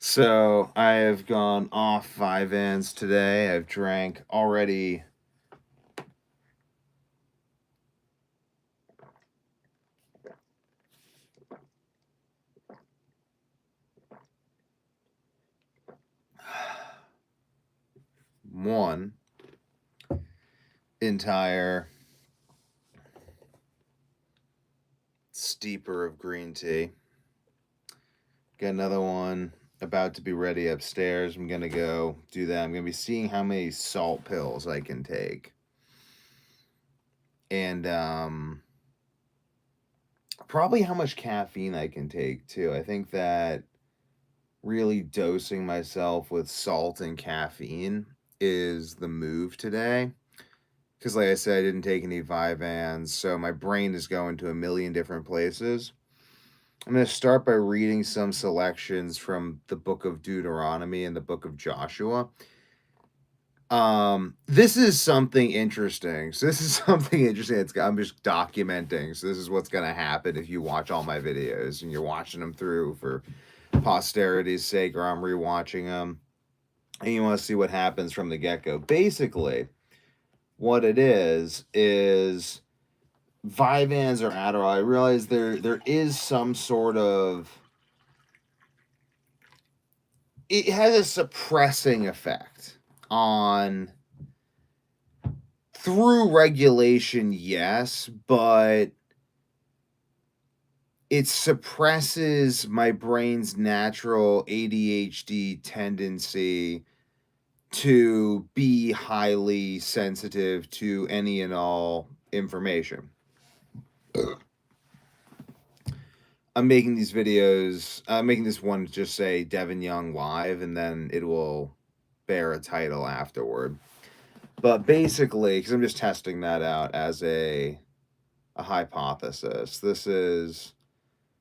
So I have gone off Vyvanse today. I've drank already one entire steeper of green tea. Got another one about to be ready upstairs. I'm gonna go do that. I'm gonna be seeing how many salt pills I can take. And probably how much caffeine I can take too. I think that really dosing myself with salt and caffeine is the move today. Because, like I said, I didn't take any Vyvanse, so my brain is going to a million different places. I'm going to start by reading some selections from the book of Deuteronomy and the book of Joshua. This is something interesting. So this is something interesting. I'm just documenting. So this is what's going to happen if you watch all my videos and you're watching them through for posterity's sake, or I'm rewatching them, and you want to see what happens from the get go. Basically, what it is Vyvanse or Adderall. I realize there is some sort of, it has a suppressing effect on, through regulation, yes, but it suppresses my brain's natural ADHD tendency to be highly sensitive to any and all information. I'm making these videos. I'm making this one just say Devin Young live, and then it will bear a title afterward. But basically, because I'm just testing that out as a hypothesis. There's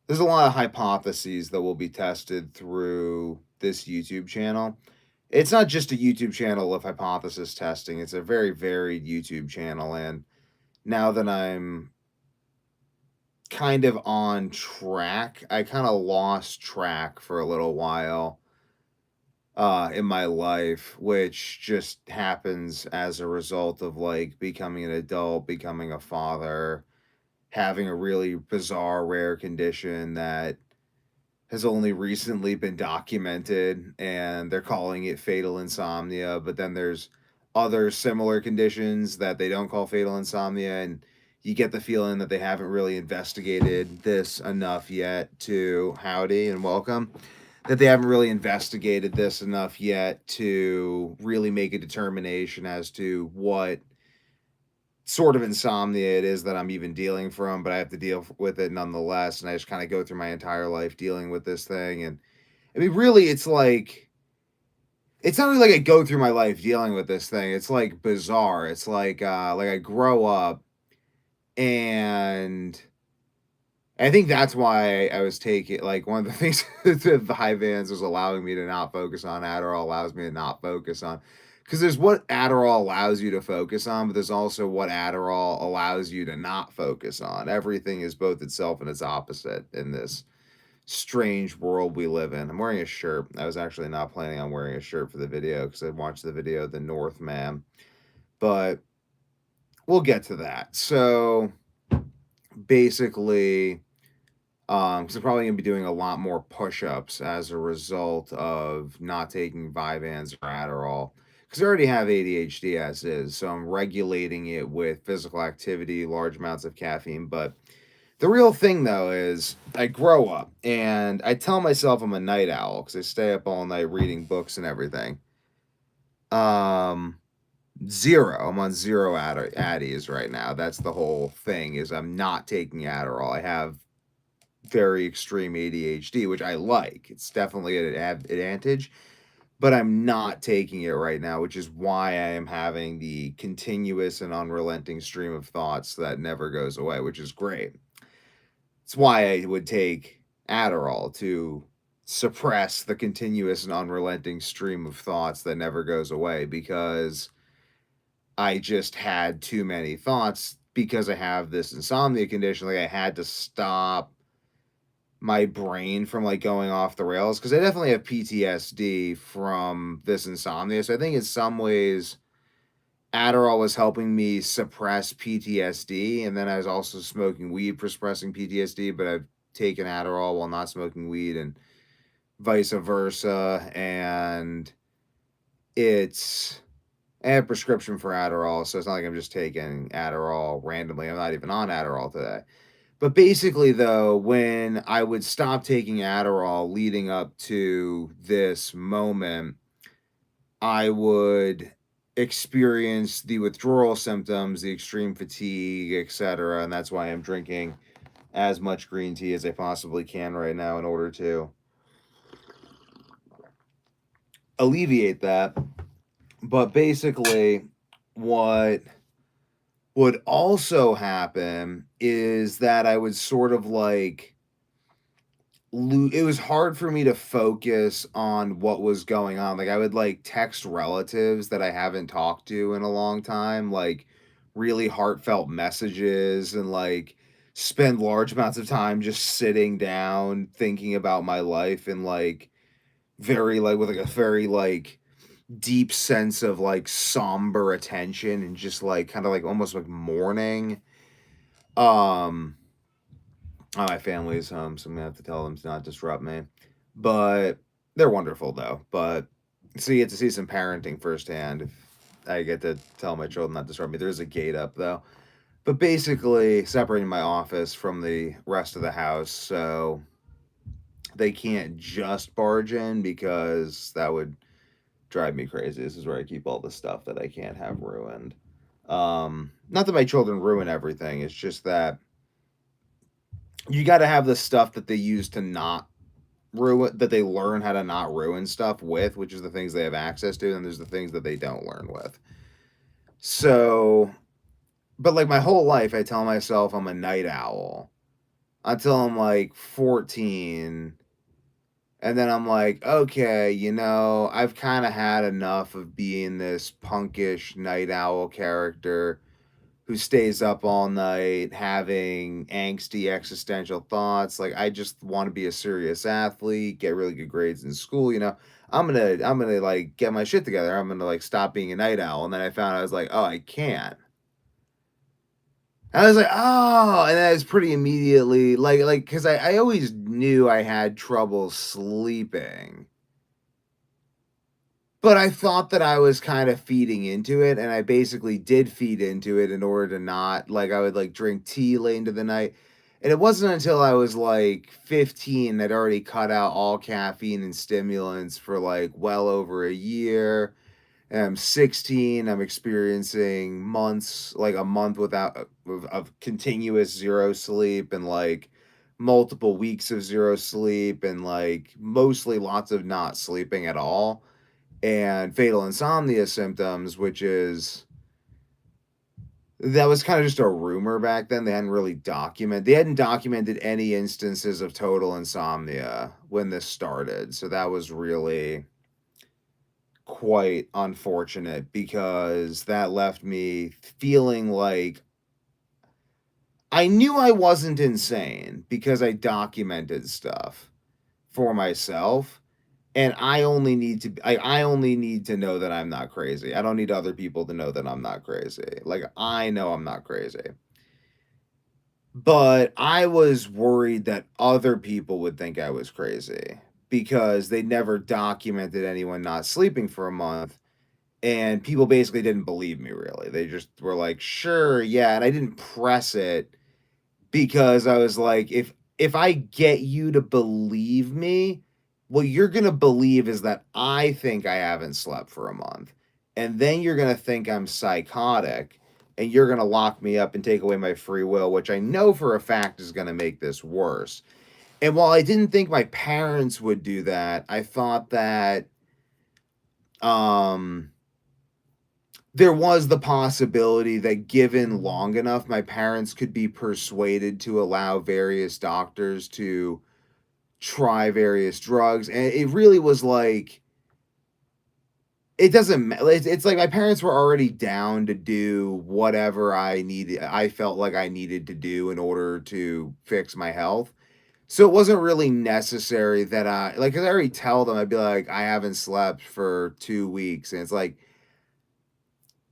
a lot of hypotheses that will be tested through this YouTube channel. It's not just a YouTube channel of hypothesis testing. It's a very varied YouTube channel, and now that I'm kind of on track. I kind of lost track for a little while in my life, which just happens as a result of like becoming an adult, becoming a father, having a really bizarre, rare condition that has only recently been documented, and they're calling it fatal insomnia. But then there's other similar conditions that they don't call fatal insomnia, and you get the feeling that they haven't really investigated this enough yet to, howdy and welcome, that they haven't really investigated this enough yet to really make a determination as to what sort of insomnia it is that I'm even dealing from, but I have to deal with it nonetheless. And I just kind of go through my entire life dealing with this thing. And I mean, really, it's like, it's not really like I go through my life dealing with this thing. It's like bizarre. It's like I grow up, and I think that's why I was taking, like, one of the things that the Vyvanse was allowing me to not focus on. Adderall allows me to not focus on. Because there's what Adderall allows you to focus on, but there's also what Adderall allows you to not focus on. Everything is both itself and its opposite in this strange world we live in. I'm wearing a shirt. I was actually not planning on wearing a shirt for the video because I watched the video The Northman. But we'll get to that. So basically, because I'm probably gonna be doing a lot more push-ups as a result of not taking Vyvanse or Adderall. Because I already have ADHD as is, so I'm regulating it with physical activity, large amounts of caffeine. But the real thing, though, is I grow up and I tell myself I'm a night owl because I stay up all night reading books and everything. Um, Zero. I'm on zero Addies right now. That's the whole thing. Is I'm not taking Adderall. I have very extreme ADHD, which I like. It's definitely an advantage, but I'm not taking it right now, which is why I am having the continuous and unrelenting stream of thoughts that never goes away, which is great. It's why I would take Adderall, to suppress the continuous and unrelenting stream of thoughts that never goes away, because I just had too many thoughts because I have this insomnia condition. Like, I had to stop my brain from like going off the rails, because I definitely have PTSD from this insomnia. So I think in some ways Adderall was helping me suppress PTSD, and then I was also smoking weed for suppressing PTSD, but I've taken Adderall while not smoking weed and vice versa. And it's I have a prescription for Adderall, so it's not like I'm just taking Adderall randomly. I'm not even on Adderall today. But basically, though, when I would stop taking Adderall leading up to this moment, I would experience the withdrawal symptoms, the extreme fatigue, etc. And that's why I'm drinking as much green tea as I possibly can right now in order to alleviate that. But basically, what would also happen is that I would sort of like it was hard for me to focus on what was going on. Like I would like text relatives that I haven't talked to in a long time, like really heartfelt messages, and like spend large amounts of time just sitting down thinking about my life, and like very like with like a very like deep sense of like somber attention, and just like kind of like almost like mourning. Um my family's home, so I'm gonna have to tell them to not disrupt me. But they're wonderful though. But so you get to see some parenting firsthand. If I get to tell my children not to disrupt me. There's a gate up though. But basically separating my office from the rest of the house, so they can't just barge in, because that would drive me crazy. This is where I keep all the stuff that I can't have ruined. Not that my children ruin everything. It's just that you got to have the stuff that they use to not ruin, that they learn how to not ruin stuff with, which is the things they have access to, and there's the things that they don't learn with. So, but like my whole life, I tell myself I'm a night owl until I'm like 14. And then I'm like, okay, I've kind of had enough of being this punkish night owl character who stays up all night having angsty existential thoughts. Like I just want to be a serious athlete, get really good grades in school. I'm gonna like get my shit together. I'm gonna like stop being a night owl. And then I found I was like, oh, I can't. I was like, oh, and then I was pretty immediately like because I always knew I had trouble sleeping. But I thought that I was kind of feeding into it, and I basically did feed into it in order to not like I would like drink tea late into the night. And it wasn't until I was like 15 that I'd already cut out all caffeine and stimulants for like well over a year. And I'm 16, I'm experiencing months, like a month without of continuous zero sleep, and like multiple weeks of zero sleep, and like mostly lots of not sleeping at all, and fatal insomnia symptoms, which is that was kind of just a rumor back then. They hadn't documented any instances of total insomnia when this started. So that was really quite unfortunate, because that left me feeling like I knew I wasn't insane because I documented stuff for myself. And I only need to know that I'm not crazy. I don't need other people to know that I'm not crazy. Like I know I'm not crazy. But I was worried that other people would think I was crazy because they never documented anyone not sleeping for a month, and people basically didn't believe me really. They just were like, "Sure, yeah." And I didn't press it, because I was like, if I get you to believe me, what you're gonna believe is that I think I haven't slept for a month, and then you're gonna think I'm psychotic, and you're gonna lock me up and take away my free will, which I know for a fact is gonna make this worse. And while I didn't think my parents would do that, I thought that um there was the possibility that given long enough, my parents could be persuaded to allow various doctors to try various drugs. And it really was like, it doesn't matter. It's like my parents were already down to do whatever I felt like I needed to do in order to fix my health. So it wasn't really necessary that I like, 'cause I already tell them, I'd be like, "I haven't slept for 2 weeks," and it's like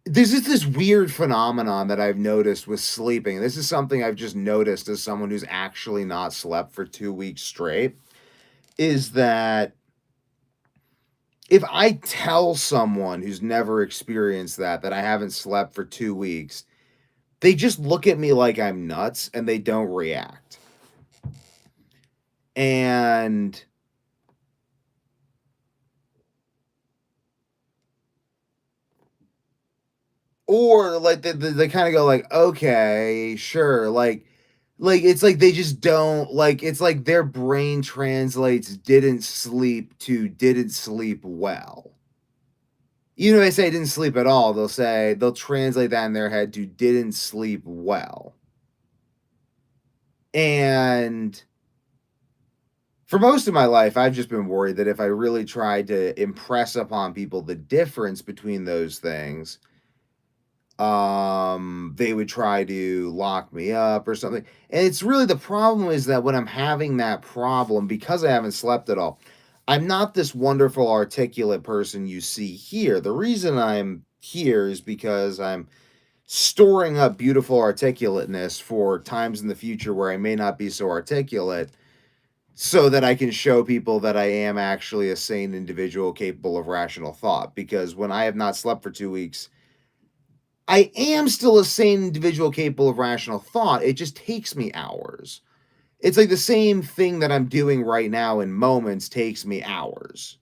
there's just this weird phenomenon that I've noticed with sleeping. This is something I've just noticed as someone who's actually not slept for 2 weeks straight, is that if I tell someone who's never experienced that I haven't slept for 2 weeks, they just look at me like I'm nuts and they don't react. And or like they kind of go like, "Okay, sure." Like it's like they just don't like it's like their brain translates didn't sleep to didn't sleep well. Even if they say didn't sleep at all, they'll translate that in their head to didn't sleep well. And for most of my life, I've just been worried that if I really tried to impress upon people the difference between those things, they would try to lock me up or something. And it's really the problem is that when I'm having that problem, because I haven't slept at all, I'm not this wonderful articulate person you see here. The reason I'm here is because I'm storing up beautiful articulateness for times in the future where I may not be so articulate so that I can show people that I am actually a sane individual capable of rational thought. Because when I have not slept for 2 weeks, I am still a sane individual capable of rational thought. It just takes me hours. It's like the same thing that I'm doing right now in moments takes me hours.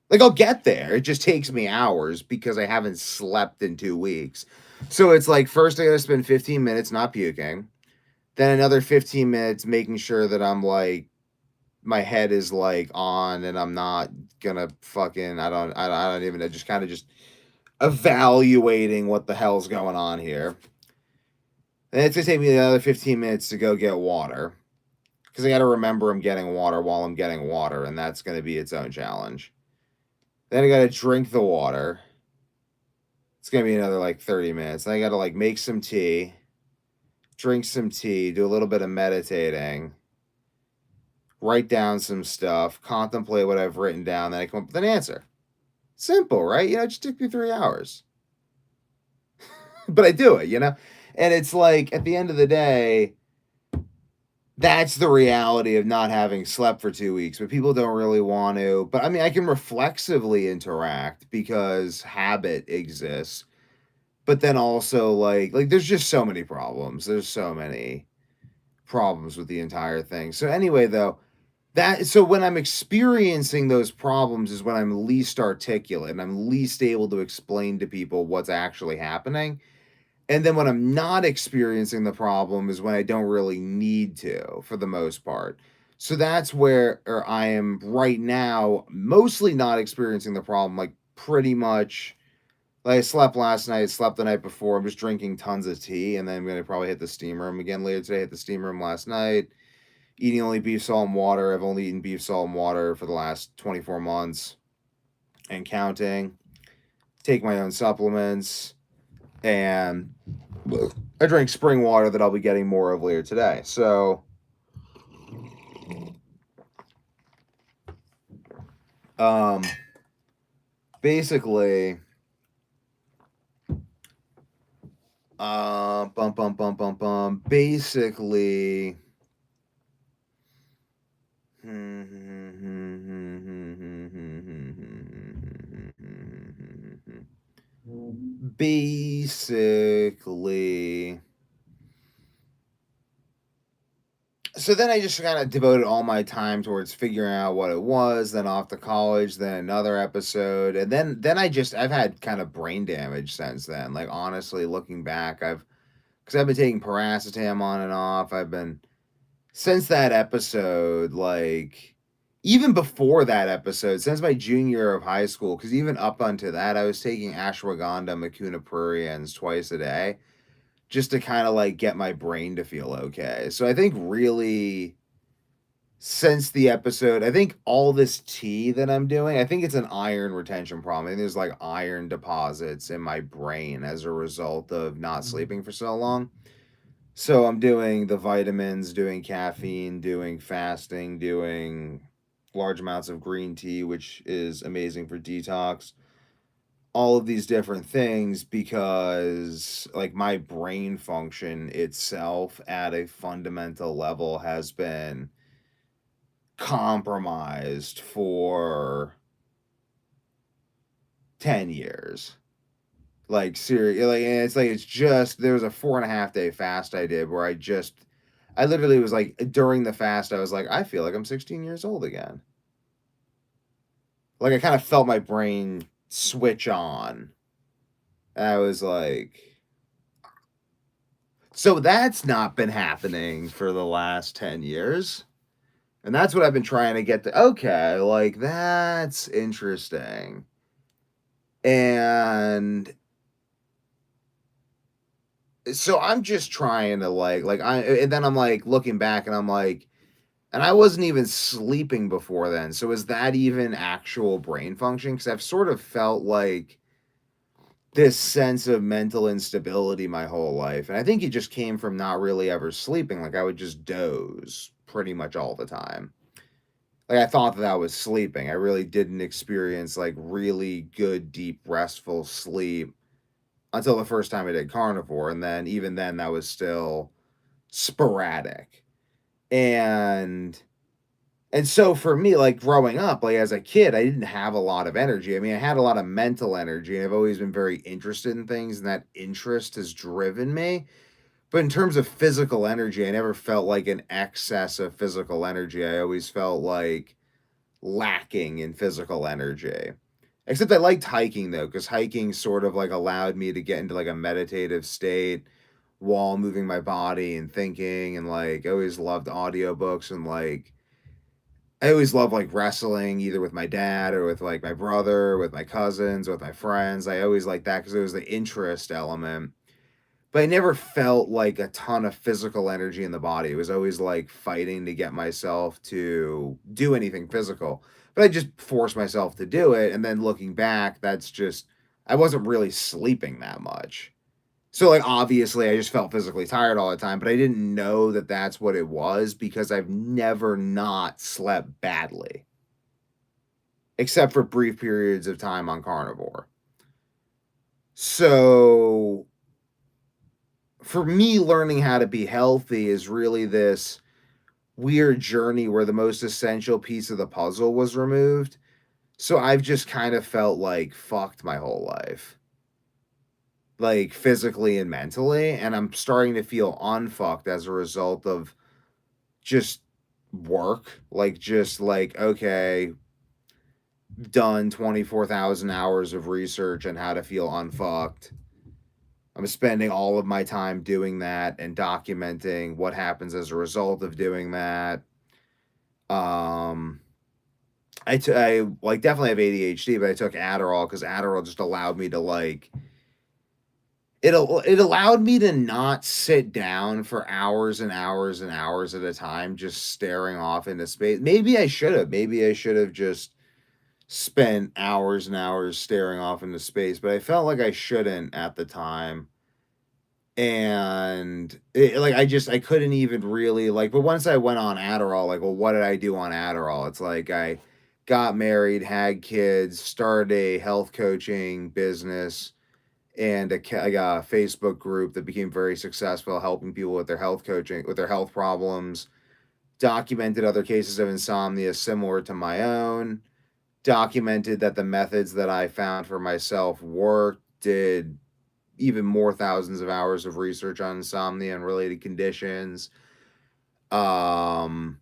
Like I'll get there. It just takes me hours because I haven't slept in 2 weeks. So it's like first I got to spend 15 minutes not puking, then another 15 minutes making sure that I'm like my head is like on and I'm not gonna fucking I don't even I just kind of just evaluating what the hell's going on here. And it's gonna take me another 15 minutes to go get water because I got to remember I'm getting water while I'm getting water, and that's gonna be its own challenge. Then I got to drink the water. It's gonna be another like 30 minutes. Then I got to like make some tea, drink some tea, do a little bit of meditating, write down some stuff, contemplate what I've written down, then I come up with an answer. Simple, right? It just took me 3 hours. But I do it. And it's like at the end of the day, that's the reality of not having slept for 2 weeks, but people don't really want to. But I mean, I can reflexively interact because habit exists. But then also like there's just so many problems. There's so many problems with the entire thing. So anyway, though, so when I'm experiencing those problems is when I'm least articulate and I'm least able to explain to people what's actually happening. And then when I'm not experiencing the problem is when I don't really need to for the most part. So that's where I am right now, mostly not experiencing the problem, like pretty much like I slept last night, slept the night before. I'm just drinking tons of tea, and then I'm gonna probably hit the steam room again later today. Hit the steam room last night. Eating only beef, salt, and water. I've only eaten beef, salt, and water for the last 24 months and counting. Take my own supplements, and I drink spring water that I'll be getting more of later today. So, um, basically, bum bum bum bum bum. Basically, basically. So then I just kind of devoted all my time towards figuring out what it was, then off to college, then another episode, and then I've had kind of brain damage since then. Like honestly, looking back, because I've been taking paracetam on and off. I've been since that episode, like even before that episode, since my junior year of high school, because even up until that, I was taking ashwagandha Makuna pruriens twice a day just to kind of like get my brain to feel okay. So I think really since the episode, I think all this tea that I'm doing, I think it's an iron retention problem. I think there's like iron deposits in my brain as a result of not sleeping for so long. So I'm doing the vitamins, doing caffeine, doing fasting, doing large amounts of green tea, which is amazing for detox. All of these different things because like my brain function itself at a fundamental level has been compromised for 10 years. Like seriously, like and it's like it's just there was a 4.5 day fast I did where I literally was like during the fast I was like I feel like I'm 16 years old again. Like I kind of felt my brain switch on. And I was like, so that's not been happening for the last 10 years. And that's what I've been trying to get to. Okay, like that's interesting. And so I'm just trying to and then I'm like looking back and I'm like, and I wasn't even sleeping before then. So is that even actual brain function? Because I've sort of felt like this sense of mental instability my whole life. And I think it just came from not really ever sleeping. Like I would just doze pretty much all the time. Like I thought that I was sleeping. I really didn't experience like really good, deep, restful sleep until the first time I did carnivore. And then even then that was still sporadic. And and so for me, like growing up, like as a kid, I didn't have a lot of energy. I mean, I had a lot of mental energy, and I've always been very interested in things, and that interest has driven me. But in terms of physical energy, I never felt like an excess of physical energy. I always felt like lacking in physical energy. Except I liked hiking though, because hiking sort of like allowed me to get into like a meditative state while moving my body and thinking, and like I always loved audiobooks and like I always loved like wrestling either with my dad or with like my brother, with my cousins, with my friends. I always liked that because it was the interest element. But I never felt like a ton of physical energy in the body. It was always like fighting to get myself to do anything physical. But I just forced myself to do it. And then looking back, that's just, I wasn't really sleeping that much. So, like, obviously, I just felt physically tired all the time, but I didn't know that that's what it was because I've never not slept badly, except for brief periods of time on carnivore. So, for me, learning how to be healthy is really this weird journey where the most essential piece of the puzzle was removed. So, I've just kind of felt like fucked my whole life, like physically and mentally. And I'm starting to feel unfucked as a result of just work, like just like okay, done 24,000 hours of research on how to feel unfucked. I'm spending all of my time doing that and documenting what happens as a result of doing that. Um, I like definitely have ADHD, but I took Adderall because Adderall just allowed me to like it allowed me to not sit down for hours and hours and hours at a time just staring off into space. Maybe I should have. Maybe I should have just spent hours and hours staring off into space, but I felt like I shouldn't at the time. And like I couldn't even really like but once I went on Adderall, like well what did I do on Adderall? It's like I got married, had kids, started a health coaching business and like a Facebook group that became very successful helping people with their health coaching with their health problems, documented other cases of insomnia similar to my own, documented that the methods that I found for myself worked, did even more thousands of hours of research on insomnia and related conditions. Um,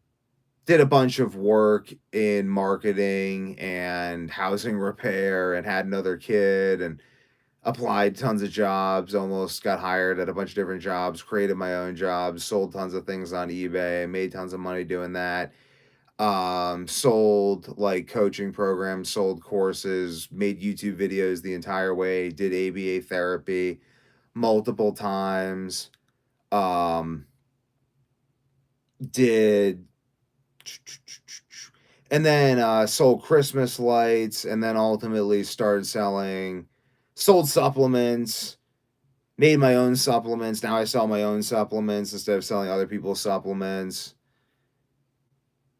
did a bunch of work in marketing and housing repair and had another kid and applied tons of jobs, almost got hired at a bunch of different jobs, created my own jobs, sold tons of things on eBay, made tons of money doing that. Sold like coaching programs, sold courses, made YouTube videos the entire way, did ABA therapy multiple times, um did and then sold Christmas lights and then ultimately started selling sold supplements, made my own supplements. Now I sell my own supplements instead of selling other people's supplements.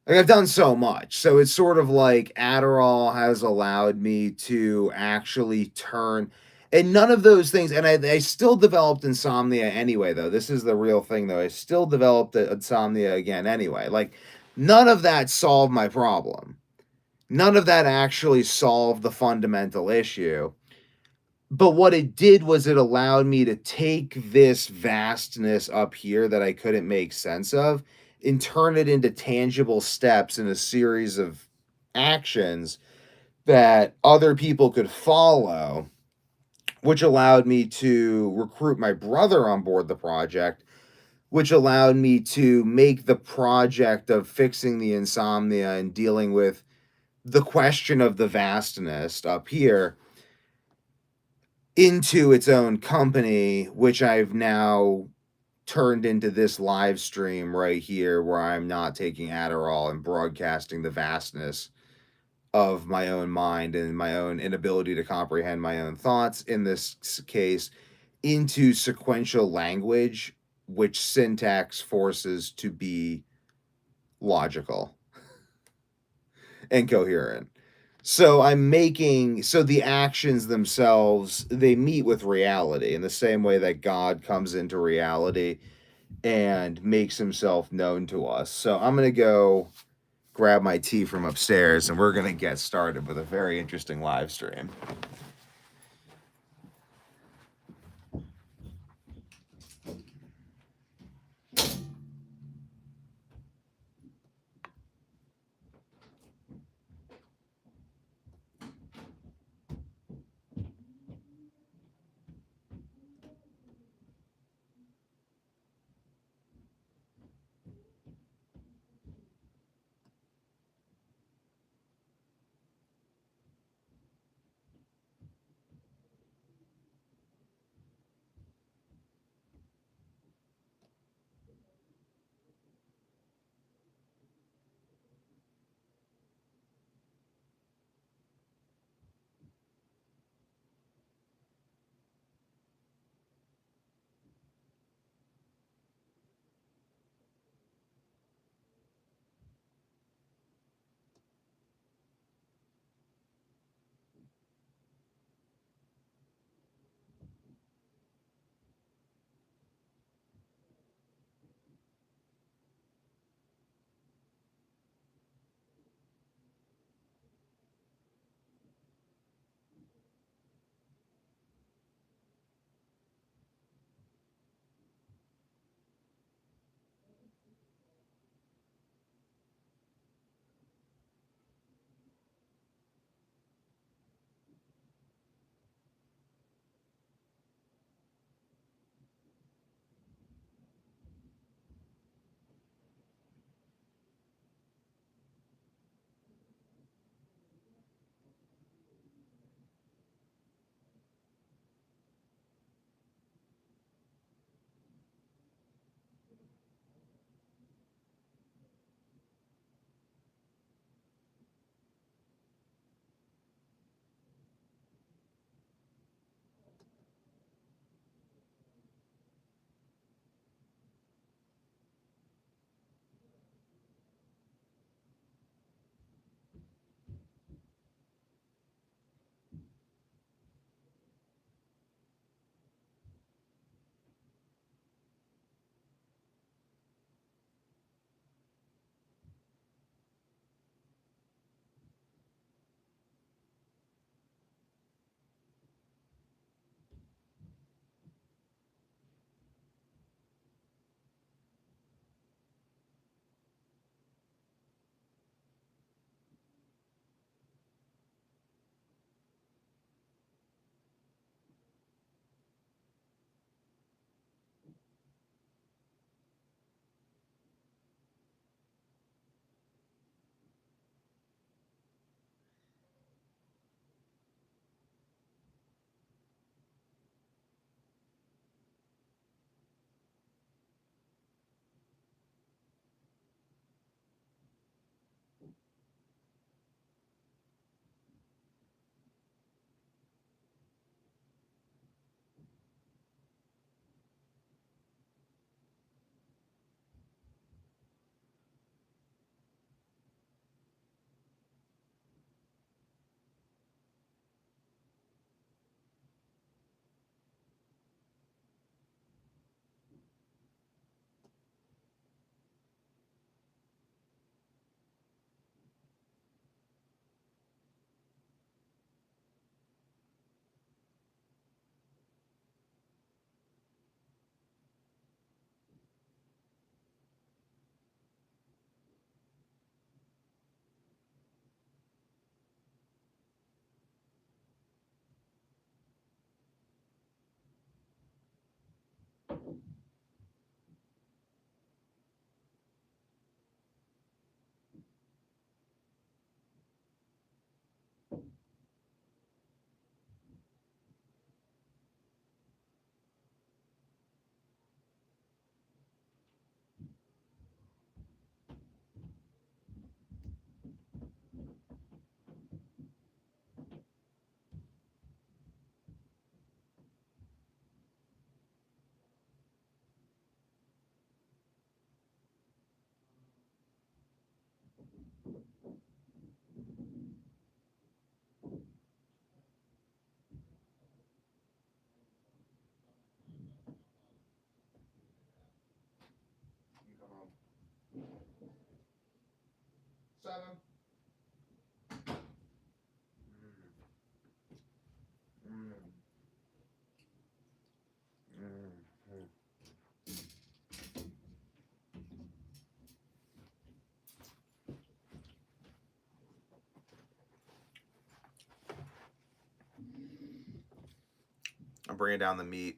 Like, I've done so much. So it's sort of like Adderall has allowed me to actually turn, and none of those things, and I still developed insomnia anyway, though. This is the real thing, though. I still developed insomnia again anyway. Like, none of that solved my problem. None of that actually solved the fundamental issue. But what it did was it allowed me to take this vastness up here that I couldn't make sense of and turn it into tangible steps in a series of actions that other people could follow, which allowed me to recruit my brother on board the project, which allowed me to make the project of fixing the insomnia and dealing with the question of the vastness up here into its own company, which I've now turned into this live stream right here where I'm not taking Adderall and broadcasting the vastness of my own mind and my own inability to comprehend my own thoughts in this case into sequential language, which syntax forces to be logical and coherent. So the actions themselves, they meet with reality in the same way that God comes into reality and makes himself known to us. So I'm going to go grab my tea from upstairs and we're going to get started with a very interesting live stream. Seven. I'm bringing down the meat.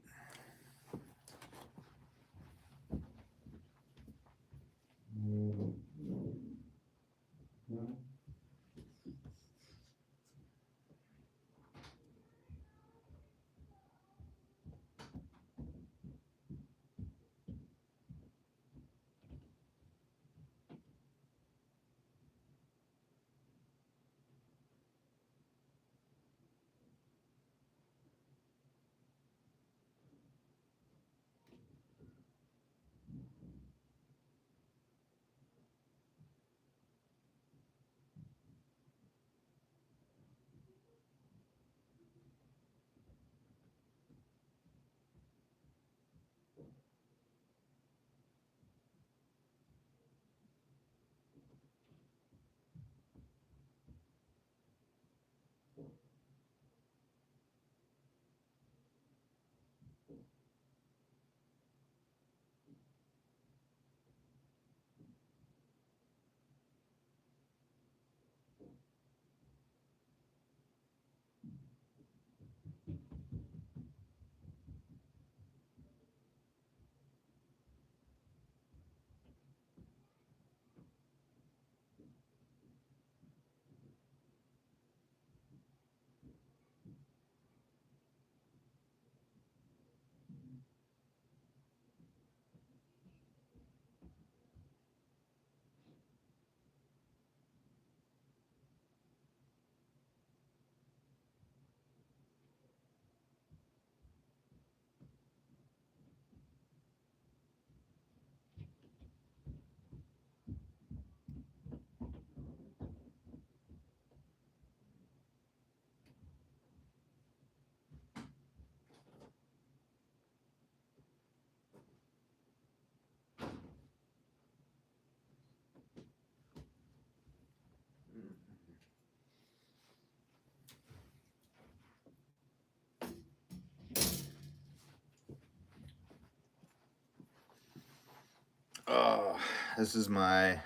Oh, this is my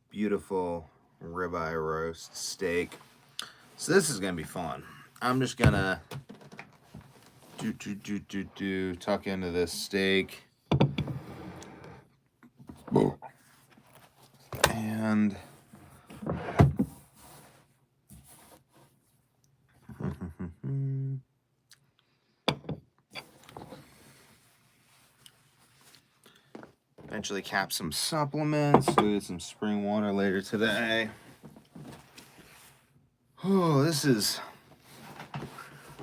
beautiful ribeye roast steak. So this is gonna be fun. I'm just gonna tuck into this steak. And eventually cap some supplements. We'll get some spring water later today. Oh, this is...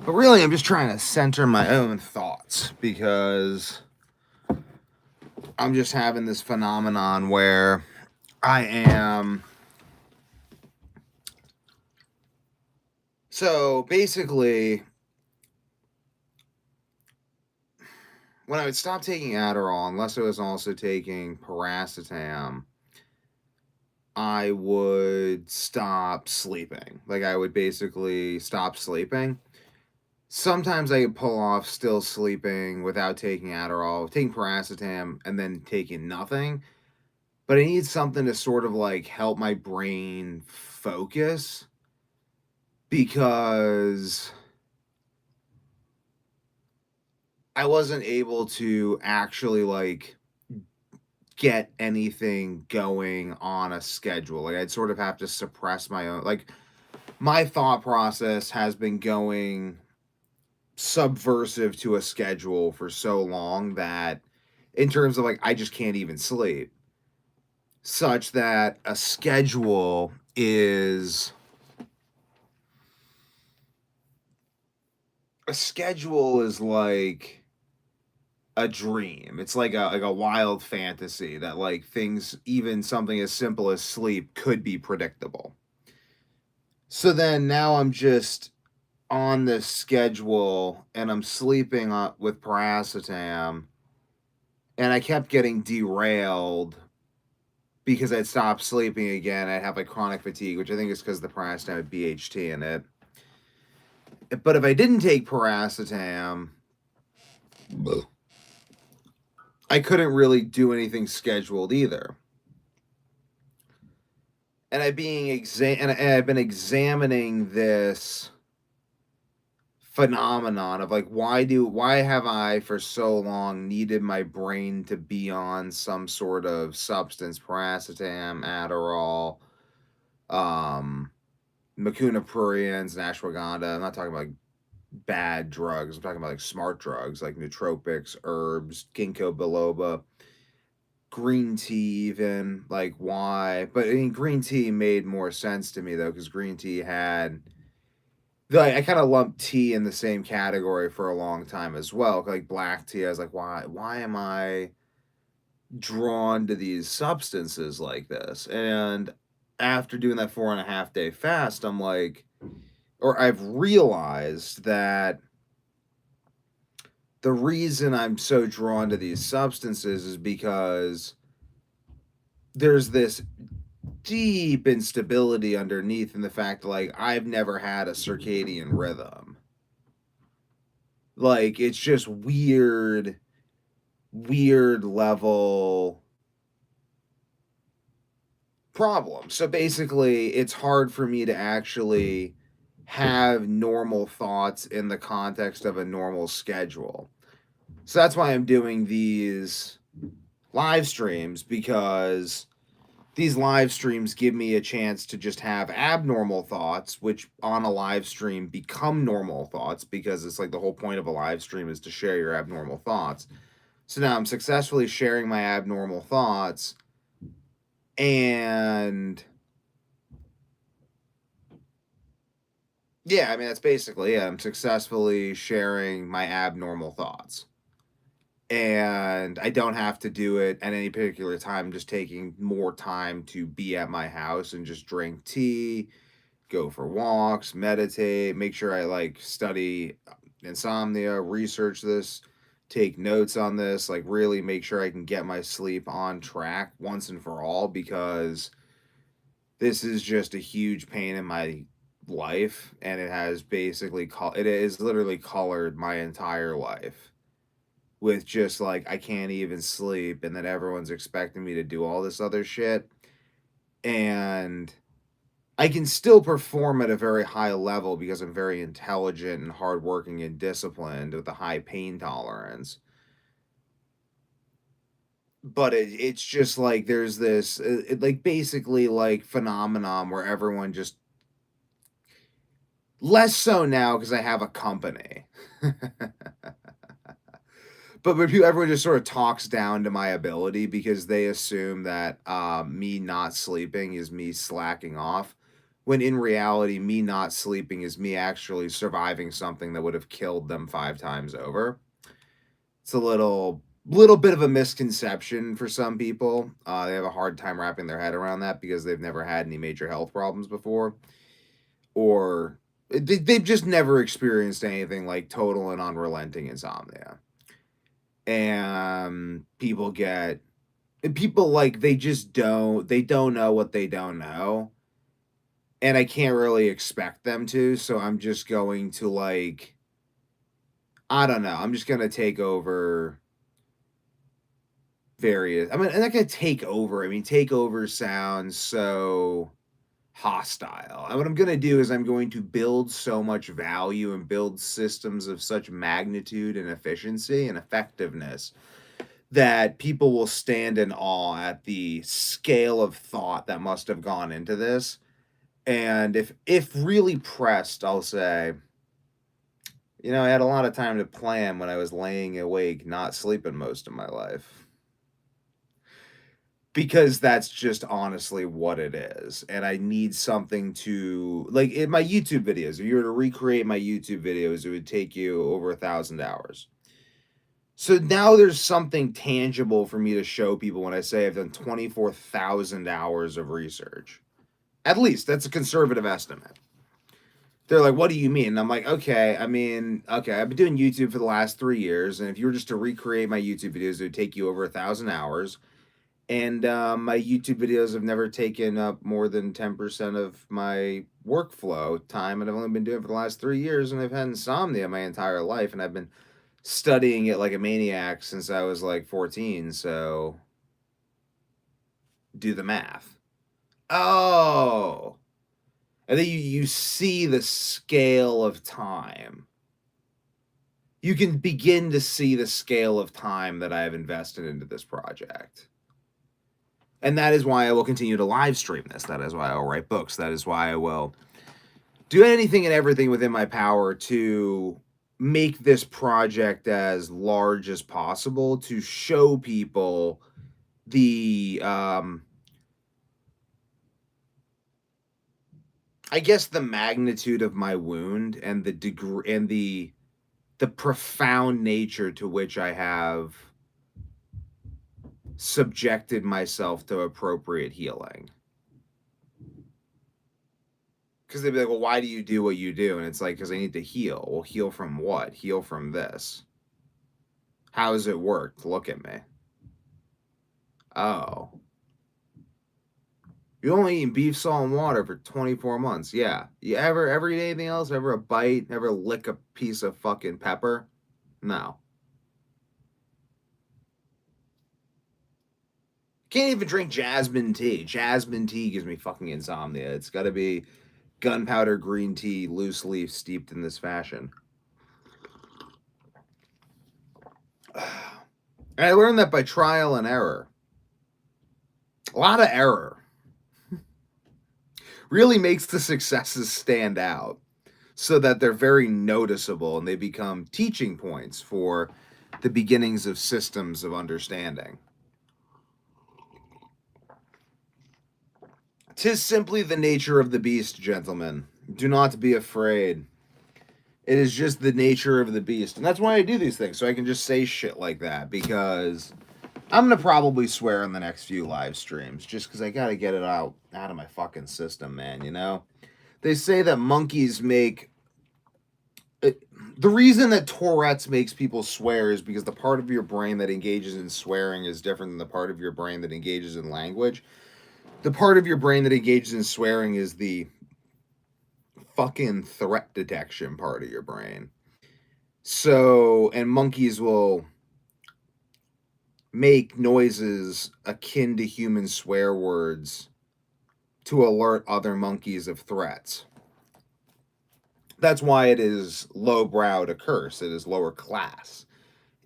But really, I'm just trying to center my own thoughts because I'm just having this phenomenon where I am... So, basically, when I would stop taking Adderall, unless I was also taking paracetam, I would stop sleeping. Like, I would basically stop sleeping. Sometimes I could pull off still sleeping without taking Adderall, taking paracetam, and then taking nothing. But I need something to sort of like help my brain focus because I wasn't able to actually like get anything going on a schedule. Like I'd sort of have to suppress my own, like my thought process has been going subversive to a schedule for so long that in terms of like I just can't even sleep, such that a schedule is like a dream. It's like a wild fantasy that like things, even something as simple as sleep, could be predictable. So then now I'm just on this schedule and I'm sleeping with paracetam, and I kept getting derailed because I'd stop sleeping again. I'd have like chronic fatigue, which I think is because the paracetam had BHT in it. But if I didn't take paracetam, I couldn't really do anything scheduled either. And I've been examining this phenomenon of like why have I for so long needed my brain to be on some sort of substance, paracetam, Adderall, um Macunaprurians, and ashwagandha. I'm not talking about like bad drugs. I'm talking about like smart drugs like nootropics, herbs, ginkgo biloba, green tea, even. Like, why? But I mean, green tea made more sense to me though, because green tea had, like, I kind of lumped tea in the same category for a long time as well. Like black tea, I was like, why am I drawn to these substances like this? And after doing that 4.5 day fast, I'm like, or I've realized that the reason I'm so drawn to these substances is because there's this deep instability underneath in the fact that, like, I've never had a circadian rhythm. Like, it's just weird level problem. So basically, it's hard for me to actually have normal thoughts in the context of a normal schedule. So that's why I'm doing these live streams, because these live streams give me a chance to just have abnormal thoughts, which on a live stream become normal thoughts, because it's like the whole point of a live stream is to share your abnormal thoughts. So now I'm successfully sharing my abnormal thoughts, and yeah, I mean, that's basically it. I'm successfully sharing my abnormal thoughts. And I don't have to do it at any particular time. I'm just taking more time to be at my house and just drink tea, go for walks, meditate, make sure I like study insomnia, research this, take notes on this, like really make sure I can get my sleep on track once and for all, because this is just a huge pain in my life, and it has basically it is literally colored my entire life with just like I can't even sleep, and then everyone's expecting me to do all this other shit, and I can still perform at a very high level because I'm very intelligent and hardworking and disciplined with a high pain tolerance. But it's just like there's this like basically like phenomenon where everyone just, less so now because I have a company. But when everyone just sort of talks down to my ability because they assume that me not sleeping is me slacking off, when in reality, me not sleeping is me actually surviving something that would have killed them 5 times over. It's a little bit of a misconception for some people. They have a hard time wrapping their head around that because they've never had any major health problems before, or they've just never experienced anything like total and unrelenting insomnia. And people like they don't know what they don't know, and I can't really expect them to, so I'm just going to like, I don't know, I'm just gonna take over various, I mean, I'm not gonna take over, I mean, take over sounds so hostile. And what I'm gonna do is I'm going to build so much value and build systems of such magnitude and efficiency and effectiveness that people will stand in awe at the scale of thought that must have gone into this. And if really pressed, I'll say, I had a lot of time to plan when I was laying awake, not sleeping most of my life. Because that's just honestly what it is. And I need something to, like, in my YouTube videos, if you were to recreate my YouTube videos, it would take you over 1,000 hours. So now there's something tangible for me to show people when I say I've done 24,000 hours of research. At least that's a conservative estimate. They're like, what do you mean? And I'm like, okay, I mean, okay, I've been doing YouTube for the last 3 years, and if you were just to recreate my YouTube videos, it would take you over 1,000 hours. And my YouTube videos have never taken up more than 10% of my workflow time, and I've only been doing it for the last 3 years, and I've had insomnia my entire life, and I've been studying it like a maniac since I was like 14. So do the math. Oh, and then you see the scale of time. You can begin to see the scale of time that I have invested into this project. And that is why I will continue to live stream this. That is why I will write books. That is why I will do anything and everything within my power to make this project as large as possible to show people the I guess the magnitude of my wound and the degree and the profound nature to which I have subjected myself to appropriate healing. Because they'd be like, well, why do you do what you do? And it's like, because I need to heal. Well, heal from what? Heal from this. How does it work? Look at me. Oh. You only eat beef, salt, and water for 24 months. Yeah. You ever eat anything else? Ever a bite? Ever lick a piece of fucking pepper? No. Can't even drink jasmine tea. Jasmine tea gives me fucking insomnia. It's got to be gunpowder green tea, loose leaf, steeped in this fashion. And I learned that by trial and error. A lot of error really makes the successes stand out so that they're very noticeable and they become teaching points for the beginnings of systems of understanding. 'Tis simply the nature of the beast, gentlemen. Do not be afraid. It is just the nature of the beast. And that's why I do these things, so I can just say shit like that, because I'm going to probably swear in the next few live streams, just because I got to get it out of my fucking system, man, you know? They say that monkeys make... the reason that Tourette's makes people swear is because the part of your brain that engages in swearing is different than the part of your brain that engages in language. The part of your brain that engages in swearing is the fucking threat detection part of your brain. So, and monkeys will make noises akin to human swear words to alert other monkeys of threats. That's why it is lowbrow to curse. It is lower class.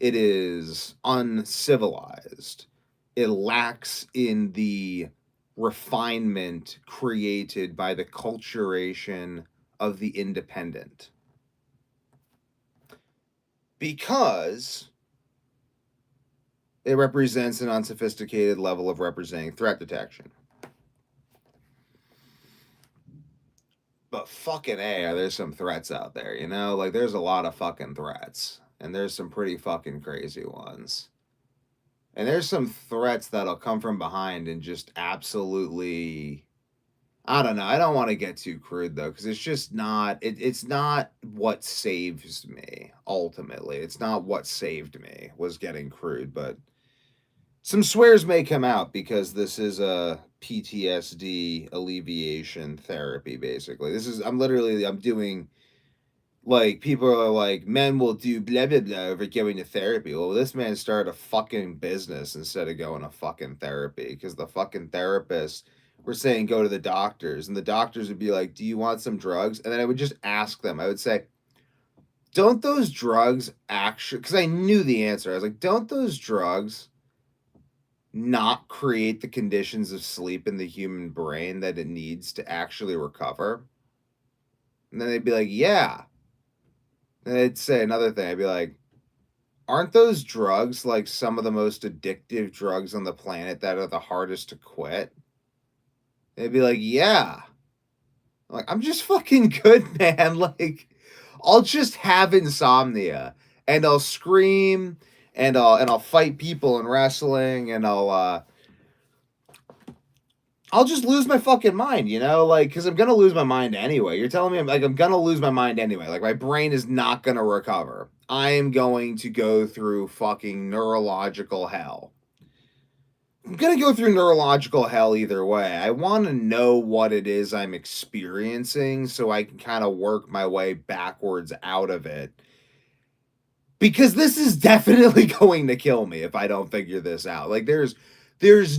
It is uncivilized. It lacks in the refinement created by the culturation of the independent. Because it represents an unsophisticated level of representing threat detection. But fucking A, there's some threats out there, you know? Like, there's a lot of fucking threats. And there's some pretty fucking crazy ones. And there's some threats that'll come from behind and just absolutely... I don't know. I don't want to get too crude, though, because it's just not... it's not what saves me, ultimately. It's not what saved me, was getting crude, but... some swears may come out because this is a PTSD alleviation therapy, basically. I'm doing, like, people are like, men will do blah, blah, blah over going to therapy. Well, this man started a fucking business instead of going to fucking therapy, because the fucking therapists were saying go to the doctors, and the doctors would be like, do you want some drugs? And then I would just ask them, I would say, don't those drugs actually, because I knew the answer. I was like, don't those drugs not create the conditions of sleep in the human brain that it needs to actually recover? And then they'd be like, yeah. And they'd say another thing. I'd be like, aren't those drugs like some of the most addictive drugs on the planet that are the hardest to quit? They'd be like, yeah. I'm like, I'm just fucking good, man. Like, I'll just have insomnia and I'll scream and I'll fight people in wrestling, and I'll just lose my fucking mind, you know, like, because I'm gonna lose my mind anyway. You're telling me I'm gonna lose my mind anyway. Like, my brain is not gonna recover. I am going to go through fucking neurological hell. I'm gonna go through neurological hell either way. I want to know what it is I'm experiencing so I can kind of work my way backwards out of it. Because this is definitely going to kill me if I don't figure this out. Like, there's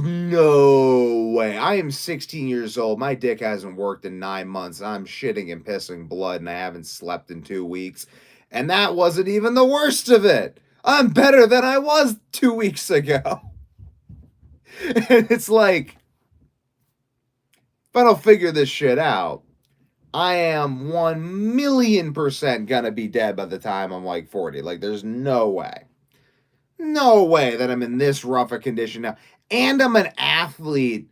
no way. I am 16 years old. My dick hasn't worked in 9 months. I'm shitting and pissing blood and I haven't slept in 2 weeks. And that wasn't even the worst of it. I'm better than I was 2 weeks ago. And it's like, if I don't figure this shit out, I am 1,000,000% gonna be dead by the time I'm like 40. Like, there's no way. No way that I'm in this rough a condition now. And I'm an athlete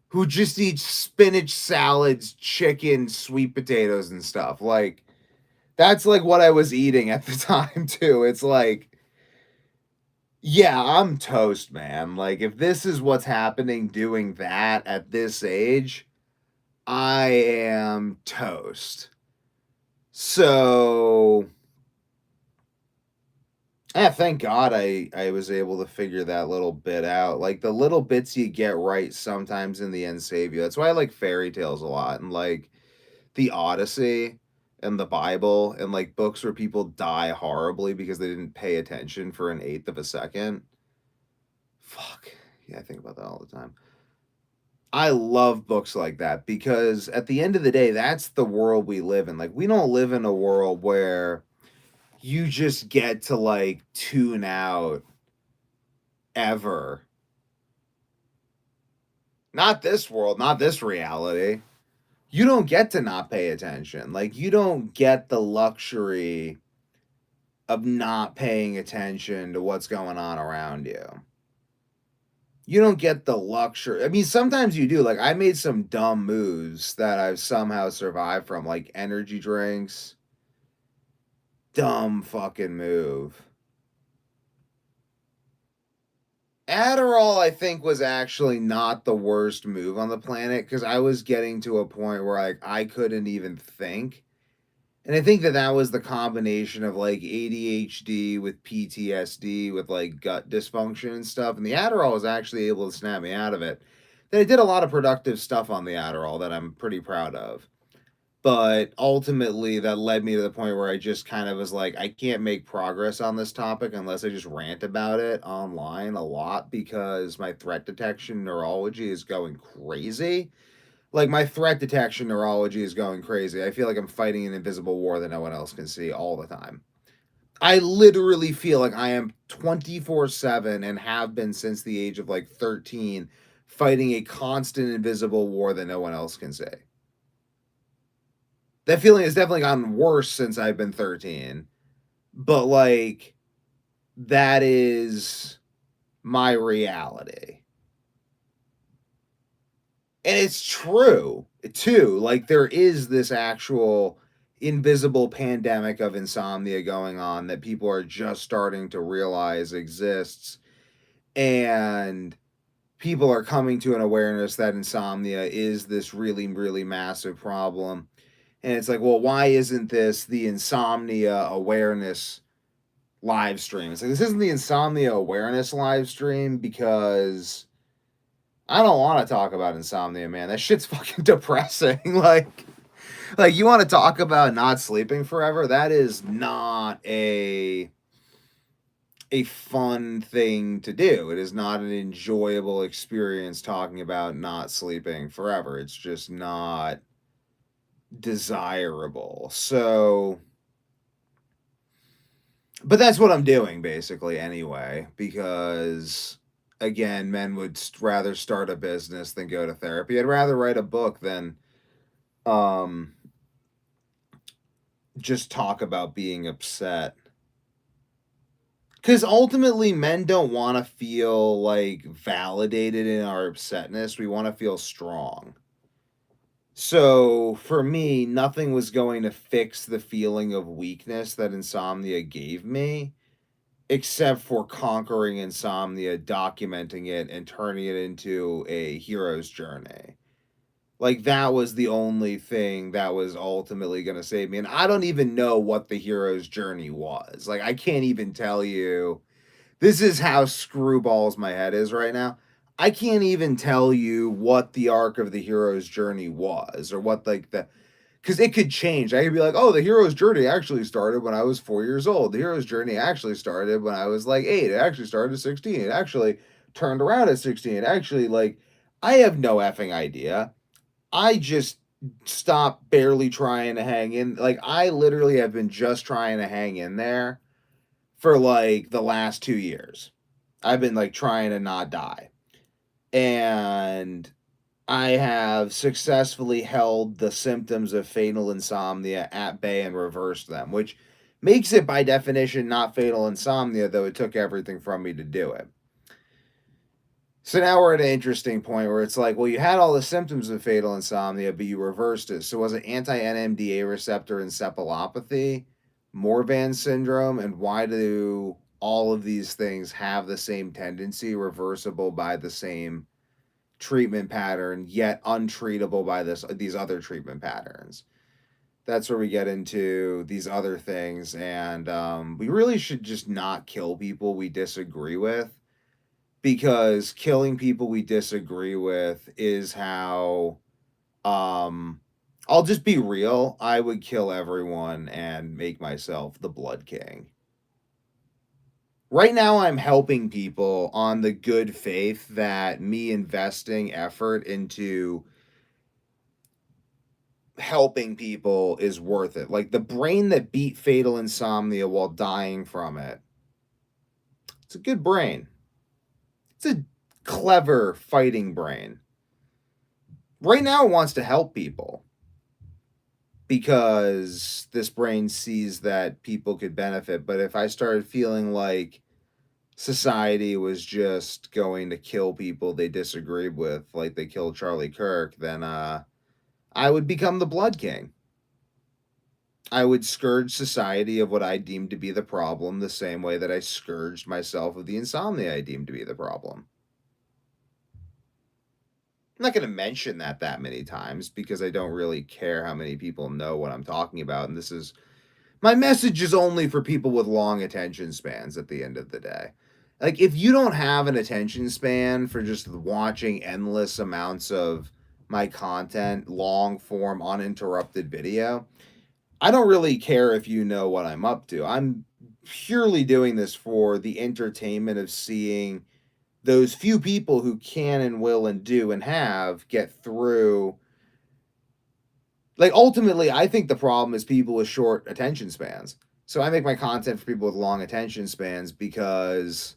who just eats spinach salads, chicken, sweet potatoes, and stuff. Like, that's like what I was eating at the time, too. It's like, yeah, I'm toast, man. Like, if this is what's happening doing that at this age, I am toast. So, yeah, thank God I was able to figure that little bit out. Like, the little bits you get right sometimes in the end save you. That's why I like fairy tales a lot, and like the Odyssey and the Bible, and like books where people die horribly because they didn't pay attention for an eighth of a second. Fuck. Yeah, I think about that all the time. I love books like that because at the end of the day, that's the world we live in. Like, we don't live in a world where you just get to like tune out ever. Not this world, not this reality. You don't get to not pay attention. Like, you don't get the luxury of not paying attention to what's going on around you. You don't get the luxury. I mean, sometimes you do. Like, I made some dumb moves that I've somehow survived from, like energy drinks. Dumb fucking move. Adderall, I think, was actually not the worst move on the planet because I was getting to a point where like I couldn't even think. And I think that that was the combination of like ADHD with PTSD with like gut dysfunction and stuff. And the Adderall was actually able to snap me out of it. They did a lot of productive stuff on the Adderall that I'm pretty proud of. But ultimately, that led me to the point where I just kind of was like, I can't make progress on this topic unless I just rant about it online a lot because my threat detection neurology is going crazy. Like, my threat detection neurology is going crazy. I feel like I'm fighting an invisible war that no one else can see all the time. I literally feel like I am 24/7 and have been since the age of like 13 fighting a constant invisible war that no one else can see. That feeling has definitely gotten worse since I've been 13. But like, that is my reality. And it's true too. Like, there is this actual invisible pandemic of insomnia going on that people are just starting to realize exists. And people are coming to an awareness that insomnia is this really, really massive problem. And it's like, well, why isn't this the insomnia awareness live stream? It's like, this isn't the insomnia awareness live stream because I don't want to talk about insomnia, man. That shit's fucking depressing. Like you want to talk about not sleeping forever? That is not a fun thing to do. It is not an enjoyable experience talking about not sleeping forever. It's just not desirable. So, but that's what I'm doing basically anyway, because again, men would rather start a business than go to therapy. I'd rather write a book than um just talk about being upset. Because ultimately, men don't want to feel like validated in our upsetness. We want to feel strong. So for me, nothing was going to fix the feeling of weakness that insomnia gave me. except for conquering insomnia, documenting it, and turning it into a hero's journey. Like, that was the only thing that was ultimately going to save me. And I don't even know what the hero's journey was. Like, I can't even tell you. This is how screwballs my head is right now. I can't even tell you what the arc of the hero's journey was, or what, like, the, because it could change. I could be like, oh, the hero's journey actually started when I was 4 years old. The hero's journey actually started when I was like 8. It actually started at 16. It actually turned around at 16. It actually, like, I have no effing idea. I just stopped barely trying to hang in. Like, I literally have been just trying to hang in there for like the last 2 years. I've been like trying to not die. And I have successfully held the symptoms of fatal insomnia at bay and reversed them, which makes it by definition not fatal insomnia, though it took everything from me to do it. So now we're at an interesting point where it's like, well, you had all the symptoms of fatal insomnia, but you reversed it. So was it anti-NMDA receptor encephalopathy, Morvan syndrome, and why do all of these things have the same tendency, reversible by the same treatment pattern, yet untreatable by these other treatment patterns? That's where we get into these other things, and we really should just not kill people we disagree with, because killing people we disagree with is how I'll just be real, I would kill everyone and make myself the Blood King. Right now I'm helping people on the good faith that me investing effort into helping people is worth it. Like, the brain that beat fatal insomnia while dying from it, it's a good brain. It's a clever fighting brain. Right now it wants to help people because this brain sees that people could benefit. But if I started feeling like society was just going to kill people they disagreed with, like they killed Charlie Kirk, then I would become the Blood King. I would scourge society of what I deemed to be the problem, the same way that I scourged myself of the insomnia I deemed to be the problem. I'm not going to mention that many times because I don't really care how many people know what I'm talking about. And this is, my message is only for people with long attention spans at the end of the day. Like, if you don't have an attention span for just watching endless amounts of my content, long form, uninterrupted video, I don't really care if you know what I'm up to. I'm purely doing this for the entertainment of seeing those few people who can and will and do and have get through. Like, ultimately, I think the problem is people with short attention spans. So I make my content for people with long attention spans because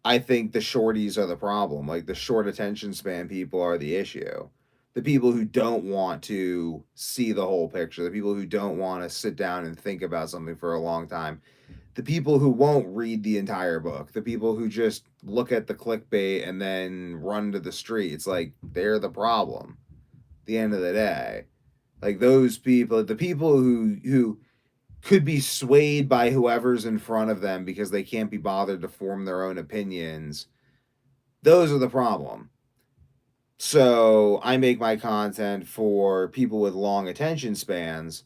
I think the shorties are the problem. Like, the short attention span people are the issue. The people who don't want to see the whole picture, the people who don't want to sit down and think about something for a long time, the people who won't read the entire book, the people who just look at the clickbait and then run to the streets, like, they're the problem at the end of the day. Like, those people, the people who could be swayed by whoever's in front of them because they can't be bothered to form their own opinions, those are the problem. So I make my content for people with long attention spans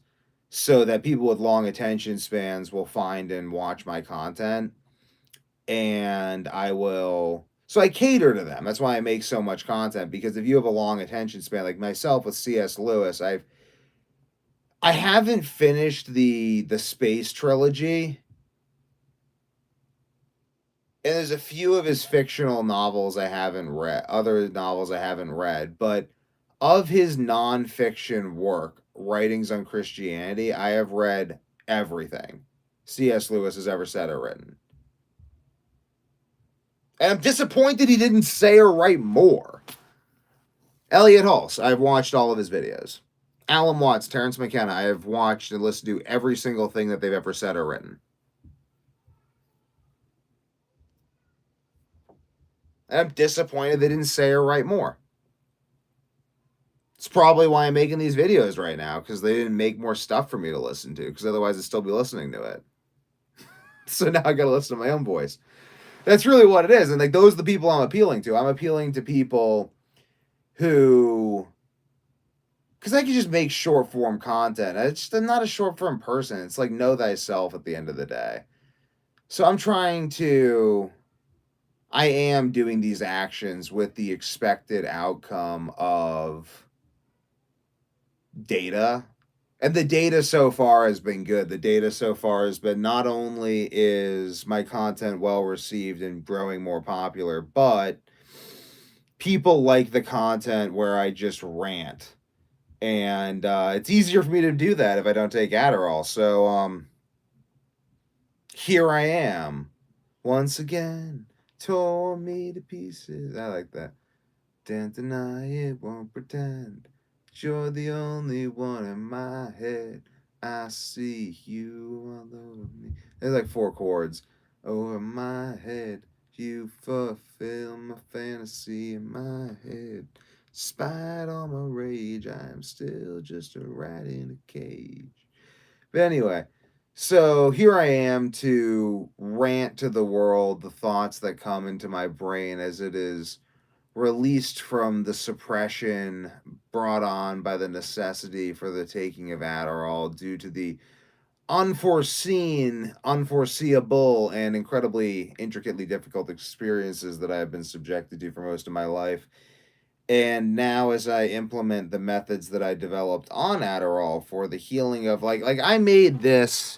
so that people with long attention spans will find and watch my content, and I will, so I cater to them. That's why I make so much content, because if you have a long attention span like myself with C.S. Lewis, I haven't finished the space trilogy, and there's a few of his fictional novels I haven't read, other novels I haven't read, but of his nonfiction work, writings on Christianity, I have read everything C.S. Lewis has ever said or written. And I'm disappointed he didn't say or write more. Elliot Hulse, I've watched all of his videos. Alan Watts, Terrence McKenna, I have watched and listened to every single thing that they've ever said or written. And I'm disappointed they didn't say or write more. It's probably why I'm making these videos right now, because they didn't make more stuff for me to listen to, because otherwise I'd still be listening to it. So now I got to listen to my own voice. That's really what it is. And like those are the people I'm appealing to. I'm appealing to people who, because I can just make short form content. I'm not a short form person. It's like know thyself at the end of the day. So I am doing these actions with the expected outcome of data. And the data so far has been good. The data so far has been not only is my content well received and growing more popular, but people like the content where I just rant. And it's easier for me to do that if I don't take Adderall. So here I am once again, tore me to pieces. I like that. Can't deny it, won't pretend. You're the only one in my head. I see you all over me. There's like 4 chords. Over my head, you fulfill my fantasy in my head. Despite all my rage, I am still just a rat in a cage. But anyway, so here I am to rant to the world the thoughts that come into my brain as it is released from the suppression brought on by the necessity for the taking of Adderall due to the unforeseen, unforeseeable, and incredibly intricately difficult experiences that I have been subjected to for most of my life. And now as I implement the methods that I developed on Adderall for the healing of like I made this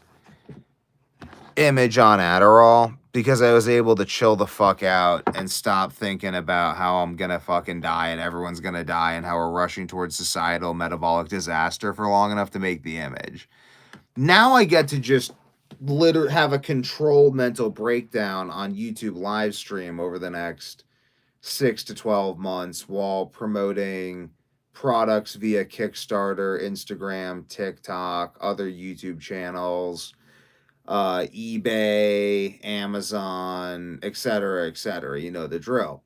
image on Adderall because I was able to chill the fuck out and stop thinking about how I'm gonna fucking die and everyone's gonna die and how we're rushing towards societal metabolic disaster for long enough to make the image. Now I get to just literally have a controlled mental breakdown on YouTube live stream over the next 6 to 12 months while promoting products via Kickstarter, Instagram, TikTok, other YouTube channels, eBay, Amazon, etc., etc. You know the drill.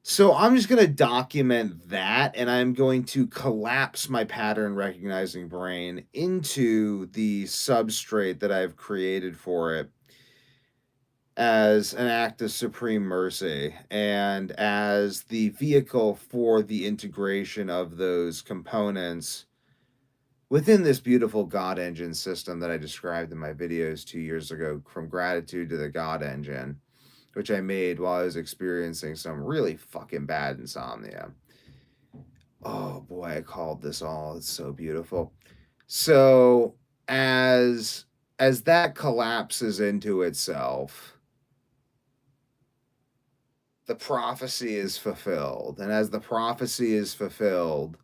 So I'm just going to document that, and I'm going to collapse my pattern recognizing brain into the substrate that I've created for it as an act of supreme mercy and as the vehicle for the integration of those components within this beautiful God engine system that I described in my videos 2 years ago, From Gratitude to the God Engine, which I made while I was experiencing some really fucking bad insomnia. Oh boy, I called this all. It's so beautiful. So as that collapses into itself, the prophecy is fulfilled. And as the prophecy is fulfilled,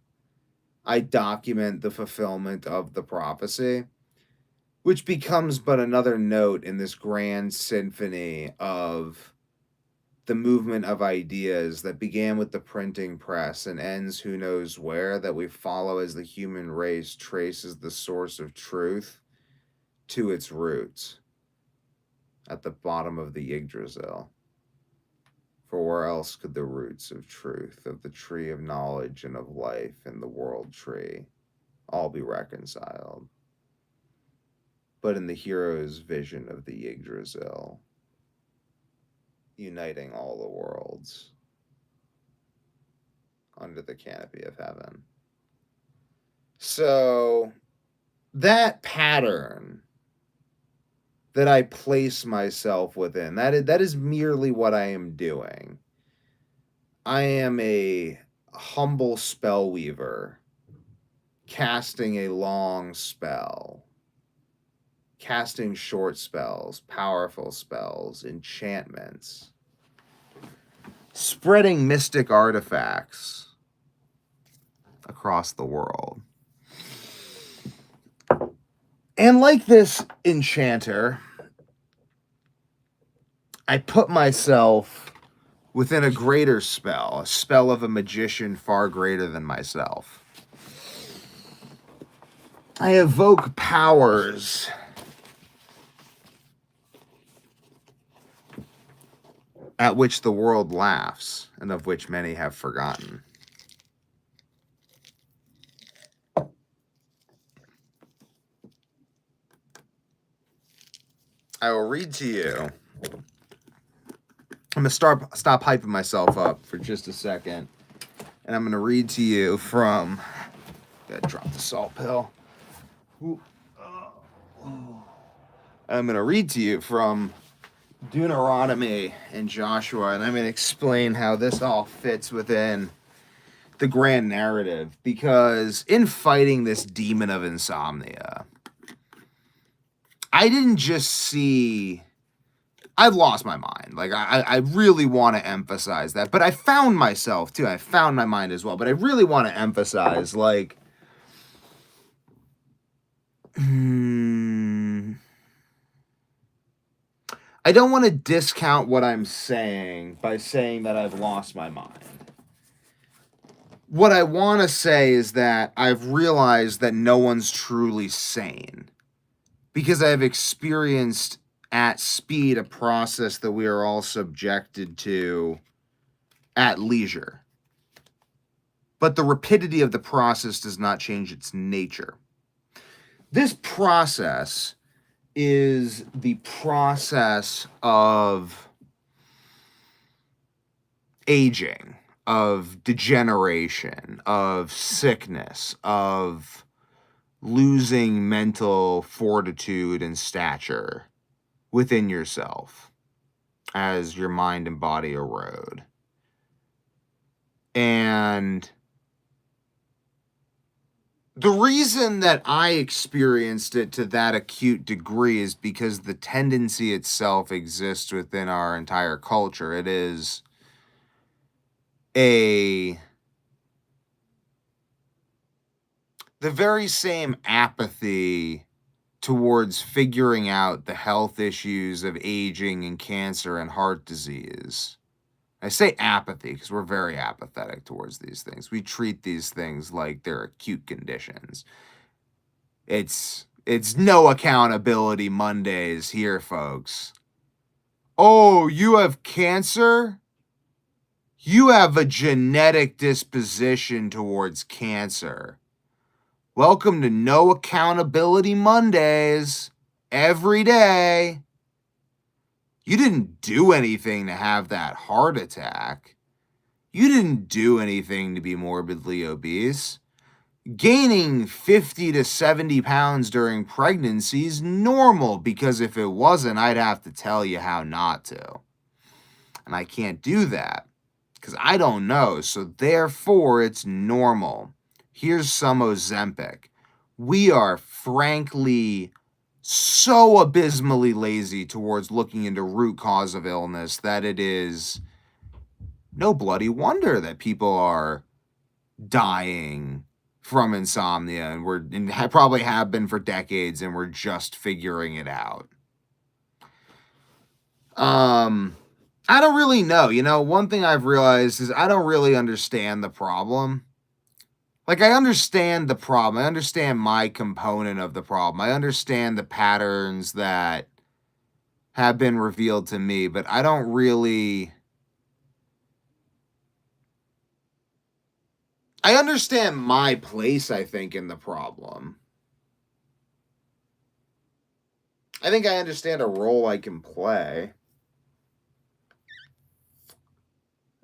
I document the fulfillment of the prophecy, which becomes but another note in this grand symphony of the movement of ideas that began with the printing press and ends who knows where, that we follow as the human race traces the source of truth to its roots at the bottom of the Yggdrasil. For where else could the roots of truth, of the tree of knowledge and of life and the world tree, all be reconciled? But in the hero's vision of the Yggdrasil, uniting all the worlds under the canopy of heaven. So that pattern that I place myself within, that is merely what I am doing. I am a humble spell weaver casting a long spell, casting short spells, powerful spells, enchantments, spreading mystic artifacts across the world. And like this enchanter, I put myself within a greater spell, a spell of a magician far greater than myself. I evoke powers at which the world laughs and of which many have forgotten. I will read to you. I'm going to stop hyping myself up for just a second. And I'm going to read to you from... Gotta drop the salt pill. I'm going to read to you from Deuteronomy and Joshua, and I'm going to explain how this all fits within the grand narrative. Because in fighting this demon of insomnia, I didn't just see... I've lost my mind. Like, I really want to emphasize that. But I found myself, too. I found my mind as well. But I really want to emphasize, like... I don't want to discount what I'm saying by saying that I've lost my mind. What I want to say is that I've realized that no one's truly sane. Because I've experienced at speed a process that we are all subjected to at leisure. But the rapidity of the process does not change its nature. This process is the process of aging, of degeneration, of sickness, of losing mental fortitude and stature within yourself as your mind and body erode. And the reason that I experienced it to that acute degree is because the tendency itself exists within our entire culture. It is the very same apathy towards figuring out the health issues of aging and cancer and heart disease. I say apathy because we're very apathetic towards these things. We treat these things like they're acute conditions. It's no accountability Mondays here, folks. Oh, you have cancer? You have a genetic disposition towards cancer. Welcome to No Accountability Mondays. Every day. You didn't do anything to have that heart attack. You didn't do anything to be morbidly obese. Gaining 50 to 70 pounds during pregnancy is normal, because if it wasn't, I'd have to tell you how not to. And I can't do that because I don't know. So therefore, it's normal. Here's some Ozempic. We are frankly so abysmally lazy towards looking into root cause of illness that it is no bloody wonder that people are dying from insomnia, and probably have been for decades, and we're just figuring it out. I don't really know. You know, one thing I've realized is I don't really understand the problem. Like, I understand the problem. I understand my component of the problem. I understand the patterns that have been revealed to me, but I don't really... I understand my place, I think, in the problem. I think I understand a role I can play.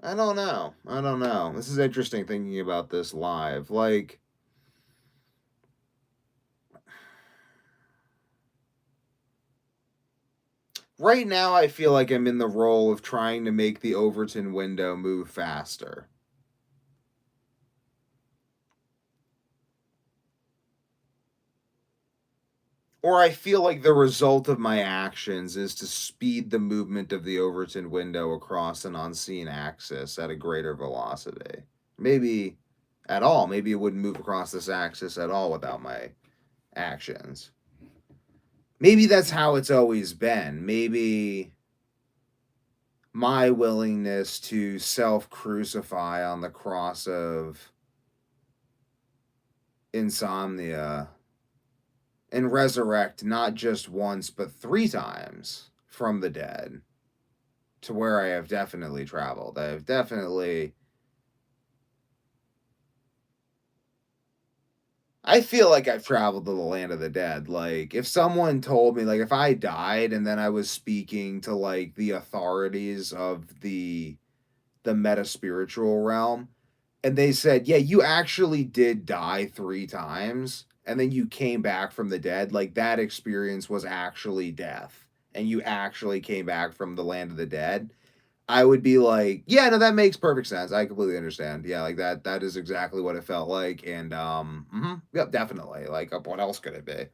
I don't know. This is interesting thinking about this live. Like, right now I feel like I'm in the role of trying to make the Overton window move faster. Or I feel like the result of my actions is to speed the movement of the Overton window across an unseen axis at a greater velocity. Maybe at all. Maybe it wouldn't move across this axis at all without my actions. Maybe that's how it's always been. Maybe my willingness to self-crucify on the cross of insomnia and resurrect not just once, but 3 times from the dead, to where I have definitely traveled. I I feel like I've traveled to the land of the dead. Like, if someone told me, like, if I died and then I was speaking to, like, the authorities of the meta spiritual realm, and they said, yeah, you actually did die 3 times, and then you came back from the dead, like, that experience was actually death, and you actually came back from the land of the dead, I would be like, yeah, no, that makes perfect sense. I completely understand. Yeah, like that is exactly what it felt like. And yep, definitely. Like what else could it be?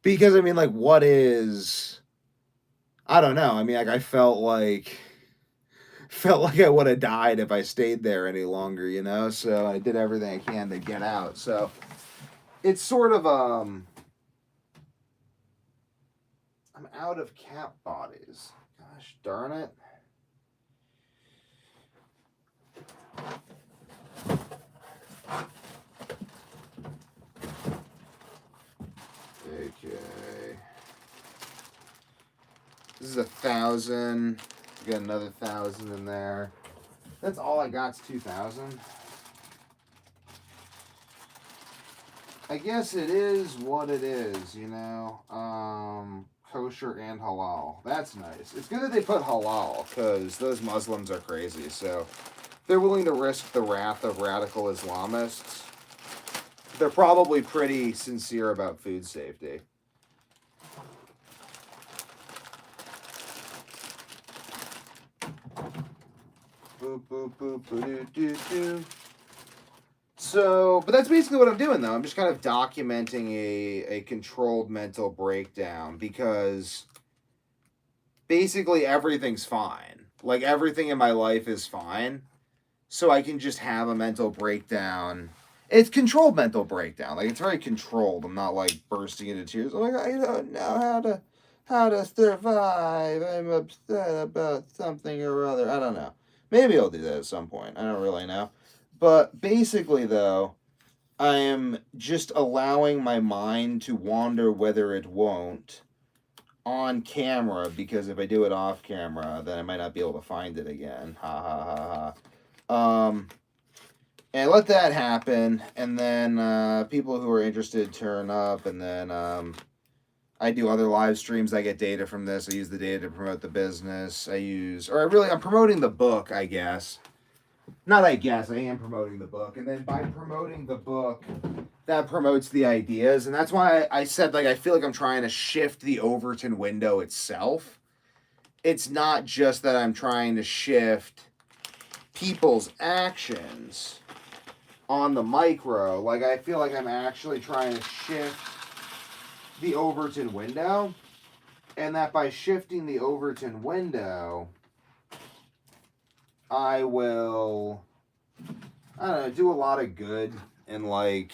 Because I mean, like, what is I don't know. I mean, like I felt like I would have died if I stayed there any longer, you know? So I did everything I can to get out. So it's sort of I'm out of cat bodies. Gosh darn it. Okay. This is 1,000. Got another 1,000 in there. That's all I got's 2,000. I guess it is what it is, you know. Kosher and halal. That's nice. It's good that they put halal because those Muslims are crazy. So they're willing to risk the wrath of radical Islamists. They're probably pretty sincere about food safety. Boop, boop, boop, boop, doo, doo, doo. So, but that's basically what I'm doing, though. I'm just kind of documenting a controlled mental breakdown because basically everything's fine. Like, everything in my life is fine. So I can just have a mental breakdown. It's controlled mental breakdown. Like, it's very controlled. I'm not, like, bursting into tears. I'm like, I don't know how to survive. I'm upset about something or other. I don't know. Maybe I'll do that at some point. I don't really know. But basically, though, I am just allowing my mind to wander whether it won't on camera, because if I do it off camera, then I might not be able to find it again. Ha ha ha ha. And let that happen, and then people who are interested turn up, and then I do other live streams. I get data from this. I use the data to promote the business. I'm promoting the book, I guess. Not I guess, I am promoting the book. And then by promoting the book, that promotes the ideas. And that's why I said, like, I feel like I'm trying to shift the Overton window itself. It's not just that I'm trying to shift people's actions on the micro. Like, I feel like I'm actually trying to shift the Overton window. And that by shifting the Overton window, I will, I don't know, do a lot of good and, like,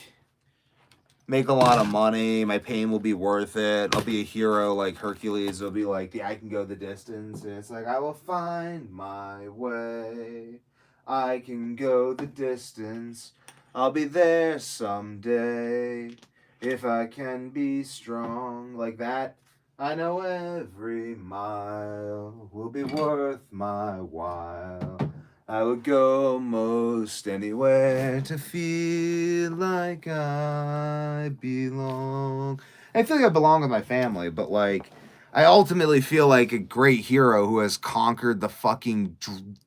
make a lot of money. My pain will be worth it. I'll be a hero like Hercules. It'll be like, I can go the distance. And it's like, I will find my way. I can go the distance. I'll be there someday. If I can be strong like that. I know every mile will be worth my while. I would go most anywhere to feel like I belong. I feel like I belong with my family, but like, I ultimately feel like a great hero who has conquered the fucking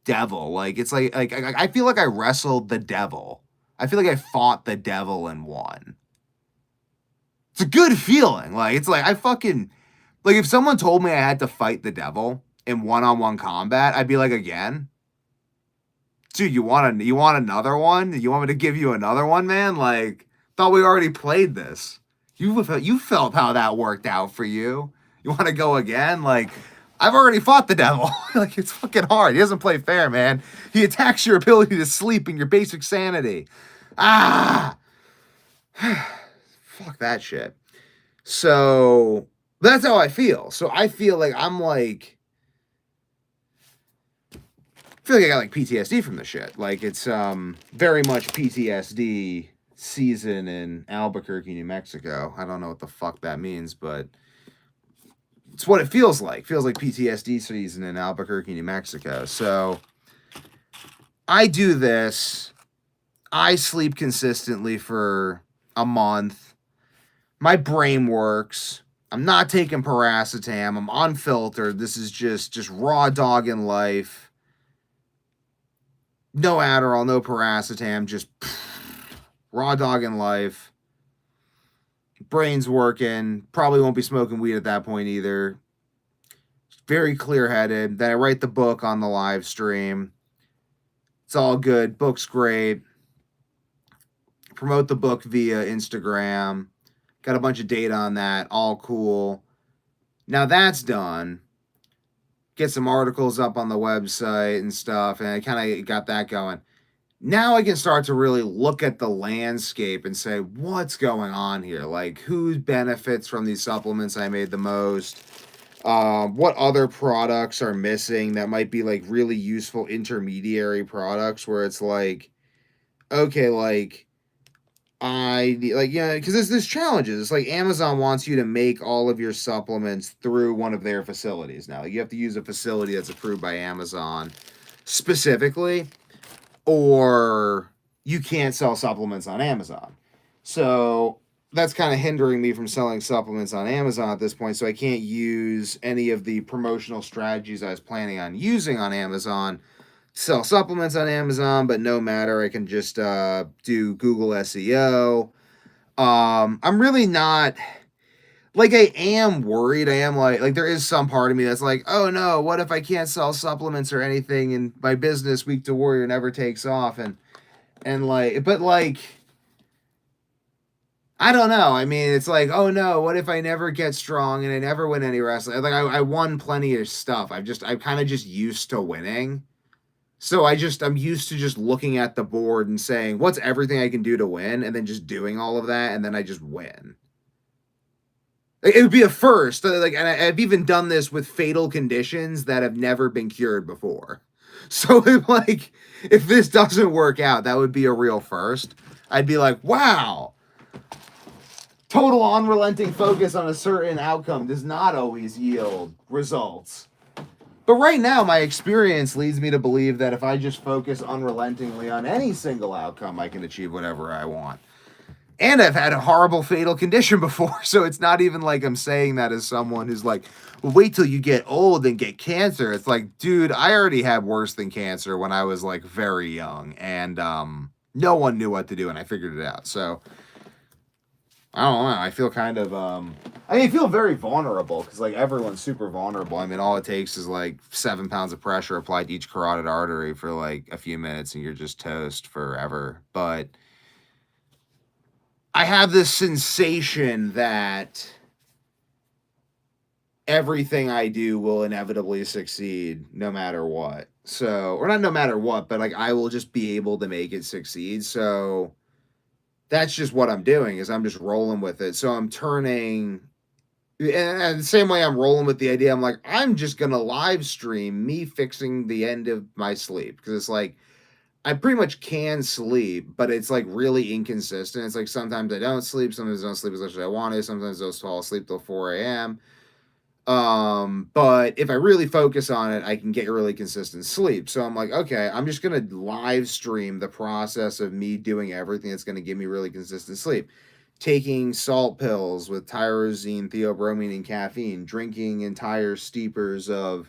devil. Like, it's like I feel like I wrestled the devil. I feel like I fought the devil and won. It's a good feeling. Like, it's like I fucking, like, if someone told me I had to fight the devil in one-on-one combat, I'd be like, again? Dude, you want another one? You want me to give you another one, man? Like, thought we already played this. You felt how that worked out for you. You want to go again? Like, I've already fought the devil. Like, it's fucking hard. He doesn't play fair, man. He attacks your ability to sleep and your basic sanity. Ah! Fuck that shit. So, that's how I feel. So I feel like I'm like, I feel like I got like PTSD from the shit. Like, it's very much PTSD season in Albuquerque, New Mexico. I don't know what the fuck that means, but it's what it feels like. It feels like PTSD season in Albuquerque, New Mexico. So I do this. I sleep consistently for a month. My brain works. I'm not taking paracetam. I'm unfiltered. This is just raw dog in life. No Adderall, no paracetam, just raw dog in life. Brain's working. Probably won't be smoking weed at that point either. Very clear headed. Then I write the book on the live stream. It's all good. Book's great. Promote the book via Instagram. Got a bunch of data on that. All cool. Now that's done. Get some articles up on the website and stuff. And I kind of got that going. Now I can start to really look at the landscape and say, what's going on here? Like, who benefits from these supplements I made the most? What other products are missing that might be like really useful intermediary products where it's like, okay, like because there's challenges. It's like Amazon wants you to make all of your supplements through one of their facilities now. Like, you have to use a facility that's approved by Amazon specifically, or you can't sell supplements on Amazon. So that's kind of hindering me from selling supplements on Amazon at this point. So I can't use any of the promotional strategies I was planning on using on Amazon. Sell supplements on Amazon, but no matter, I can just do Google SEO. I'm really not like, I am worried. I am like there is some part of me that's like, oh no, what if I can't sell supplements or anything and my business Week to Warrior never takes off and like, but like, I don't know. I mean, it's like, oh no, what if I never get strong and I never win any wrestling? Like, I won plenty of stuff. I'm kind of just used to winning. So I'm used to just looking at the board and saying, what's everything I can do to win? And then just doing all of that. And then I just win. It would be a first. Like, and I've even done this with fatal conditions that have never been cured before. So like, if this doesn't work out, that would be a real first. I'd be like, wow, total unrelenting focus on a certain outcome does not always yield results. But right now, my experience leads me to believe that if I just focus unrelentingly on any single outcome, I can achieve whatever I want. And I've had a horrible fatal condition before, so it's not even like I'm saying that as someone who's like, well, wait till you get old and get cancer. It's like, dude, I already had worse than cancer when I was like very young, and no one knew what to do, and I figured it out. So I don't know. I feel kind of, I feel very vulnerable because, like, everyone's super vulnerable. I mean, all it takes is, like, 7 pounds of pressure applied to each carotid artery for, like, a few minutes and you're just toast forever. But I have this sensation that everything I do will inevitably succeed no matter what. So, or not no matter what, but, like, I will just be able to make it succeed. So that's just what I'm doing is I'm just rolling with it. So I'm turning, and the same way I'm rolling with the idea, I'm like, I'm just going to live stream me fixing the end of my sleep. Because it's like, I pretty much can sleep, but it's like really inconsistent. It's like sometimes I don't sleep, sometimes I don't sleep as much as I want to, sometimes I'll fall asleep till 4 a.m. But if I really focus on it, I can get really consistent sleep. So I'm like, okay, I'm just gonna live stream the process of me doing everything that's gonna give me really consistent sleep. Taking salt pills with tyrosine, theobromine, and caffeine, drinking entire steepers of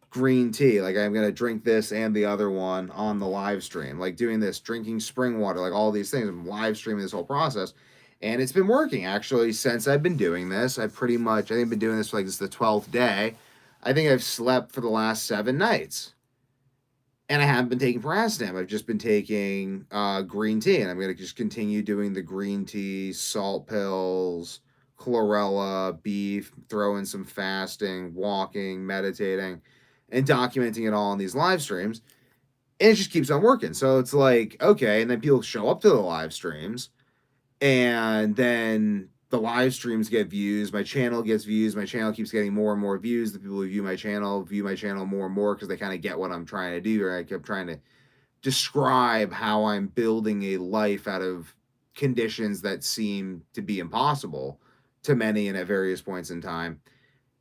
green tea. Like, I'm gonna drink this and the other one on the live stream. Like, doing this, drinking spring water, like all these things. I'm live streaming this whole process. And it's been working, actually, since I've been doing this. I think I've been doing this for, like, this is the 12th day. I think I've slept for the last 7 nights. And I haven't been taking paracetam. I've just been taking green tea. And I'm going to just continue doing the green tea, salt pills, chlorella, beef, throw in some fasting, walking, meditating, and documenting it all on these live streams. And it just keeps on working. So it's like, okay, and then people show up to the live streams. And then the live streams get views. My channel gets views. My channel keeps getting more and more views. The people who view my channel more and more because they kind of get what I'm trying to do. Or I kept trying to describe how I'm building a life out of conditions that seem to be impossible to many and at various points in time.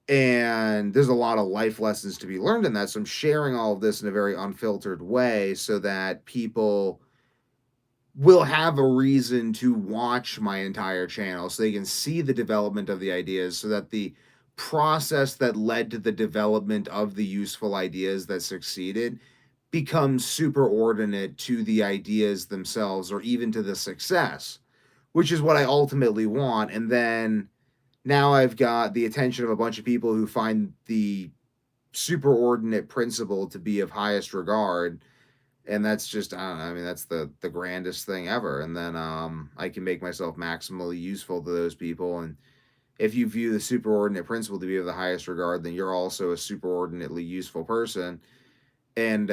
And there's a lot of life lessons to be learned in that. So I'm sharing all of this in a very unfiltered way so that people will have a reason to watch my entire channel so they can see the development of the ideas, so that the process that led to the development of the useful ideas that succeeded becomes superordinate to the ideas themselves, or even to the success, which is what I ultimately want. And then now I've got the attention of a bunch of people who find the superordinate principle to be of highest regard, and that's just, I don't know, I mean, that's the grandest thing ever. And then I can make myself maximally useful to those people. And if you view the superordinate principle to be of the highest regard, then you're also a superordinately useful person. And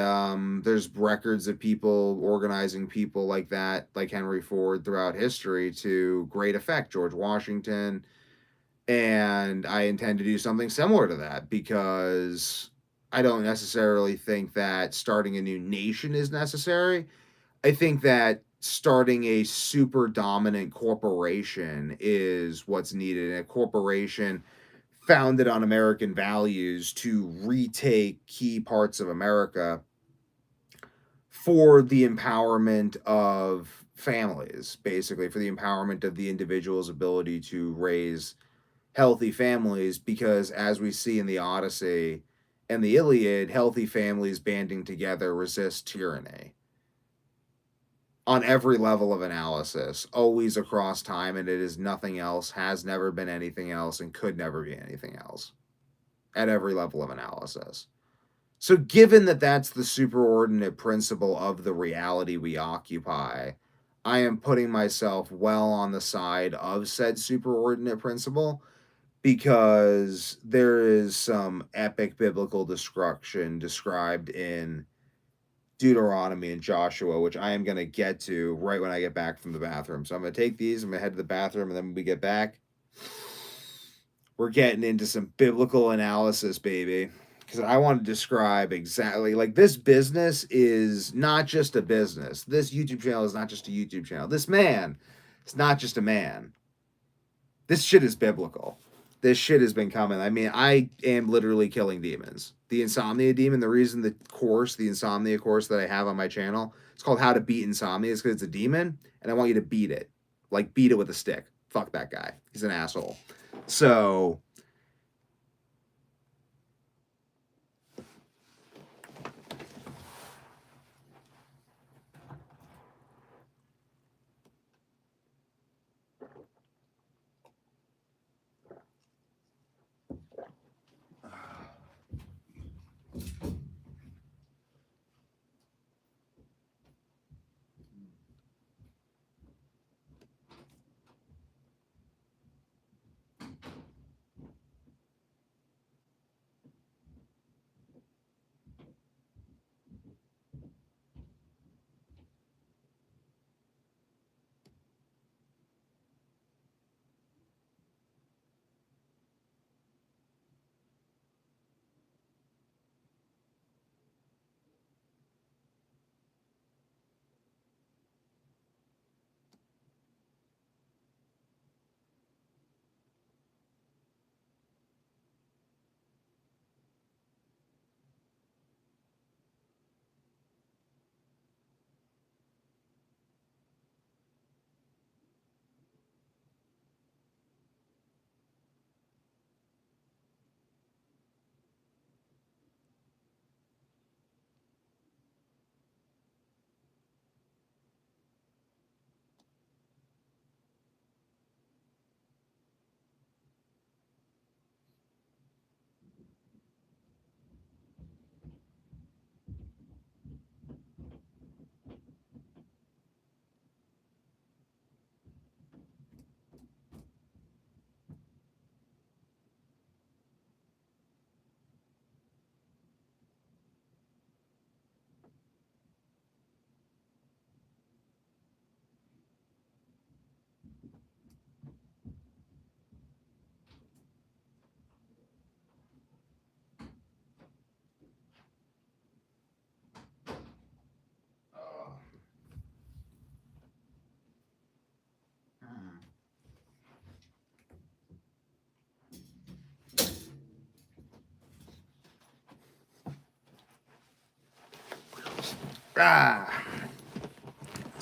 there's records of people organizing people like that, like Henry Ford, throughout history to great effect. George Washington. And I intend to do something similar to that, because I don't necessarily think that starting a new nation is necessary. I think that starting a super dominant corporation is what's needed, and a corporation founded on American values to retake key parts of America for the empowerment of families, basically, for the empowerment of the individual's ability to raise healthy families. Because as we see in the Odyssey and the Iliad, healthy families banding together resist tyranny on every level of analysis, always across time, and it is nothing else, has never been anything else, and could never be anything else at every level of analysis. So, given that that's the superordinate principle of the reality we occupy, I am putting myself well on the side of said superordinate principle, because there is some epic biblical destruction described in Deuteronomy and Joshua, which I am going to get to right when I get back from the bathroom. So I'm going to take these, I'm going to head to the bathroom, and then when we get back, we're getting into some biblical analysis, baby. Because I want to describe exactly, like, this business is not just a business. This YouTube channel is not just a YouTube channel. This man is not just a man. This shit is biblical. This shit has been coming. I mean, I am literally killing demons. The insomnia demon, the reason the insomnia course that I have on my channel, it's called How to Beat Insomnia, is because it's a demon, and I want you to beat it. Like, beat it with a stick. Fuck that guy. He's an asshole. So,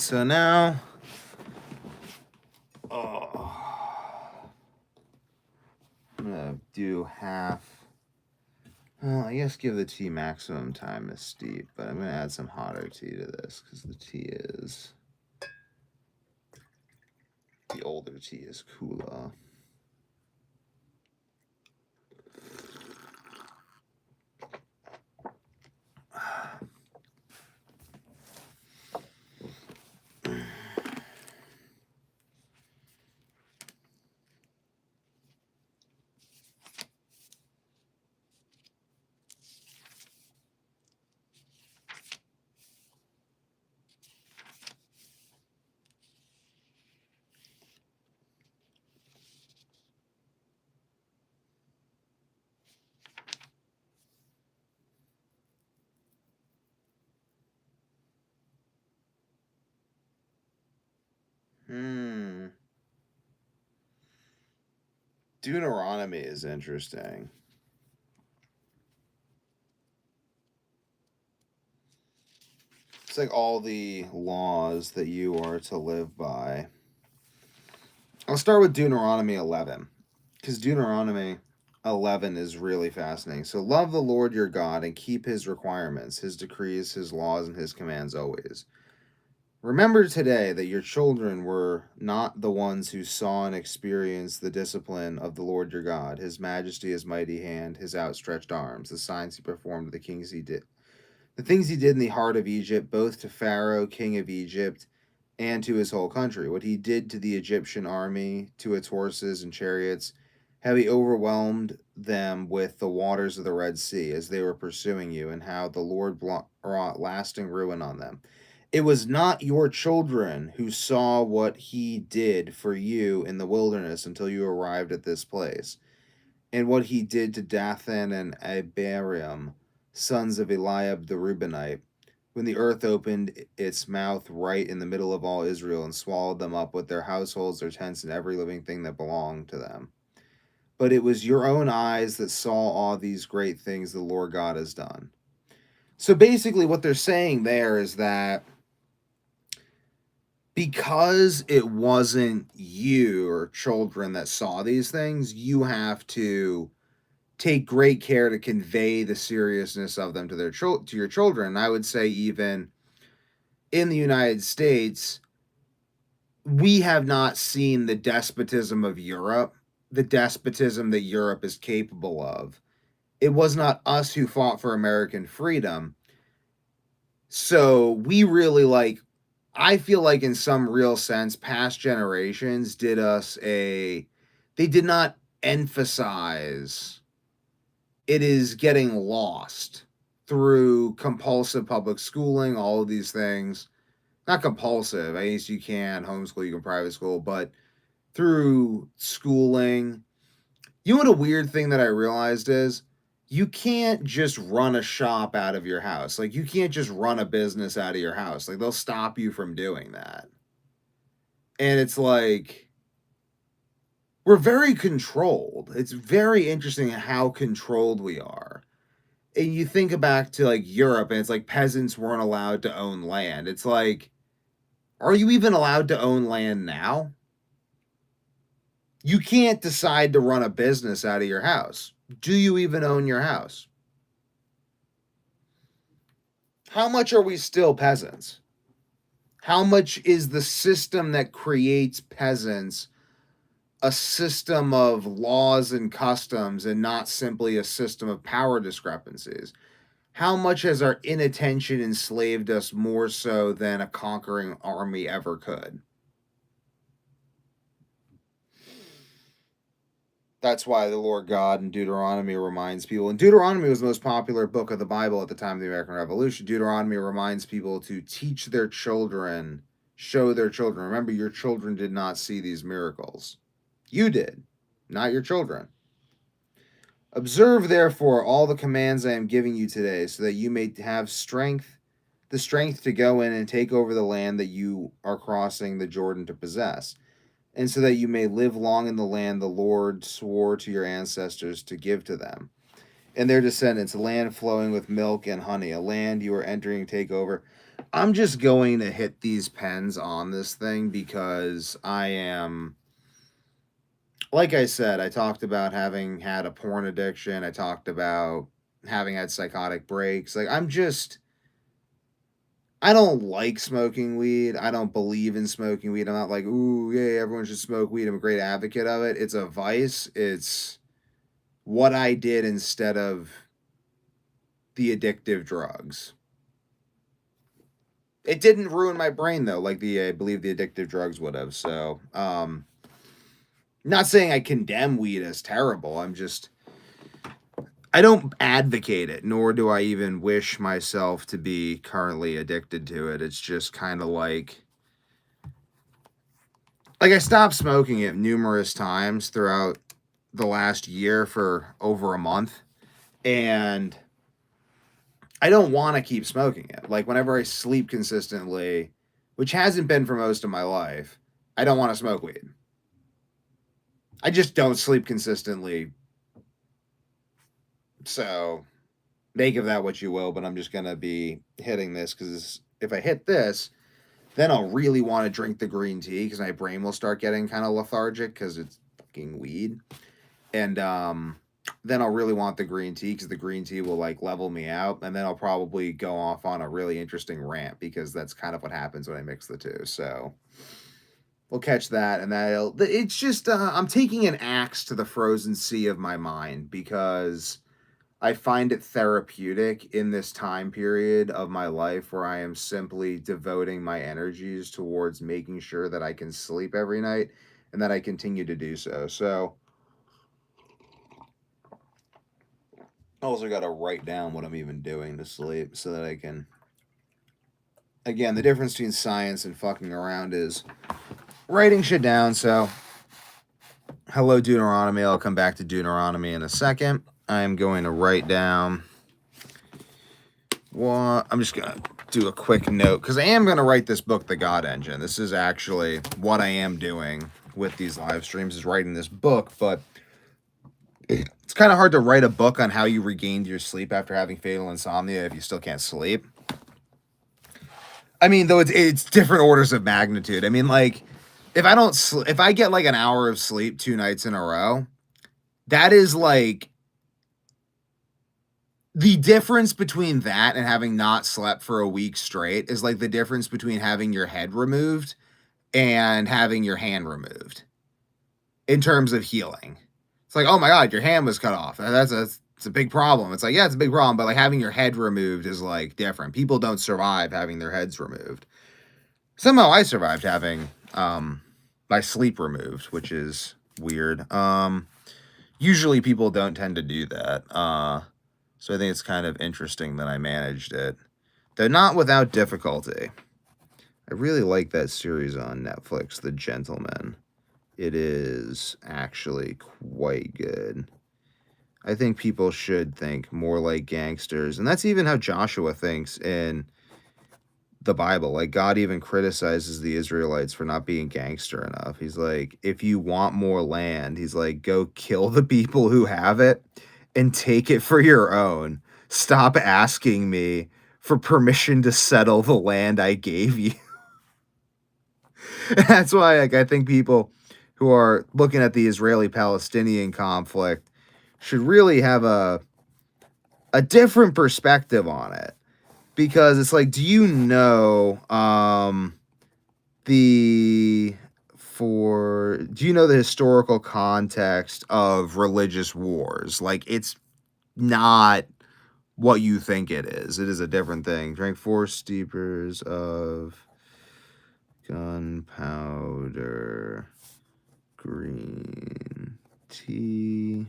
So now, I'm gonna do half. Well, I guess give the tea maximum time to steep, but I'm gonna add some hotter tea to this because the older tea is cooler. Deuteronomy is interesting. It's like all the laws that you are to live by. I'll start with Deuteronomy 11 because Deuteronomy 11 is really fascinating. So, love the Lord your God and keep his requirements, his decrees, his laws, and his commands always. Remember today that your children were not the ones who saw and experienced the discipline of the Lord your God, his majesty, his mighty hand, his outstretched arms, the signs he performed to the kings he did. The things he did in the heart of Egypt, both to Pharaoh, king of Egypt, and to his whole country. What he did to the Egyptian army, to its horses and chariots, how he overwhelmed them with the waters of the Red Sea as they were pursuing you, and how the Lord brought lasting ruin on them. It was not your children who saw what he did for you in the wilderness until you arrived at this place, and what he did to Dathan and Abiram, sons of Eliab the Reubenite, when the earth opened its mouth right in the middle of all Israel and swallowed them up with their households, their tents, and every living thing that belonged to them. But it was your own eyes that saw all these great things the Lord God has done. So basically, what they're saying there is that because it wasn't you or children that saw these things, you have to take great care to convey the seriousness of them to to your children. I would say even in the United States, we have not seen the despotism of Europe, the despotism that Europe is capable of. It was not us who fought for American freedom. So we really I feel like in some real sense, past generations they did not emphasize it is getting lost through compulsive public schooling, all of these things. Not compulsive, I guess you can homeschool, you can private school, but through schooling. You know what a weird thing that I realized is you can't just run a shop out of your house. Like you can't just run a business out of your house. Like they'll stop you from doing that. And it's like we're very controlled. It's very interesting how controlled we are. And you think back to like Europe and it's like peasants weren't allowed to own land. It's like, are you even allowed to own land now? You can't decide to run a business out of your house. Do you even own your house? How much are we still peasants? How much is the system that creates peasants a system of laws and customs and not simply a system of power discrepancies? How much has our inattention enslaved us more so than a conquering army ever could? That's why the Lord God in Deuteronomy reminds people, and Deuteronomy was the most popular book of the Bible at the time of the American Revolution. Deuteronomy reminds people to teach their children, show their children. Remember, your children did not see these miracles. You did, not your children. Observe, therefore, all the commands I am giving you today, so that you may have the strength to go in and take over the land that you are crossing the Jordan to possess, and so that you may live long in the land the Lord swore to your ancestors to give to them and their descendants, a land flowing with milk and honey, a land you are entering to take over. I'm just going to hit these pens on this thing because I am, like I said, I talked about having had a porn addiction. I talked about having had psychotic breaks. Like, I don't like smoking weed. I don't believe in smoking weed. I'm not like, ooh, yeah, everyone should smoke weed. I'm a great advocate of it. It's a vice. It's what I did instead of the addictive drugs. It didn't ruin my brain though, like I believe the addictive drugs would have. So, not saying I condemn weed as terrible. I don't advocate it, nor do I even wish myself to be currently addicted to it. It's just kind of like I stopped smoking it numerous times throughout the last year for over a month, and I don't want to keep smoking it. Like whenever I sleep consistently, which hasn't been for most of my life, I don't want to smoke weed. I just don't sleep consistently. So make of that what you will, but I'm just going to be hitting this because if I hit this, then I'll really want to drink the green tea because my brain will start getting kind of lethargic because it's fucking weed. And then I'll really want the green tea because the green tea will like level me out. And then I'll probably go off on a really interesting rant because that's kind of what happens when I mix the two. So we'll catch that. And it's just, I'm taking an axe to the frozen sea of my mind because I find it therapeutic in this time period of my life where I am simply devoting my energies towards making sure that I can sleep every night and that I continue to do so. So I also got to write down what I'm even doing to sleep so that I can. Again, the difference between science and fucking around is writing shit down. So, hello, Deuteronomy. I'll come back to Deuteronomy in a second. I'm going to write down. Well, I'm just going to do a quick note because I am going to write this book, The God Engine. This is actually what I am doing with these live streams is writing this book, but it's kind of hard to write a book on how you regained your sleep after having fatal insomnia if you still can't sleep. I mean, though it's different orders of magnitude. I mean, like if if I get like an hour of sleep 2 nights in a row, that is like the difference between that and having not slept for a week straight is like the difference between having your head removed and having your hand removed in terms of healing. It's like, oh my God, your hand was cut off. It's a big problem. It's like, yeah, it's a big problem, but like having your head removed is like different. People don't survive having their heads removed. Somehow I survived having my sleep removed, which is weird. Usually people don't tend to do that. So I think it's kind of interesting that I managed it. Though not without difficulty. I really like that series on Netflix, The Gentleman. It is actually quite good. I think people should think more like gangsters. And that's even how Joshua thinks in the Bible. Like, God even criticizes the Israelites for not being gangster enough. He's like, if you want more land, he's like, go kill the people who have it and take it for your own. Stop asking me for permission to settle the land I gave you. That's why, like, I think people who are looking at the Israeli-Palestinian conflict should really have a different perspective on it, because it's like, do you know the historical context of religious wars? Like, it's not what you think it is. It is a different thing. Drank 4 steepers of gunpowder green tea.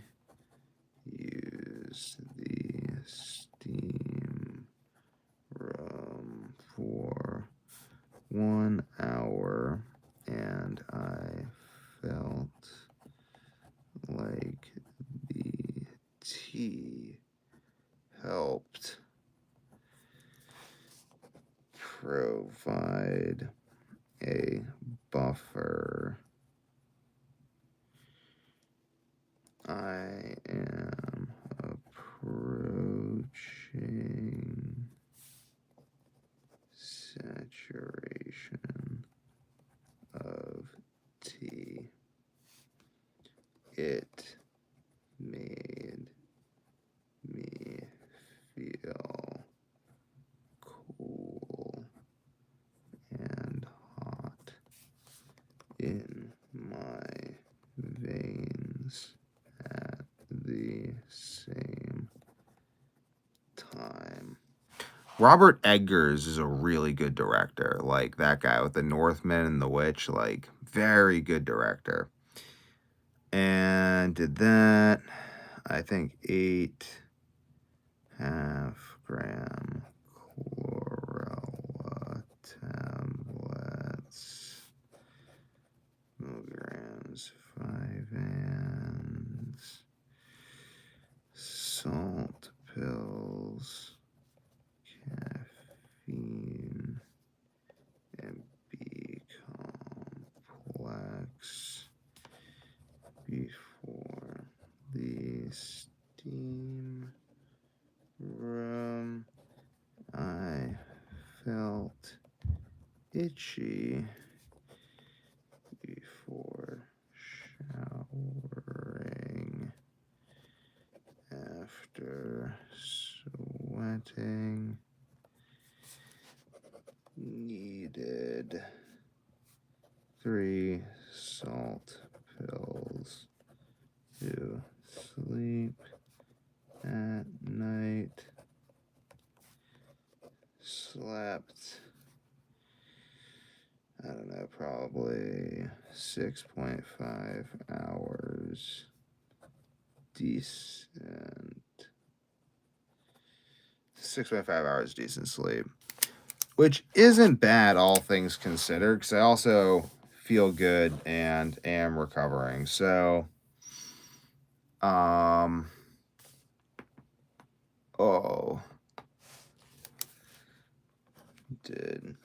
Use the steam room for 1 hour, and I felt like the tea helped provide a buffer. I am approaching Robert Eggers is a really good director. Like that guy with The Northman and The Witch, like very good director. And did that, I think 8.5 gram chlorella tablets, milligrams, 5 ants, salt pills, caffeine, and B complex before the steam room. I felt itchy before showering. After sweating, needed 3 salt pills to sleep at night. Slept, I don't know, probably 6.5 hours. Decent. 6.5 hours decent sleep. Which isn't bad, all things considered, because I also feel good and am recovering. So, did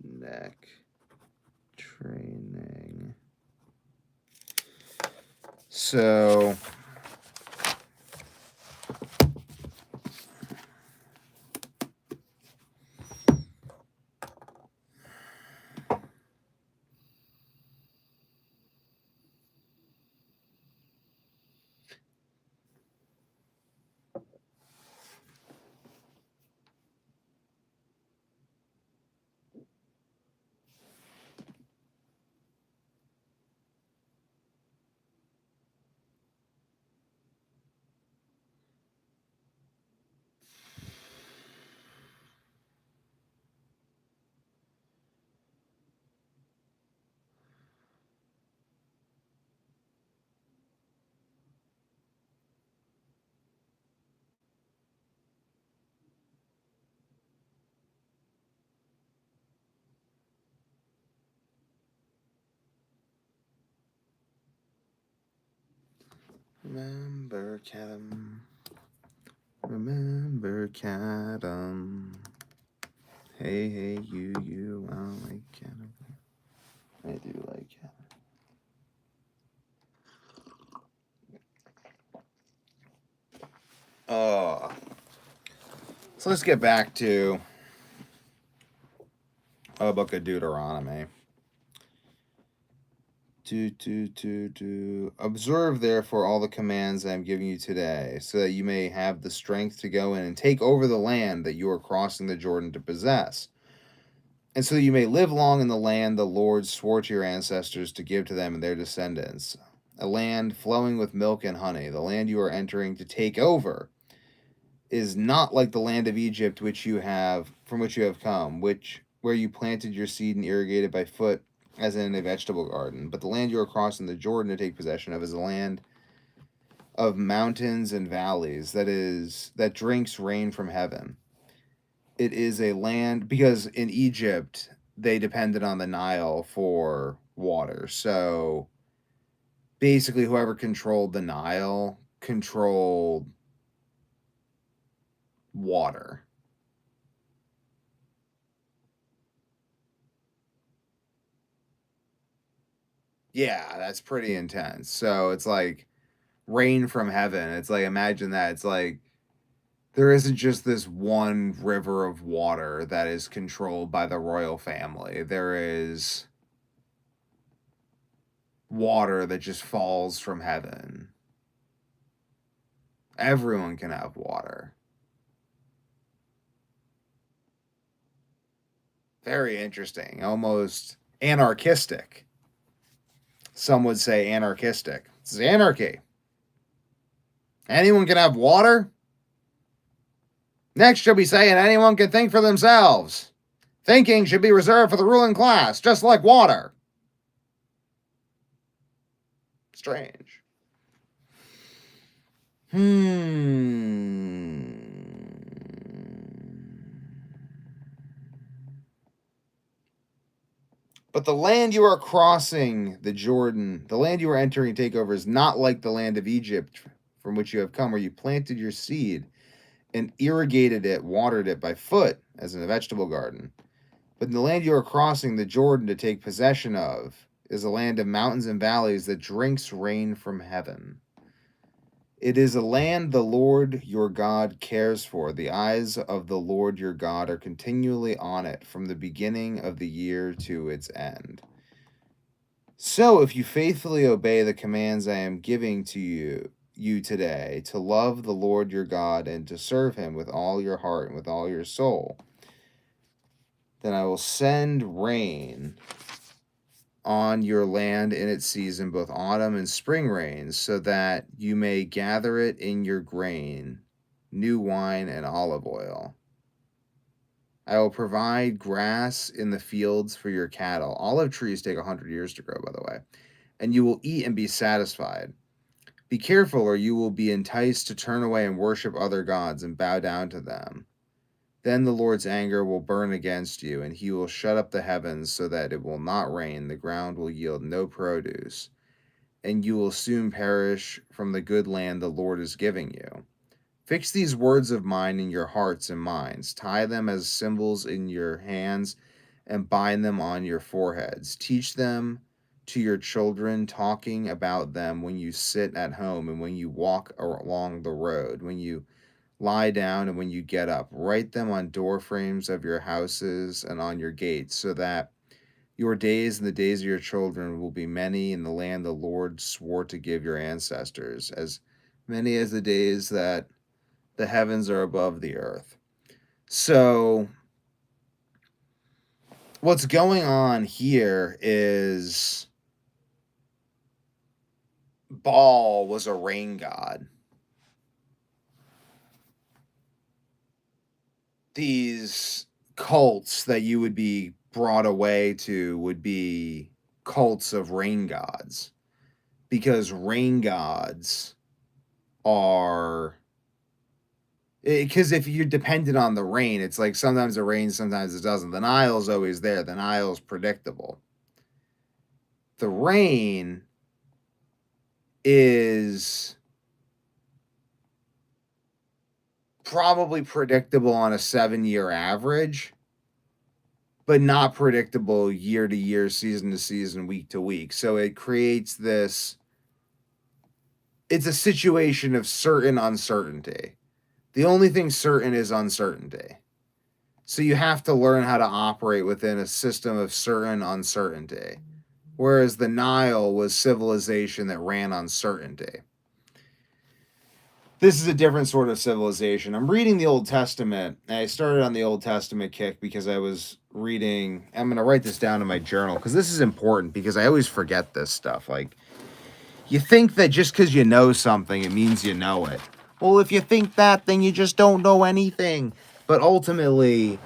neck training. So, remember Cadam. Remember Cadam. Hey, hey, you, I like Cadam. I do like Cadam. So let's get back to the book of Deuteronomy. Observe therefore all the commands I am giving you today, so that you may have the strength to go in and take over the land that you are crossing the Jordan to possess, and so you may live long in the land the Lord swore to your ancestors to give to them and their descendants, a land flowing with milk and honey. The land you are entering to take over is not like the land of Egypt from which you have come, where you planted your seed and irrigated by foot as in a vegetable garden. But the land you are crossing the Jordan to take possession of is a land of mountains and valleys, that drinks rain from heaven. It is a land, because in Egypt they depended on the Nile for water. So basically whoever controlled the Nile controlled water. Yeah, that's pretty intense. So it's like rain from heaven. It's like, imagine that. It's like there isn't just this one river of water that is controlled by the royal family. There is water that just falls from heaven. Everyone can have water. Very interesting. Almost anarchistic. Some would say anarchistic. It's anarchy. Anyone can have water? Next, you'll be saying anyone can think for themselves. Thinking should be reserved for the ruling class, just like water. Strange. But the land you are crossing, the Jordan, the land you are entering to take over, is not like the land of Egypt from which you have come, where you planted your seed and irrigated it, watered it by foot, as in a vegetable garden. But the land you are crossing, the Jordan, to take possession of, is a land of mountains and valleys that drinks rain from heaven. It is a land the Lord your God cares for. The eyes of the Lord your God are continually on it from the beginning of the year to its end. So if you faithfully obey the commands I am giving to you today, to love the Lord your God and to serve him with all your heart and with all your soul, then I will send rain on your land in its season, both autumn and spring rains, so that you may gather it in your grain, new wine and olive oil. I will provide grass in the fields for your cattle. Olive trees take 100 years to grow, by the way. And you will eat and be satisfied. Be careful, or you will be enticed to turn away and worship other gods and bow down to them. Then the Lord's anger will burn against you, and he will shut up the heavens so that it will not rain, the ground will yield no produce, and you will soon perish from the good land the Lord is giving you. Fix these words of mine in your hearts and minds, tie them as symbols in your hands, and bind them on your foreheads. Teach them to your children, talking about them when you sit at home and when you walk along the road, when you lie down and when you get up. Write them on door frames of your houses and on your gates, so that your days and the days of your children will be many in the land the Lord swore to give your ancestors, as many as the days that the heavens are above the earth. So what's going on here is Baal was a rain god. These cults that you would be brought away to would be cults of rain gods, because rain gods are, because if you're dependent on the rain, it's like sometimes it rains, sometimes it doesn't. The Nile's always there. The Nile's predictable. The rain is probably predictable on a 7-year average, but not predictable year to year, season to season, week to week. So it creates this, it's a situation of certain uncertainty. The only thing certain is uncertainty. So you have to learn how to operate within a system of certain uncertainty. Whereas the Nile was civilization that ran on certainty. This is a different sort of civilization. I'm reading the Old Testament, and I started on the Old Testament kick because I was reading. I'm going to write this down in my journal because this is important, because I always forget this stuff. Like, you think that just because you know something, it means you know it. Well, if you think that, then you just don't know anything. But ultimately,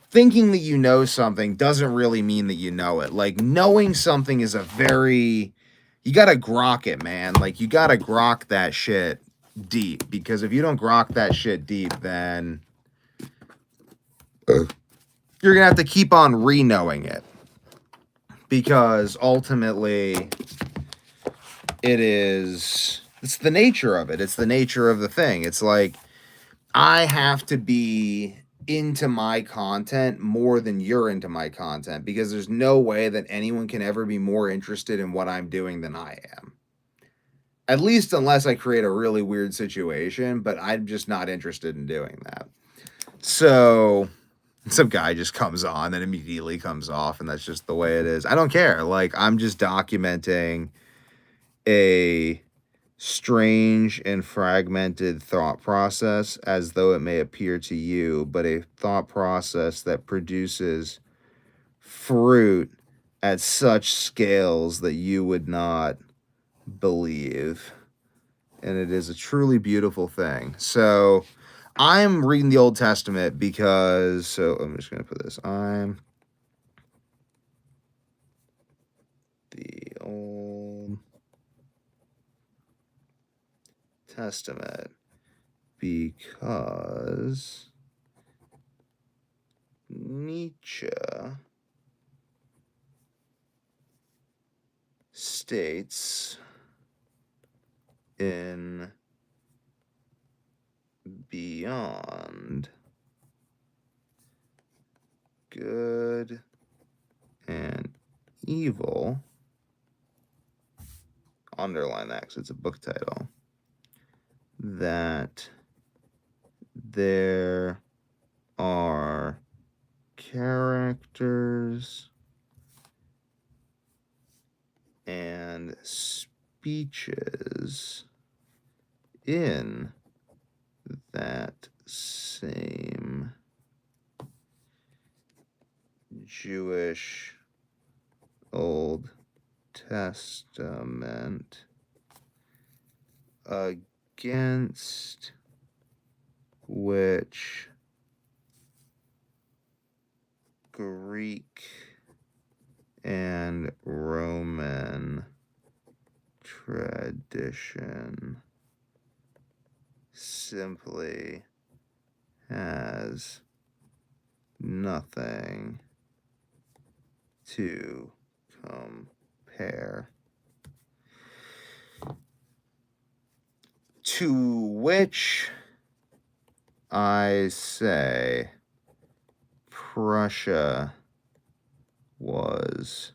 thinking that you know something doesn't really mean that you know it. Like, knowing something is a very, you gotta grok it, man. Like, you gotta grok that shit deep, because if you don't grok that shit deep, then you're gonna have to keep on re-knowing it, because ultimately it's the nature of it. It's the nature of the thing. It's like, I have to be into my content more than you're into my content, because there's no way that anyone can ever be more interested in what I'm doing than I am. At least unless I create a really weird situation, but I'm just not interested in doing that. So some guy just comes on and immediately comes off, and that's just the way it is. I don't care. Like, I'm just documenting a strange and fragmented thought process, as though it may appear to you, but a thought process that produces fruit at such scales that you would not believe. And it is a truly beautiful thing. So I'm reading the Old Testament because, so I'm just going to put this. I'm the Old Testament because Nietzsche states in Beyond Good and Evil, underline that because it's a book title, that there are characters and speeches in that same Jewish Old Testament against which Greek and Roman tradition simply has nothing to compare. To which I say Prussia was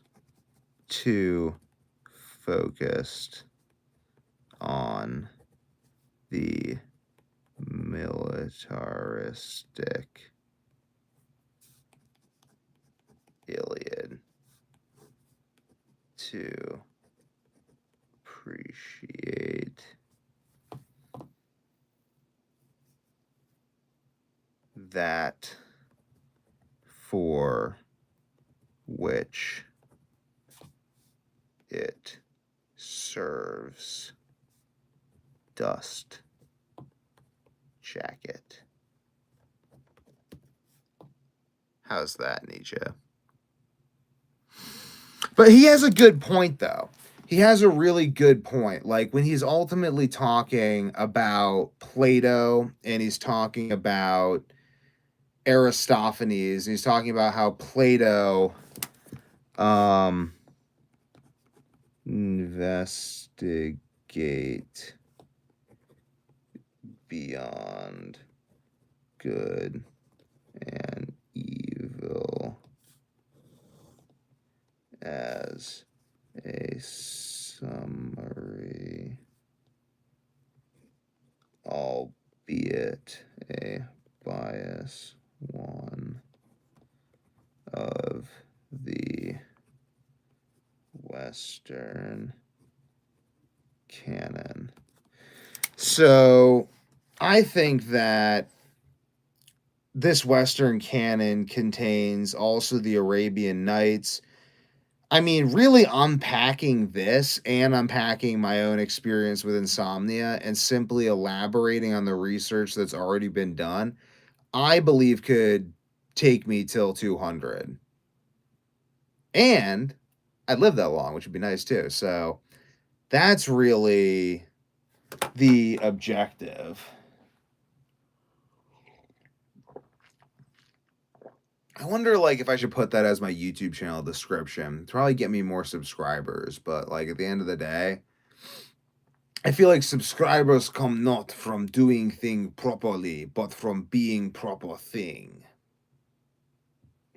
too focused on the militaristic Iliad to appreciate that for which it serves dust jacket. How's that, Nietzsche? But he has a good point, though. He has a really good point. Like when he's ultimately talking about Plato and he's talking about Aristophanes, and he's talking about how Plato investigate beyond good and evil as a summary, albeit a bias one, of the Western canon. So I think that this Western canon contains also the Arabian Nights. I mean, really unpacking this and unpacking my own experience with insomnia and simply elaborating on the research that's already been done, I believe could take me till 200. And I'd live that long, which would be nice too. So that's really the objective. I wonder, like, if I should put that as my YouTube channel description. It'd probably get me more subscribers, but like at the end of the day, I feel like subscribers come not from doing thing properly, but from being proper thing.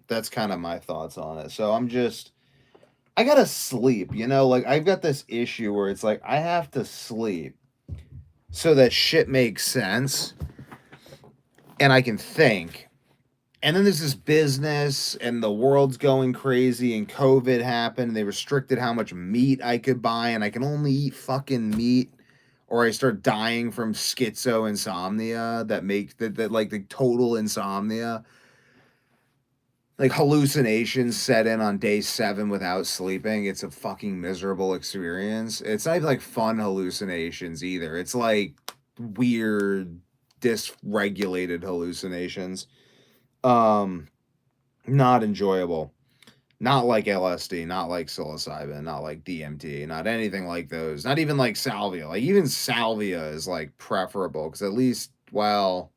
That's kind of my thoughts on it. So I gotta sleep, you know? Like, I've got this issue where it's like, I have to sleep so that shit makes sense and I can think. And then there's this business and the world's going crazy and COVID happened and they restricted how much meat I could buy and I can only eat fucking meat or I start dying from schizo insomnia that like the total insomnia. Like hallucinations set in on day 7 without sleeping. It's a fucking miserable experience. It's not even like fun hallucinations either. It's like weird dysregulated hallucinations. Not enjoyable. Not like LSD, not like psilocybin, not like DMT, not anything like those. Not even like salvia. Like even salvia is like preferable because at least, well,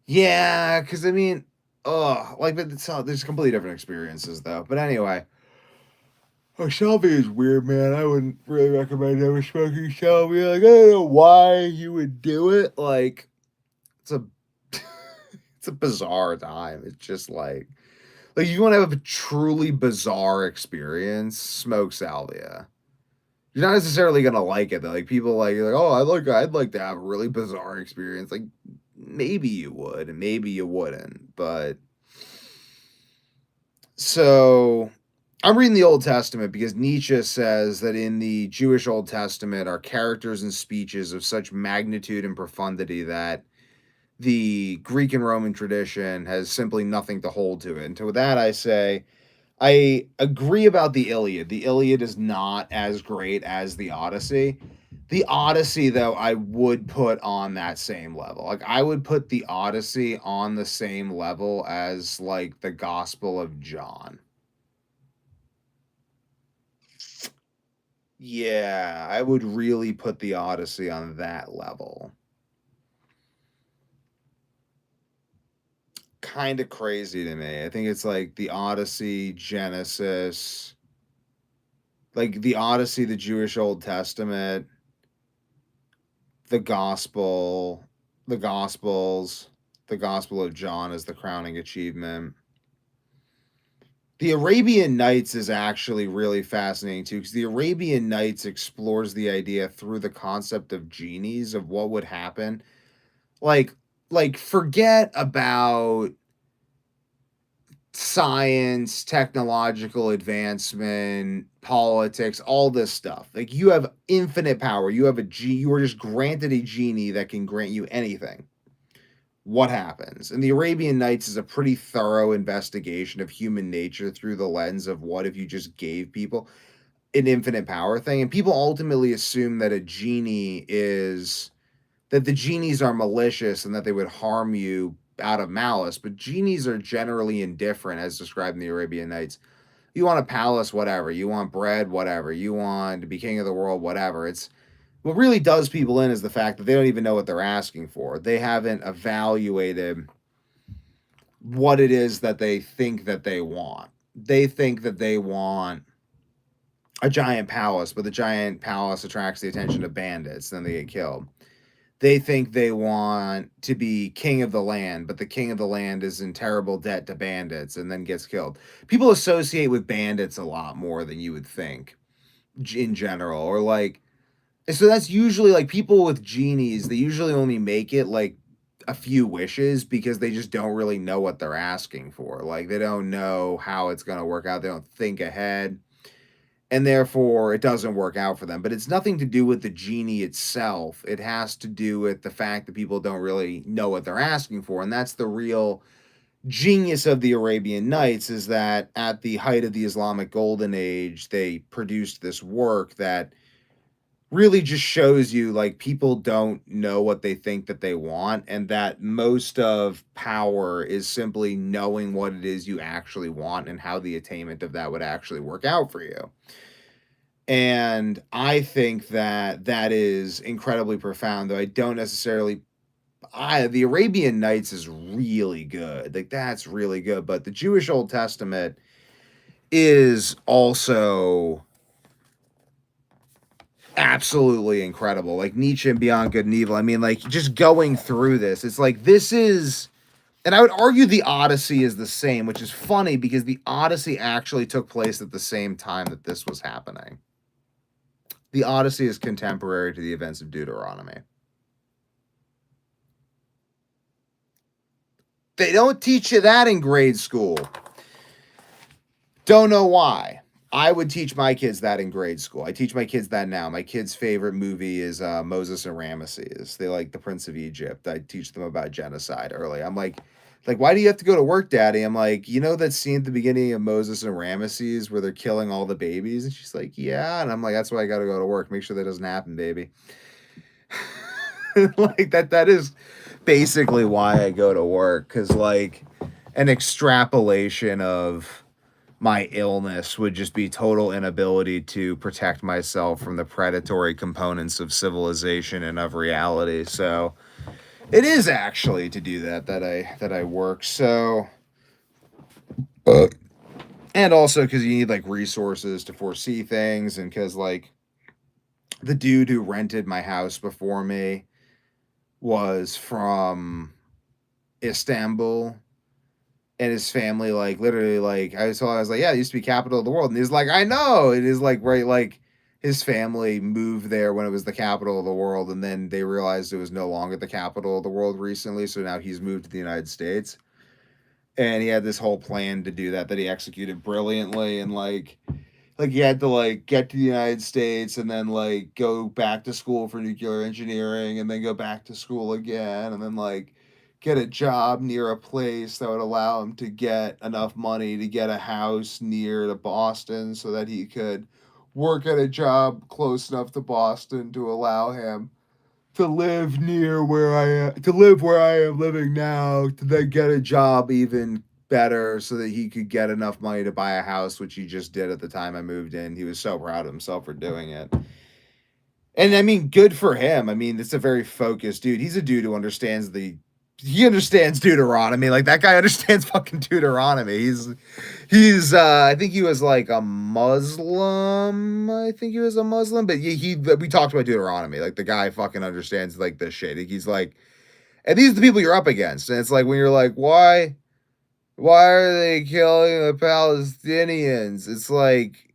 yeah, because I mean, like, but there's completely different experiences though. But anyway, oh, salvia is weird, man. I wouldn't really recommend ever smoking salvia. Like, I don't know why you would do it. Like, it's a, it's a bizarre time. It's just like you want to have a truly bizarre experience, smoke salvia. You're not necessarily gonna like it though. Like people like you're like, oh, I'd like to have a really bizarre experience. Like maybe you would, and maybe you wouldn't. But so I'm reading the Old Testament because Nietzsche says that in the Jewish Old Testament are characters and speeches of such magnitude and profundity that the Greek and Roman tradition has simply nothing to hold to it. And to that I say, I agree about the Iliad. The Iliad is not as great as the Odyssey. The Odyssey, though, I would put on that same level. Like, I would put the Odyssey on the same level as, like, the Gospel of John. Yeah, I would really put the Odyssey on that level. Kind of crazy to me. I think it's like the Odyssey, Genesis, like the Odyssey, the Jewish Old Testament, the gospel, the gospels, the gospel of John is the crowning achievement. The Arabian Nights is actually really fascinating too, because the Arabian Nights explores the idea through the concept of genies of what would happen. Like, like forget about science, technological advancement, politics, all this stuff. Like you have infinite power. You are just granted a genie that can grant you anything. What happens? And the Arabian Nights is a pretty thorough investigation of human nature through the lens of what if you just gave people an infinite power thing. And people ultimately assume that the genies are malicious and that they would harm you out of malice, but genies are generally indifferent, as described in the Arabian Nights. You want a palace, whatever. You want bread, whatever. You want to be king of the world, whatever. It's what really does people in is the fact that they don't even know what they're asking for. They haven't evaluated what it is that they think that they want. They think that they want a giant palace, but the giant palace attracts the attention of bandits, and then they get killed. They think they want to be king of the land, but the king of the land is in terrible debt to bandits and then gets killed. People associate with bandits a lot more than you would think in general. Or like, so that's usually like people with genies, they usually only make it like a few wishes because they just don't really know what they're asking for. Like, they don't know how it's going to work out. They don't think ahead, and therefore it doesn't work out for them. But it's nothing to do with the genie itself. It has to do with the fact that people don't really know what they're asking for. And that's the real genius of the Arabian Nights, is that at the height of the Islamic Golden Age, they produced this work that really just shows you like people don't know what they think that they want, and that most of power is simply knowing what it is you actually want and how the attainment of that would actually work out for you. And I think that that is incredibly profound, though I don't necessarily. The Arabian Nights is really good. Like, that's really good. But the Jewish Old Testament is also absolutely incredible. Like Nietzsche and Beyond Good and Evil. I mean, like, just going through this, it's like this is. And I would argue the Odyssey is the same, which is funny because the Odyssey actually took place at the same time that this was happening. The Odyssey is contemporary to the events of Deuteronomy. They don't teach you that in grade school. Don't know why. I would teach my kids that in grade school. I teach my kids that now. My kids' favorite movie is Moses and Ramesses. They like The Prince of Egypt. I teach them about genocide early. I'm like, why do you have to go to work, Daddy? I'm like, you know that scene at the beginning of Moses and Ramesses where they're killing all the babies? And she's like, yeah. And I'm like, that's why I got to go to work. Make sure that doesn't happen, baby. Like that is basically why I go to work, because like an extrapolation of my illness would just be total inability to protect myself from the predatory components of civilization and of reality. So it is actually to do that I work. So and also because you need like resources to foresee things, and because like the dude who rented my house before me was from Istanbul, and his family like literally like I was like, yeah, it used to be capital of the world, and he's like, I know it is, like, right, like his family moved there when it was the capital of the world, and then they realized it was no longer the capital of the world recently, so now he's moved to the United States, and he had this whole plan to do that he executed brilliantly, and like he had to like get to the United States and then like go back to school for nuclear engineering and then go back to school again and then like get a job near a place that would allow him to get enough money to get a house near to Boston so that he could work at a job close enough to Boston to allow him to live near where I am, to live where I am living now, to then get a job even better so that he could get enough money to buy a house, which he just did at the time I moved in. He was so proud of himself for doing it. And I mean, good for him. I mean, it's a very focused dude. He's a dude who understands he understands Deuteronomy. Like that guy understands fucking Deuteronomy. He's I think he was like a Muslim. I think he was a Muslim, but he we talked about Deuteronomy. Like the guy fucking understands like this shit. He's like, and these are the people you're up against. And it's like when you're like, why are they killing the Palestinians? It's like,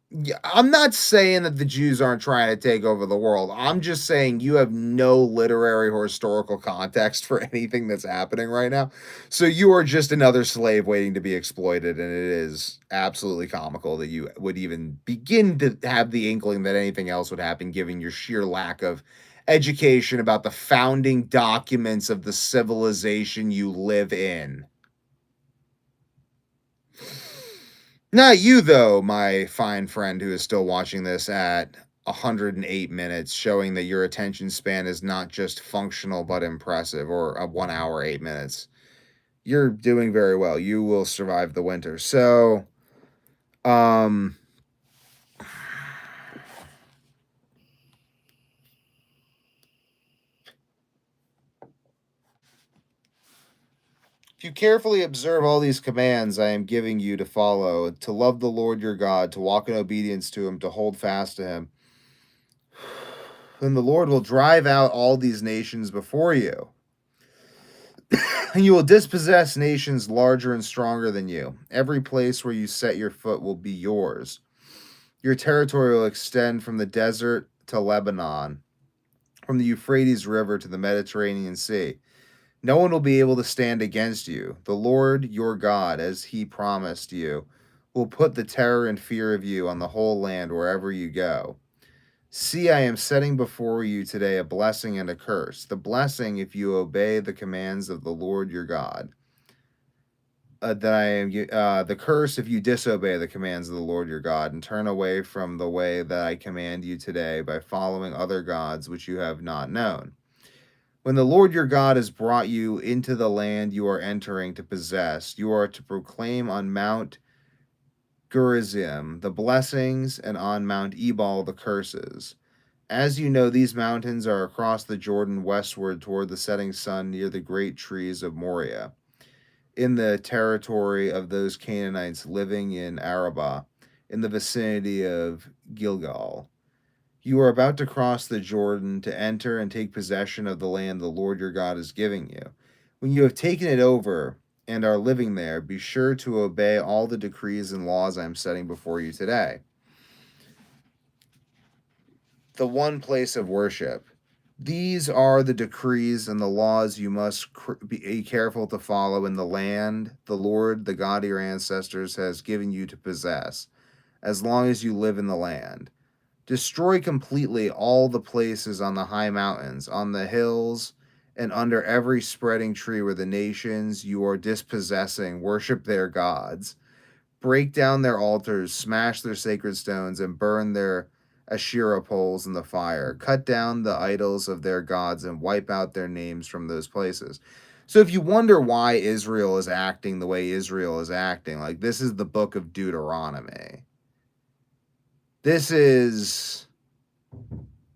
I'm not saying that the Jews aren't trying to take over the world. I'm just saying you have no literary or historical context for anything that's happening right now. So you are just another slave waiting to be exploited. And it is absolutely comical that you would even begin to have the inkling that anything else would happen, given your sheer lack of education about the founding documents of the civilization you live in. Not you, though, my fine friend who is still watching this at 108 minutes, showing that your attention span is not just functional but impressive, or a 1 hour, 8 minutes. You're doing very well. You will survive the winter. So, um, if you carefully observe all these commands I am giving you to follow, to love the Lord your God, to walk in obedience to him, to hold fast to him, then the Lord will drive out all these nations before you, and you will dispossess nations larger and stronger than you. Every place where you set your foot will be yours. Your territory will extend from the desert to Lebanon, from the Euphrates River to the Mediterranean Sea. No one will be able to stand against you. The Lord your God, as he promised you, will put the terror and fear of you on the whole land wherever you go. See, I am setting before you today a blessing and a curse. The blessing, if you obey the commands of the Lord your God. That I am the curse if you disobey the commands of the Lord your God and turn away from the way that I command you today by following other gods which you have not known. When the Lord your God has brought you into the land you are entering to possess, you are to proclaim on Mount Gerizim the blessings and on Mount Ebal the curses. As you know, these mountains are across the Jordan westward toward the setting sun near the great trees of Moriah, in the territory of those Canaanites living in Arabah, in the vicinity of Gilgal. You are about to cross the Jordan to enter and take possession of the land the Lord your God is giving you. When you have taken it over and are living there, be sure to obey all the decrees and laws I am setting before you today. The one place of worship. These are the decrees and the laws you must be careful to follow in the land the Lord, the God of your ancestors, has given you to possess, as long as you live in the land. Destroy completely all the places on the high mountains, on the hills, and under every spreading tree where the nations you are dispossessing worship their gods. Break down their altars, smash their sacred stones, and burn their Asherah poles in the fire. Cut down the idols of their gods and wipe out their names from those places. So if you wonder why Israel is acting the way Israel is acting, like this is the book of Deuteronomy. This is,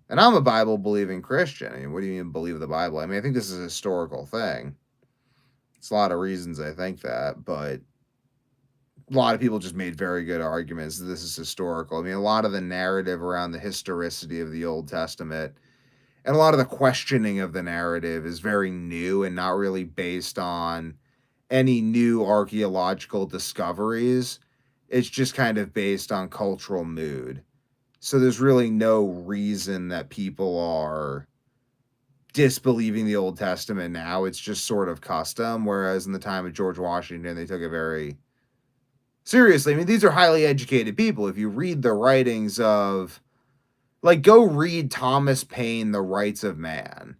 and I'm a Bible believing Christian. I mean, what do you mean believe the Bible? I mean, I think this is a historical thing. It's a lot of reasons I think that, but a lot of people just made very good arguments that this is historical. I mean, a lot of the narrative around the historicity of the Old Testament and a lot of the questioning of the narrative is very new and not really based on any new archaeological discoveries. It's just kind of based on cultural mood. So there's really no reason that people are disbelieving the Old Testament now. It's just sort of custom. Whereas in the time of George Washington, they took it very seriously. I mean, these are highly educated people. If you read the writings of, like, go read Thomas Paine, The Rights of Man,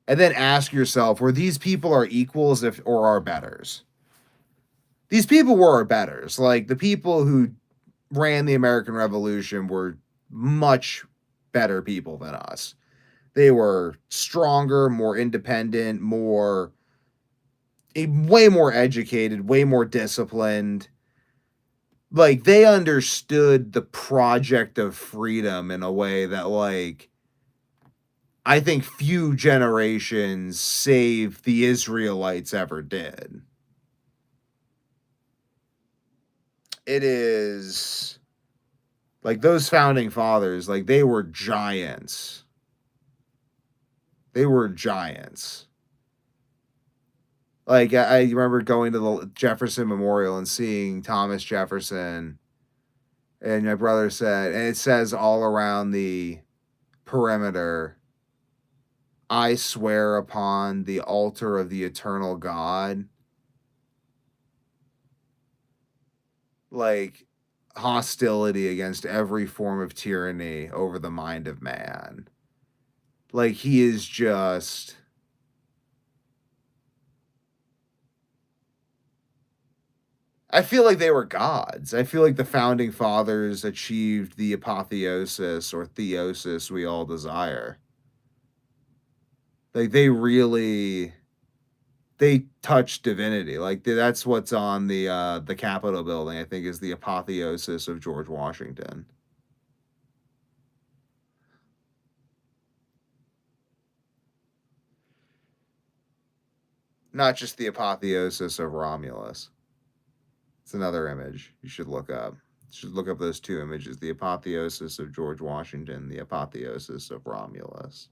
and then ask yourself, were these people our equals or our betters? These people were our betters. Like, the people who ran the American Revolution were much better people than us. They were stronger, more independent, way more educated, way more disciplined. Like, they understood the project of freedom in a way that, like, I think few generations save the Israelites ever did. It is like those founding fathers, like they were giants. They were giants. Like I remember going to the Jefferson Memorial and seeing Thomas Jefferson, and my brother said, and it says all around the perimeter, I swear upon the altar of the eternal God, like hostility against every form of tyranny over the mind of man. Like he is just, I feel like they were gods. I feel like the founding fathers achieved the apotheosis or theosis we all desire. Like they touch divinity. Like that's what's on the Capitol building. I think is the apotheosis of George Washington. Not just the apotheosis of Romulus. It's another image you should look up. You should look up those two images: the apotheosis of George Washington, the apotheosis of Romulus,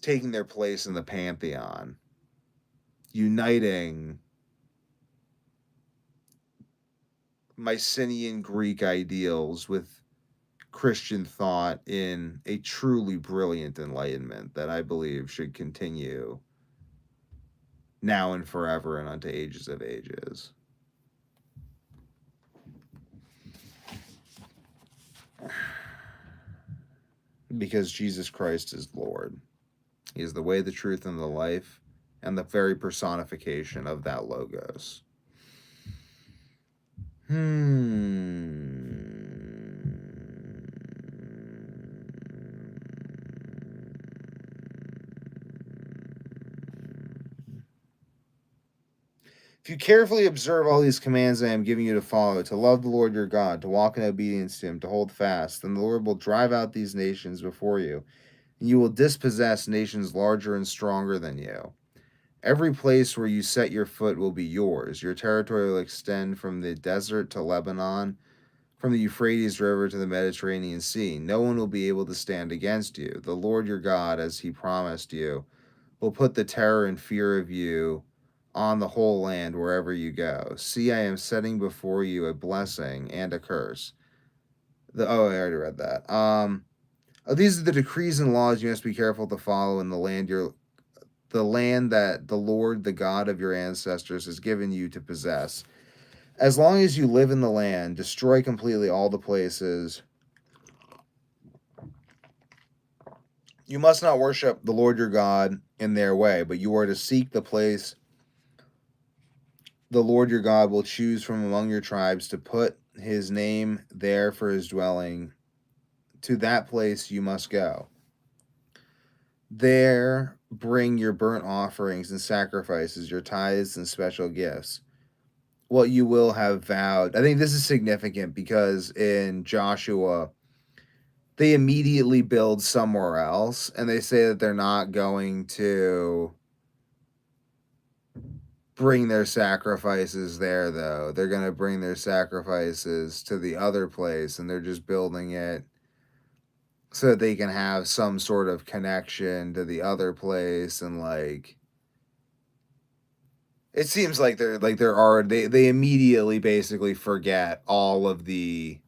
taking their place in the pantheon, uniting Mycenaean Greek ideals with Christian thought in a truly brilliant enlightenment that I believe should continue now and forever and unto ages of ages. Because Jesus Christ is Lord. He is the way, the truth, and the life, and the very personification of that Logos. If you carefully observe all these commands I am giving you to follow, to love the Lord your God, to walk in obedience to him, to hold fast, then the Lord will drive out these nations before you, and you will dispossess nations larger and stronger than you. Every place where you set your foot will be yours. Your territory will extend from the desert to Lebanon, from the Euphrates River to the Mediterranean Sea. No one will be able to stand against you. The Lord your God, as he promised you, will put the terror and fear of you on the whole land wherever you go. See, I am setting before you a blessing and a curse. I already read that. These are the decrees and laws you must be careful to follow in the land that the Lord, the God of your ancestors, has given you to possess. As long as you live in the land, destroy completely all the places. You must not worship the Lord your God in their way, but you are to seek the place the Lord your God will choose from among your tribes to put his name there for his dwelling. To that place you must go. There bring your burnt offerings and sacrifices, your tithes and special gifts. What you will have vowed. I think this is significant because in Joshua, they immediately build somewhere else and they say that they're not going to bring their sacrifices there, though. They're going to bring their sacrifices to the other place and they're just building it so that they can have some sort of connection to the other place. And like it seems like they immediately basically forget all of the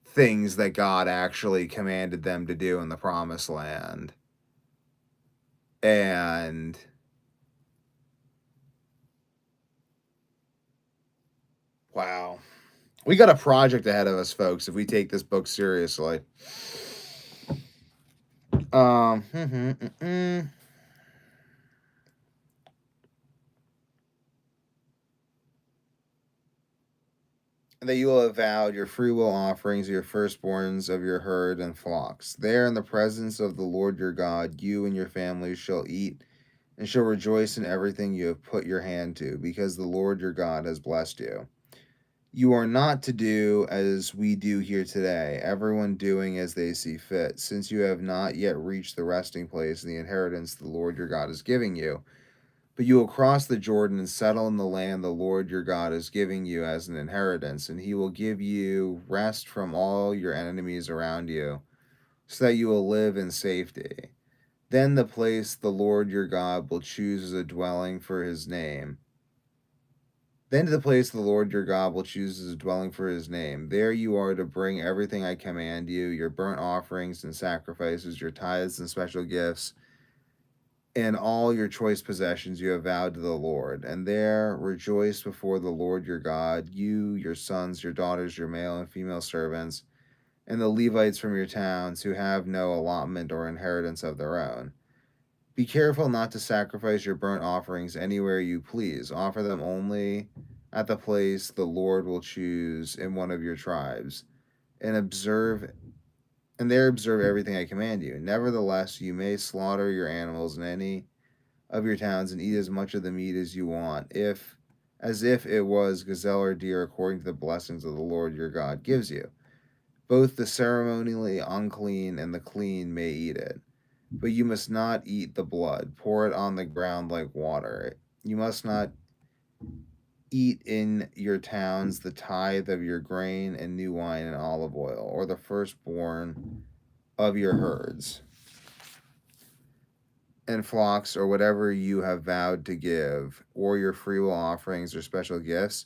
things that God actually commanded them to do in the promised land. And wow. We got a project ahead of us, folks, if we take this book seriously. Um that you will have vowed your freewill offerings, your firstborns of your herd and flocks. There, in the presence of the Lord your God, you and your families shall eat and shall rejoice in everything you have put your hand to, because the Lord your God has blessed you. You are not to do as we do here today, everyone doing as they see fit, since you have not yet reached the resting place and the inheritance the Lord your God is giving you. But you will cross the Jordan and settle in the land the Lord your God is giving you as an inheritance, and he will give you rest from all your enemies around you, so that you will live in safety. Then the place the Lord your God will choose as a dwelling for his name. Then to the place the Lord your God will choose as a dwelling for his name. There you are to bring everything I command you, your burnt offerings and sacrifices, your tithes and special gifts, and all your choice possessions you have vowed to the Lord. And there rejoice before the Lord your God, you, your sons, your daughters, your male and female servants, and the Levites from your towns who have no allotment or inheritance of their own. Be careful not to sacrifice your burnt offerings anywhere you please. Offer them only at the place the Lord will choose in one of your tribes, and observe everything I command you. Nevertheless, you may slaughter your animals in any of your towns and eat as much of the meat as you want, if as if it was gazelle or deer, according to the blessings of the Lord your God gives you. Both the ceremonially unclean and the clean may eat it. But you must not eat the blood. Pour it on the ground like water. You must not eat in your towns the tithe of your grain and new wine and olive oil, or the firstborn of your herds and flocks, or whatever you have vowed to give, or your freewill offerings or special gifts.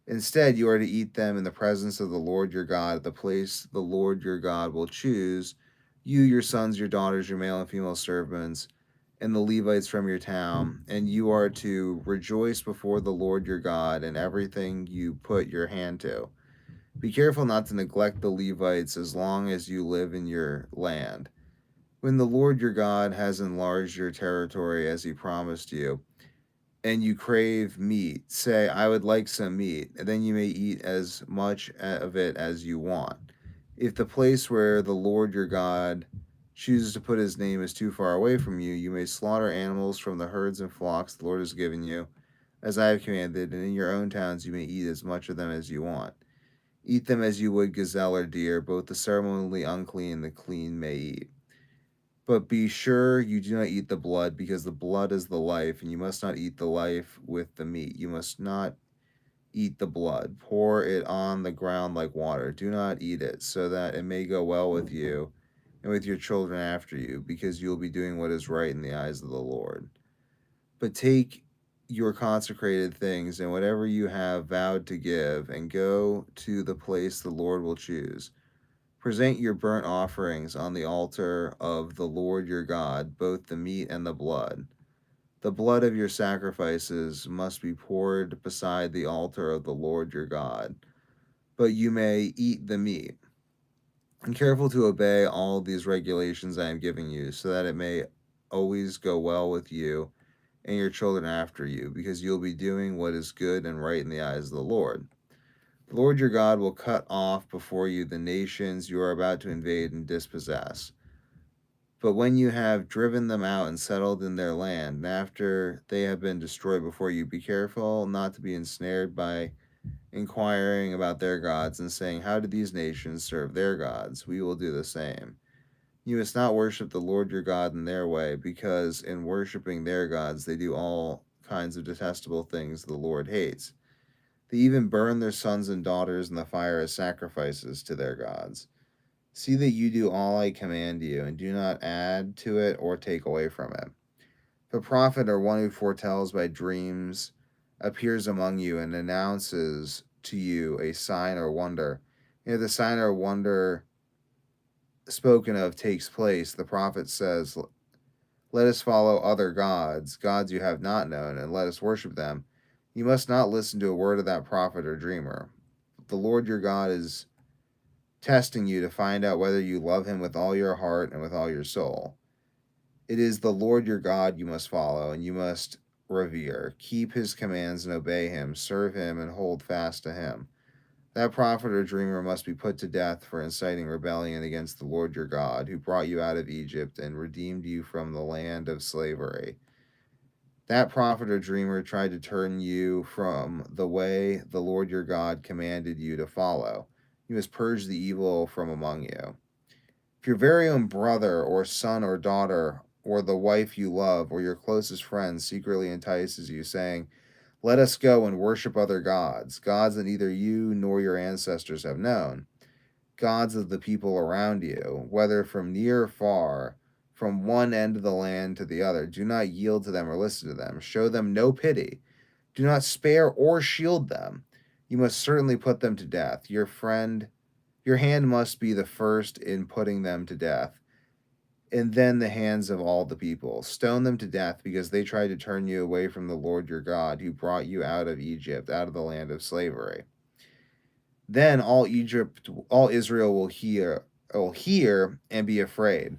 Instead, you are to eat them in the presence of the Lord your God at the place the Lord your God will choose, you, your sons, your daughters, your male and female servants, and the Levites from your town, and you are to rejoice before the Lord your God in everything you put your hand to. Be careful not to neglect the Levites as long as you live in your land. When the Lord your God has enlarged your territory as he promised you, and you crave meat, say, I would like some meat, and then you may eat as much of it as you want. If the place where the Lord your God chooses to put his name is too far away from you, you may slaughter animals from the herds and flocks the Lord has given you, as I have commanded, and in your own towns you may eat as much of them as you want. Eat them as you would gazelle or deer, both the ceremonially unclean and the clean may eat. But be sure you do not eat the blood, because the blood is the life, and you must not eat the life with the meat. You must not eat the blood. Pour it on the ground like water. Do not eat it, so that it may go well with you and with your children after you, because you will be doing what is right in the eyes of the Lord. But take your consecrated things and whatever you have vowed to give, and go to the place the Lord will choose. Present your burnt offerings on the altar of the Lord your God, both the meat and the blood. The blood of your sacrifices must be poured beside the altar of the Lord your God, but you may eat the meat. And careful to obey all these regulations I am giving you, so that it may always go well with you and your children after you, because you'll be doing what is good and right in the eyes of the Lord. The Lord your God will cut off before you the nations you are about to invade and dispossess. But when you have driven them out and settled in their land, and after they have been destroyed before you, be careful not to be ensnared by inquiring about their gods and saying, how do these nations serve their gods? We will do the same. You must not worship the Lord your God in their way, because in worshiping their gods they do all kinds of detestable things the Lord hates. They even burn their sons and daughters in the fire as sacrifices to their gods. See that you do all I command you, and do not add to it or take away from it. If a prophet or one who foretells by dreams appears among you and announces to you a sign or wonder, if the sign or wonder spoken of takes place, the prophet says, let us follow other gods, gods you have not known, and let us worship them. You must not listen to a word of that prophet or dreamer. The Lord your God is testing you to find out whether you love him with all your heart and with all your soul. It is the Lord your God you must follow, and you must revere. Keep his commands and obey him. Serve him and hold fast to him. That prophet or dreamer must be put to death for inciting rebellion against the Lord your God, who brought you out of Egypt and redeemed you from the land of slavery. That prophet or dreamer tried to turn you from the way the Lord your God commanded you to follow. You must purge the evil from among you. If your very own brother or son or daughter or the wife you love or your closest friend secretly entices you, saying, let us go and worship other gods, gods that neither you nor your ancestors have known, gods of the people around you, whether from near or far, from one end of the land to the other, do not yield to them or listen to them. Show them no pity. Do not spare or shield them. You must certainly put them to death. Your hand must be the first in putting them to death, and then the hands of all the people. Stone them to death because they tried to turn you away from the Lord your God, who brought you out of Egypt, out of the land of slavery. Then all Israel will hear and be afraid.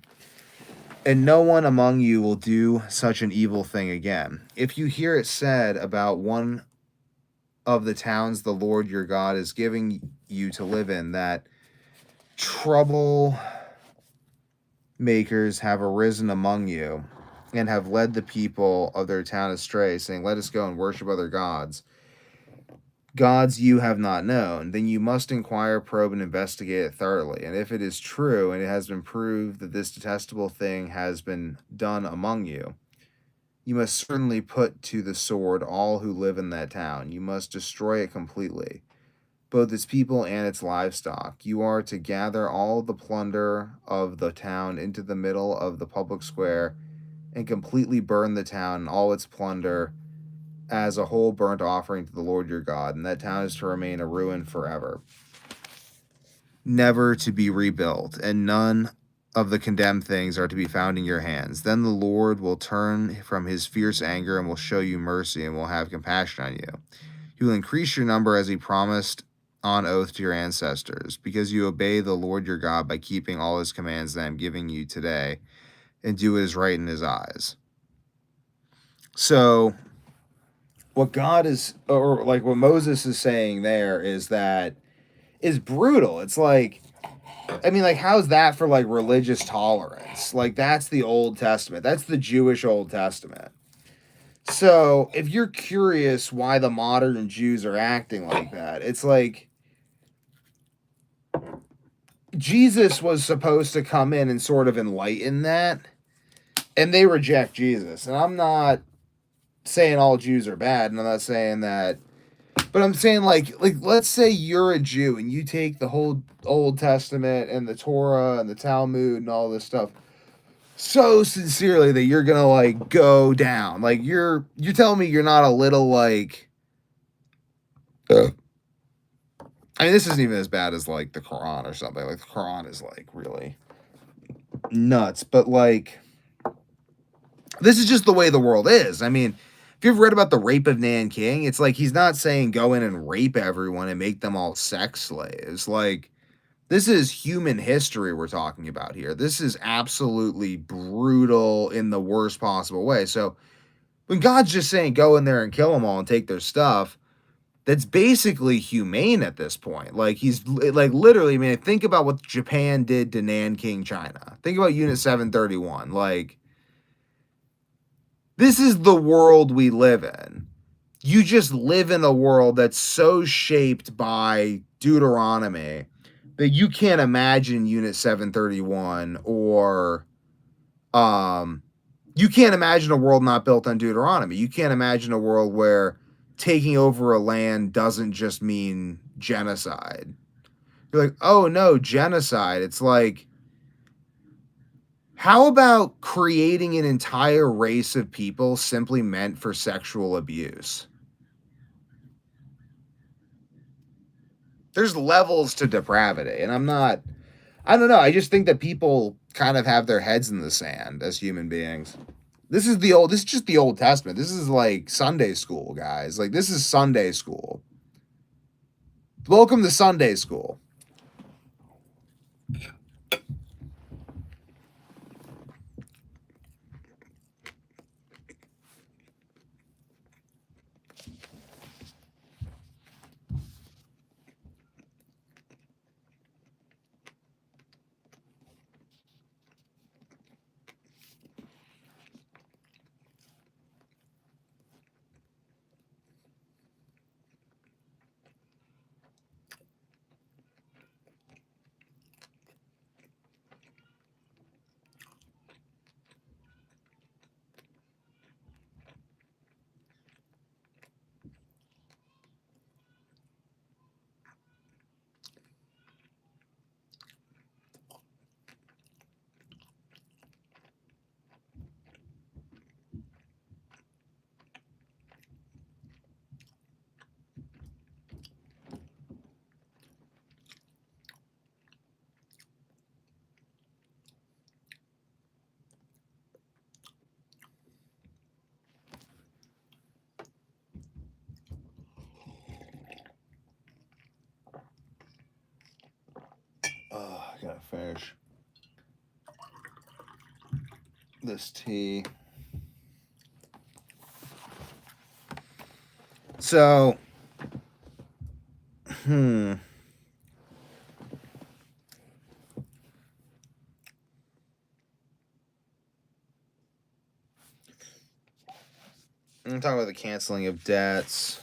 And no one among you will do such an evil thing again. If you hear it said about one of the towns the Lord your God is giving you to live in, that trouble makers have arisen among you and have led the people of their town astray, saying, let us go and worship other gods, gods you have not known, then you must inquire, probe, and investigate it thoroughly. And if it is true, and it has been proved that this detestable thing has been done among you, you must certainly put to the sword all who live in that town. You must destroy it completely, both its people and its livestock. You are to gather all the plunder of the town into the middle of the public square and completely burn the town and all its plunder as a whole burnt offering to the Lord your God, and that town is to remain a ruin forever, never to be rebuilt, and none of the condemned things are to be found in your hands. Then the Lord will turn from his fierce anger and will show you mercy and will have compassion on you. He will increase your number as he promised on oath to your ancestors, because you obey the Lord your God by keeping all his commands that I am giving you today and do what is right in his eyes. So what God is, or like what Moses is saying there, is that is brutal. It's like, I mean, like, how's that for like religious tolerance? Like, that's the Old Testament. That's the Jewish Old Testament. So if you're curious why the modern Jews are acting like that, it's like Jesus was supposed to come in and sort of enlighten that, and they reject Jesus. And I'm not saying all Jews are bad, and I'm not saying that, but I'm saying like let's say you're a Jew and you take the whole Old Testament and the Torah and the Talmud and all this stuff so sincerely that you're gonna like go down. Like you're telling me you're not a little like I mean, this isn't even as bad as like the Quran or something. Like the Quran is like really nuts, but like this is just the way the world is. I mean, if you've read about the rape of Nanking, it's like he's not saying go in and rape everyone and make them all sex slaves. Like, this is human history we're talking about here. This is absolutely brutal in the worst possible way. So when God's just saying go in there and kill them all and take their stuff, that's basically humane at this point. Like he's like literally, man, think about what Japan did to Nanking, China. Think about Unit 731. Like this is the world we live in. You just live in a world that's so shaped by Deuteronomy that you can't imagine Unit 731 or you can't imagine a world not built on Deuteronomy. You can't imagine a world where taking over a land doesn't just mean genocide. You're like, oh no, genocide. It's like, how about creating an entire race of people simply meant for sexual abuse? There's levels to depravity, and I don't know. I just think that people kind of have their heads in the sand as human beings. This is just the Old Testament. This is like Sunday school, guys. Like this is Sunday school. Welcome to Sunday school. Oh, I gotta finish this tea. So, I'm talking about the canceling of debts,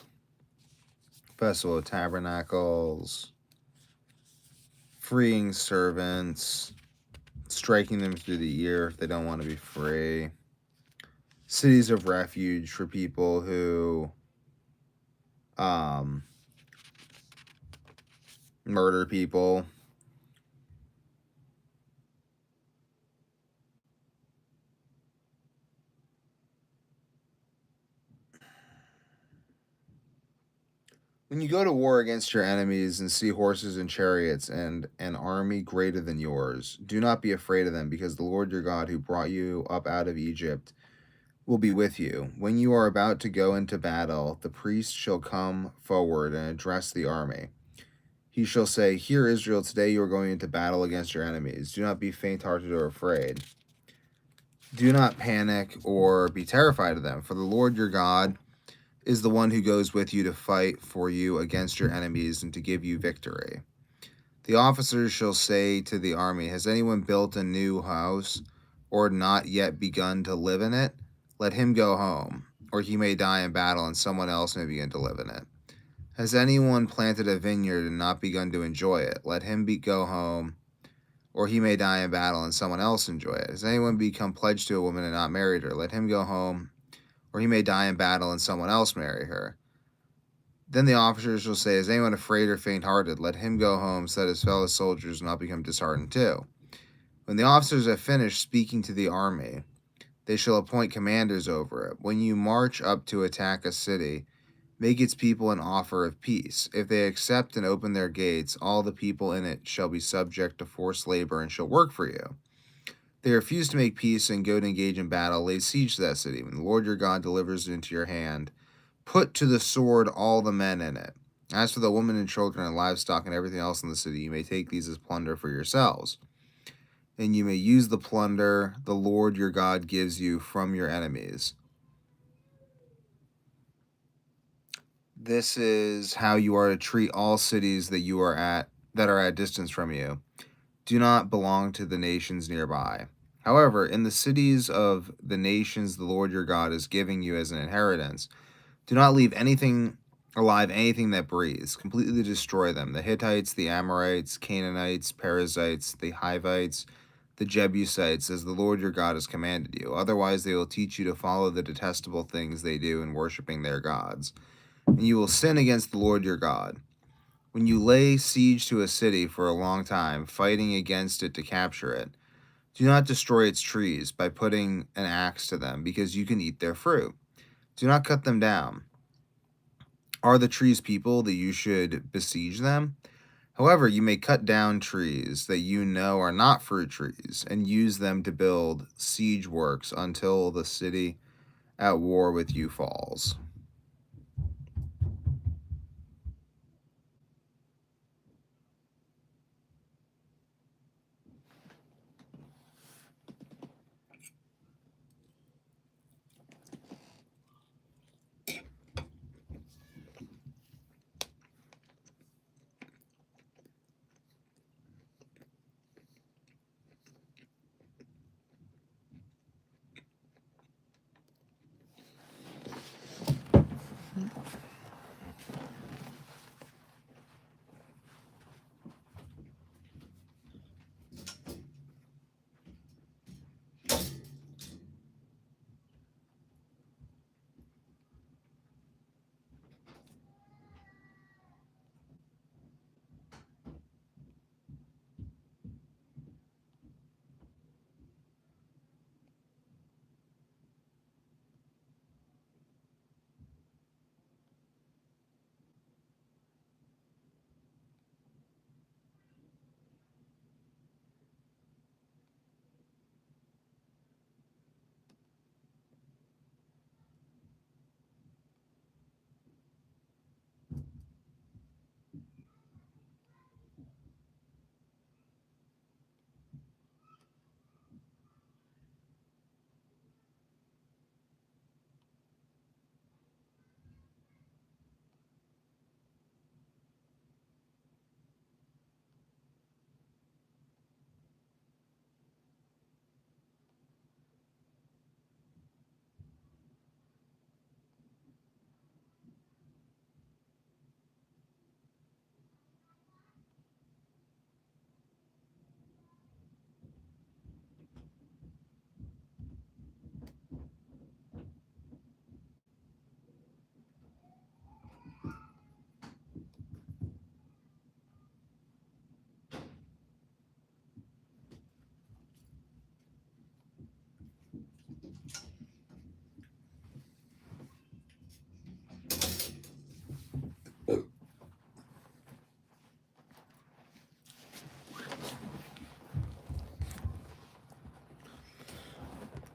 Festival of Tabernacles, freeing servants, striking them through the ear if they don't want to be free, cities of refuge for people who murder people. When you go to war against your enemies and see horses and chariots and an army greater than yours, do not be afraid of them, because the Lord your God, who brought you up out of Egypt, will be with you. When you are about to go into battle, the priest shall come forward and address the army. He shall say, "Hear, Israel, today you are going into battle against your enemies. Do not be faint hearted or afraid. Do not panic or be terrified of them, for the Lord your God is the one who goes with you to fight for you against your enemies and to give you victory." The officers shall say to the army, "Has anyone built a new house or not yet begun to live in it? Let him go home, or he may die in battle and someone else may begin to live in it. Has anyone planted a vineyard and not begun to enjoy it? Let him go home, or he may die in battle and someone else enjoy it. Has anyone become pledged to a woman and not married her? Let him go home, or he may die in battle and someone else marry her." Then the officers shall say, "Is anyone afraid or faint-hearted? Let him go home, so that his fellow soldiers will not become disheartened too." When the officers have finished speaking to the army, they shall appoint commanders over it. When you march up to attack a city, make its people an offer of peace. If they accept and open their gates, all the people in it shall be subject to forced labor and shall work for you. If they refuse to make peace and go to engage in battle, lay siege to that city. When the Lord your God delivers it into your hand, put to the sword all the men in it. As for the women and children and livestock and everything else in the city, you may take these as plunder for yourselves. And you may use the plunder the Lord your God gives you from your enemies. This is how you are to treat all cities that are at distance from you. Do not belong to the nations nearby. However, in the cities of the nations the Lord your God is giving you as an inheritance, do not leave anything that breathes. Completely destroy them. The Hittites, the Amorites, Canaanites, Perizzites, the Hivites, the Jebusites, as the Lord your God has commanded you. Otherwise, they will teach you to follow the detestable things they do in worshiping their gods. And you will sin against the Lord your God. When you lay siege to a city for a long time, fighting against it to capture it, do not destroy its trees by putting an axe to them, because you can eat their fruit. Do not cut them down. Are the trees people that you should besiege them? However, you may cut down trees that you know are not fruit trees and use them to build siege works until the city at war with you falls.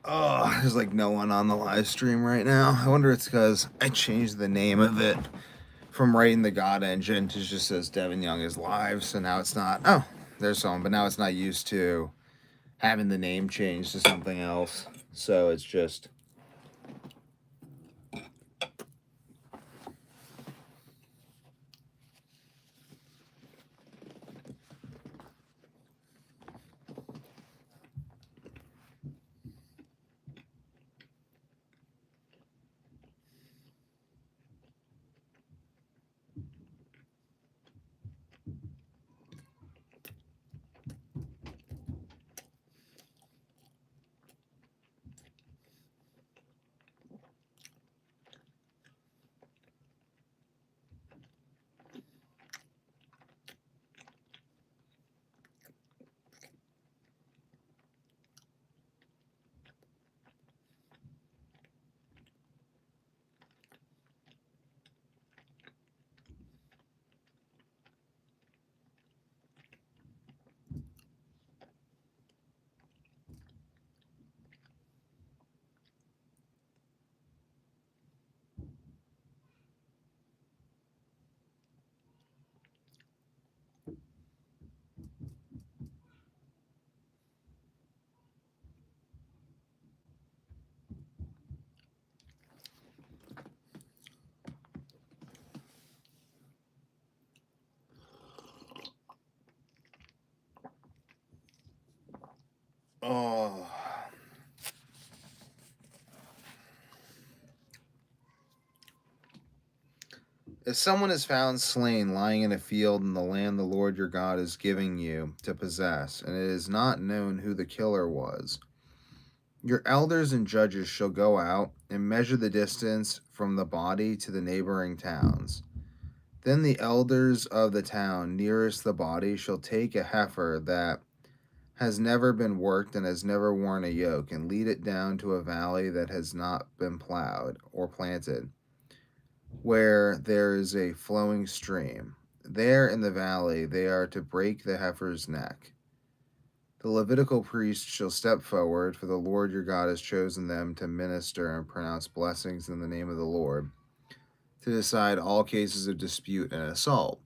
Oh, there's like no one on the live stream right now. I wonder it's because I changed the name of it from writing the God Engine to just says Devin Young is live. So now it's not. Oh, there's someone, but now it's not used to having the name changed to something else. So it's just. If someone is found slain lying in a field in the land the Lord your God is giving you to possess, and it is not known who the killer was, your elders and judges shall go out and measure the distance from the body to the neighboring towns. Then the elders of the town nearest the body shall take a heifer that has never been worked and has never worn a yoke, and lead it down to a valley that has not been plowed or planted, where there is a flowing stream. There in the valley they are to break the heifer's neck. The Levitical priest shall step forward, for the Lord your God has chosen them to minister and pronounce blessings in the name of the Lord, to decide all cases of dispute and assault.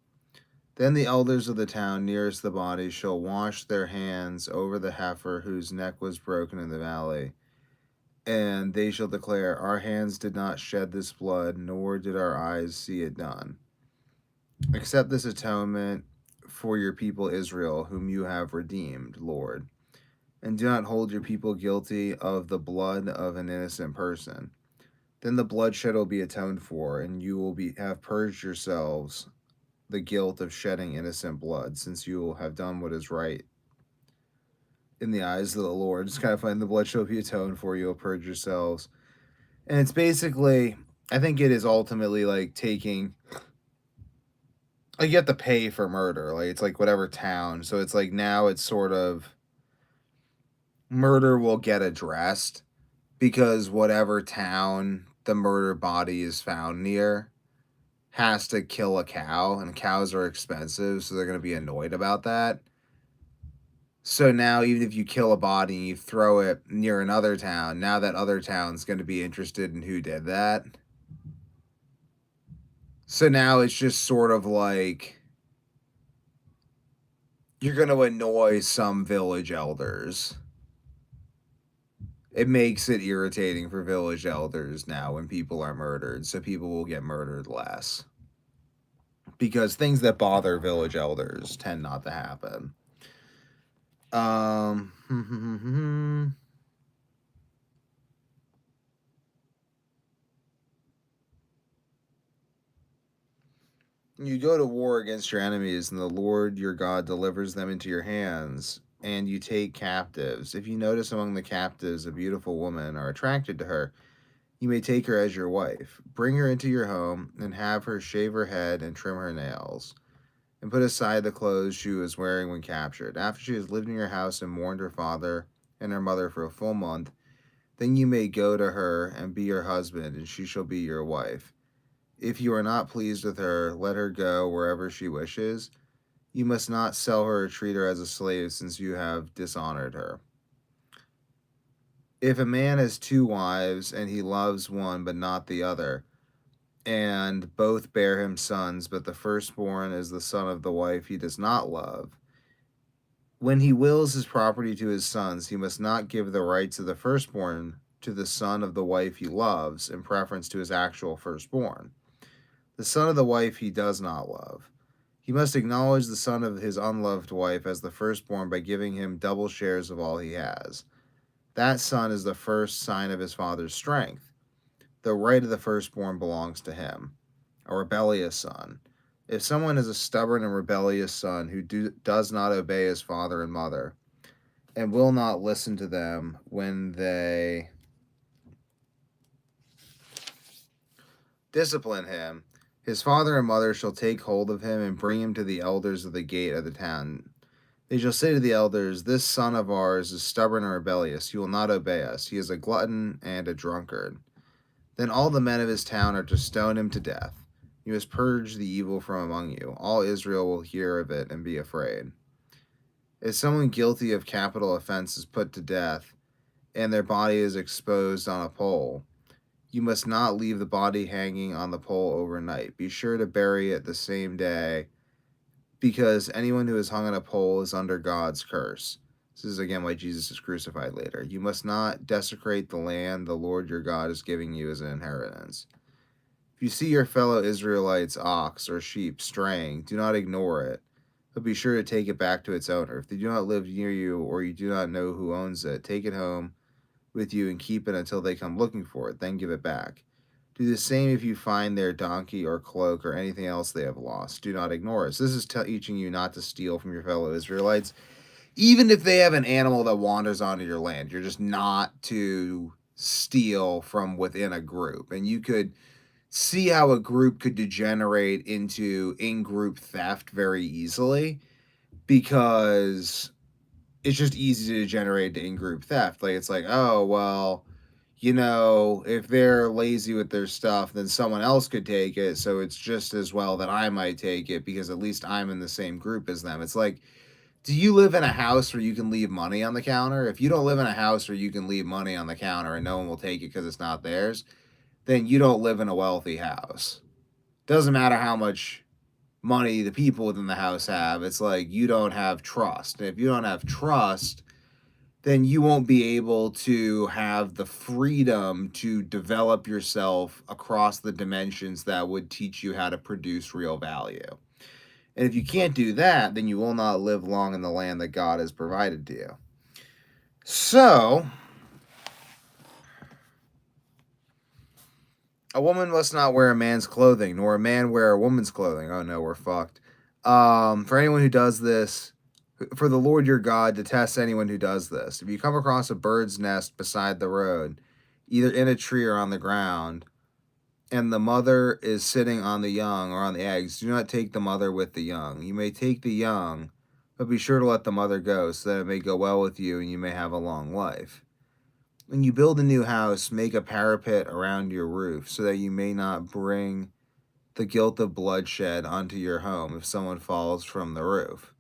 Then the elders of the town nearest the body shall wash their hands over the heifer whose neck was broken in the valley, and they shall declare, our hands did not shed this blood, nor did our eyes see it done. Accept this atonement for your people Israel, whom you have redeemed, Lord. And do not hold your people guilty of the blood of an innocent person. Then the bloodshed will be atoned for, and you will have purged yourselves the guilt of shedding innocent blood, since you will have done what is right in the eyes of the Lord. It's kind of fun. The bloodshed will be atoned for, you'll purge yourselves. And it's basically, I think it is ultimately like taking, like, you have to pay for murder. Like, it's like whatever town. So it's like now it's sort of murder will get addressed because whatever town the murder body is found near has to kill a cow, and cows are expensive, so they're going to be annoyed about that. So now, even if you kill a body and you throw it near another town, now that other town's going to be interested in who did that. So now it's just sort of like you're going to annoy some village elders. It makes it irritating for village elders now when people are murdered, so people will get murdered less. Because things that bother village elders tend not to happen. You go to war against your enemies, and the Lord your God delivers them into your hands, and you take captives. If you notice among the captives a beautiful woman, are attracted to her, you may take her as your wife. Bring her into your home, and have her shave her head and trim her nails, and put aside the clothes she was wearing when captured. After she has lived in your house and mourned her father and her mother for a full month, then you may go to her and be her husband, and she shall be your wife. If you are not pleased with her, let her go wherever she wishes. You must not sell her or treat her as a slave, since you have dishonored her. If a man has two wives, and he loves one but not the other, and both bear him sons, but the firstborn is the son of the wife he does not love, when he wills his property to his sons, he must not give the rights of the firstborn to the son of the wife he loves in preference to his actual firstborn, the son of the wife he does not love. He must acknowledge the son of his unloved wife as the firstborn by giving him double shares of all he has. That son is the first sign of his father's strength. The right of the firstborn belongs to him. A rebellious son. If someone is a stubborn and rebellious son who does not obey his father and mother, and will not listen to them when they discipline him, his father and mother shall take hold of him and bring him to the elders of the gate of the town. They shall say to the elders, this son of ours is stubborn and rebellious. He will not obey us. He is a glutton and a drunkard. Then all the men of his town are to stone him to death. You must purge the evil from among you. All Israel will hear of it and be afraid. If someone guilty of capital offense is put to death, and their body is exposed on a pole, you must not leave the body hanging on the pole overnight. Be sure to bury it the same day, because anyone who is hung on a pole is under God's curse. This is again why Jesus is crucified later. You must not desecrate the land the Lord your God is giving you as an inheritance. If you see your fellow Israelites' ox or sheep straying, do not ignore it, but be sure to take it back to its owner. If they do not live near you, or you do not know who owns it, take it home with you and keep it until they come looking for it, then give it back. Do the same if you find their donkey or cloak or anything else they have lost. Do not ignore us. This is teaching you not to steal from your fellow Israelites. Even if they have an animal that wanders onto your land, you're just not to steal from within a group. And you could see how a group could degenerate into in-group theft very easily, because it's just easy to degenerate to in-group theft. Like, it's like, oh, well, if they're lazy with their stuff, then someone else could take it, so it's just as well that I might take it because at least I'm in the same group as them. It's like, do you live in a house where you can leave money on the counter? If you don't live in a house where you can leave money on the counter and no one will take it because it's not theirs, then you don't live in a wealthy house. Doesn't matter how much money the people within the house have. It's like you don't have trust. And if you don't have trust, then you won't be able to have the freedom to develop yourself across the dimensions that would teach you how to produce real value. And if you can't do that, then you will not live long in the land that God has provided to you. So, a woman must not wear a man's clothing, nor a man wear a woman's clothing. Oh no, we're fucked. For anyone who does this, for the Lord your God detests anyone who does this. If you come across a bird's nest beside the road, either in a tree or on the ground, and the mother is sitting on the young or on the eggs, do not take the mother with the young. You may take the young, but be sure to let the mother go, so that it may go well with you and you may have a long life. When you build a new house, make a parapet around your roof, so that you may not bring the guilt of bloodshed onto your home if someone falls from the roof.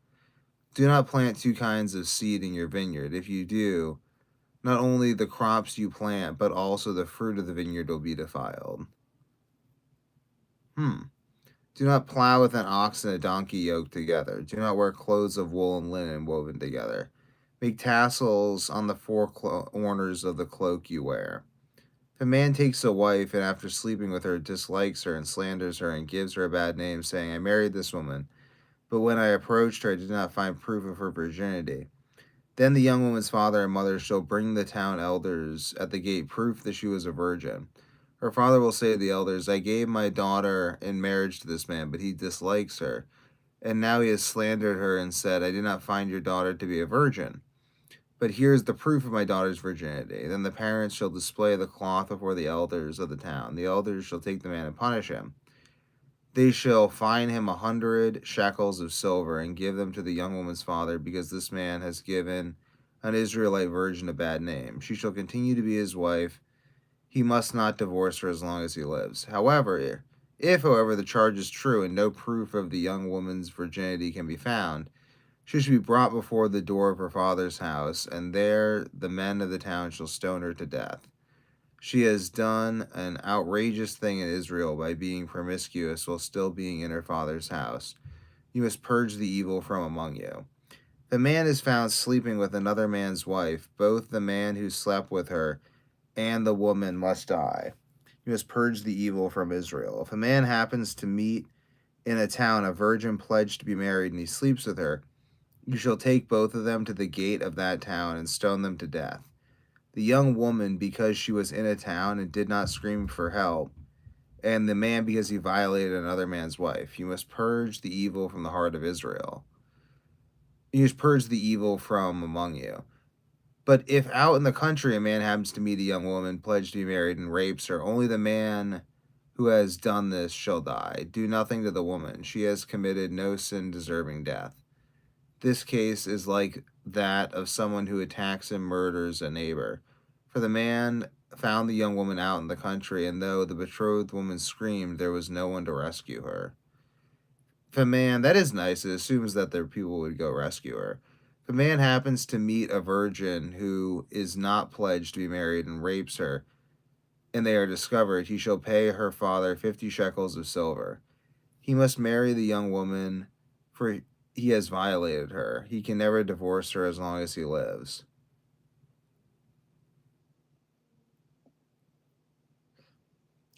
Do not plant two kinds of seed in your vineyard. If you do, not only the crops you plant, but also the fruit of the vineyard will be defiled. Do not plow with an ox and a donkey yoked together. Do not wear clothes of wool and linen woven together. Make tassels on the four corners of the cloak you wear. If a man takes a wife and after sleeping with her dislikes her and slanders her and gives her a bad name, saying, I married this woman, but when I approached her I did not find proof of her virginity, then the young woman's father and mother shall bring the town elders at the gate proof that she was a virgin. Her father will say to the elders, I gave my daughter in marriage to this man, but he dislikes her. And now he has slandered her and said, I did not find your daughter to be a virgin. But here is the proof of my daughter's virginity. Then the parents shall display the cloth before the elders of the town. The elders shall take the man and punish him. They shall fine him 100 shekels of silver and give them to the young woman's father, because this man has given an Israelite virgin a bad name. She shall continue to be his wife. He must not divorce her as long as he lives. However, however, the charge is true and no proof of the young woman's virginity can be found, she should be brought before the door of her father's house, and there the men of the town shall stone her to death. She has done an outrageous thing in Israel by being promiscuous while still being in her father's house. You must purge the evil from among you. If a man is found sleeping with another man's wife, both the man who slept with her and the woman must die. You must purge the evil from Israel. If a man happens to meet in a town a virgin pledged to be married and he sleeps with her, you shall take both of them to the gate of that town and stone them to death. The young woman, because she was in a town and did not scream for help, and the man, because he violated another man's wife. You must purge the evil from the heart of Israel. You must purge the evil from among you. But if out in the country a man happens to meet a young woman pledged to be married and rapes her, only the man who has done this shall die. Do nothing to the woman. She has committed no sin deserving death. This case is like that of someone who attacks and murders a neighbor. For the man found the young woman out in the country, and though the betrothed woman screamed, there was no one to rescue her. If a man, that is nice, it assumes that there people would go rescue her. If a man happens to meet a virgin who is not pledged to be married and rapes her, and they are discovered, he shall pay her father 50 shekels of silver. He must marry the young woman, for he has violated her. He can never divorce her as long as he lives.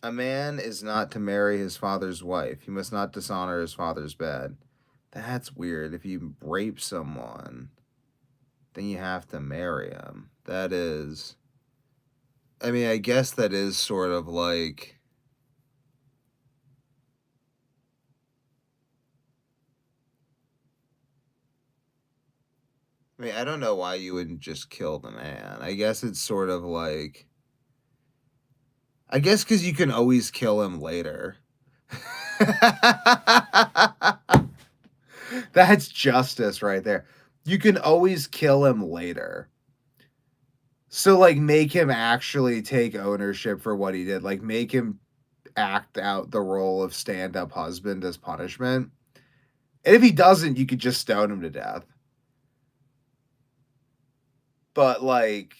A man is not to marry his father's wife. He must not dishonor his father's bed. That's weird. If you rape someone, then you have to marry him. That is... I mean, I guess that is sort of like I mean, I don't know why you wouldn't just kill the man. I guess it's sort of like, I guess because you can always kill him later. That's justice right there. You can always kill him later. So, like, make him actually take ownership for what he did. Like, make him act out the role of stand-up husband as punishment. And if he doesn't, you could just stone him to death. But, like,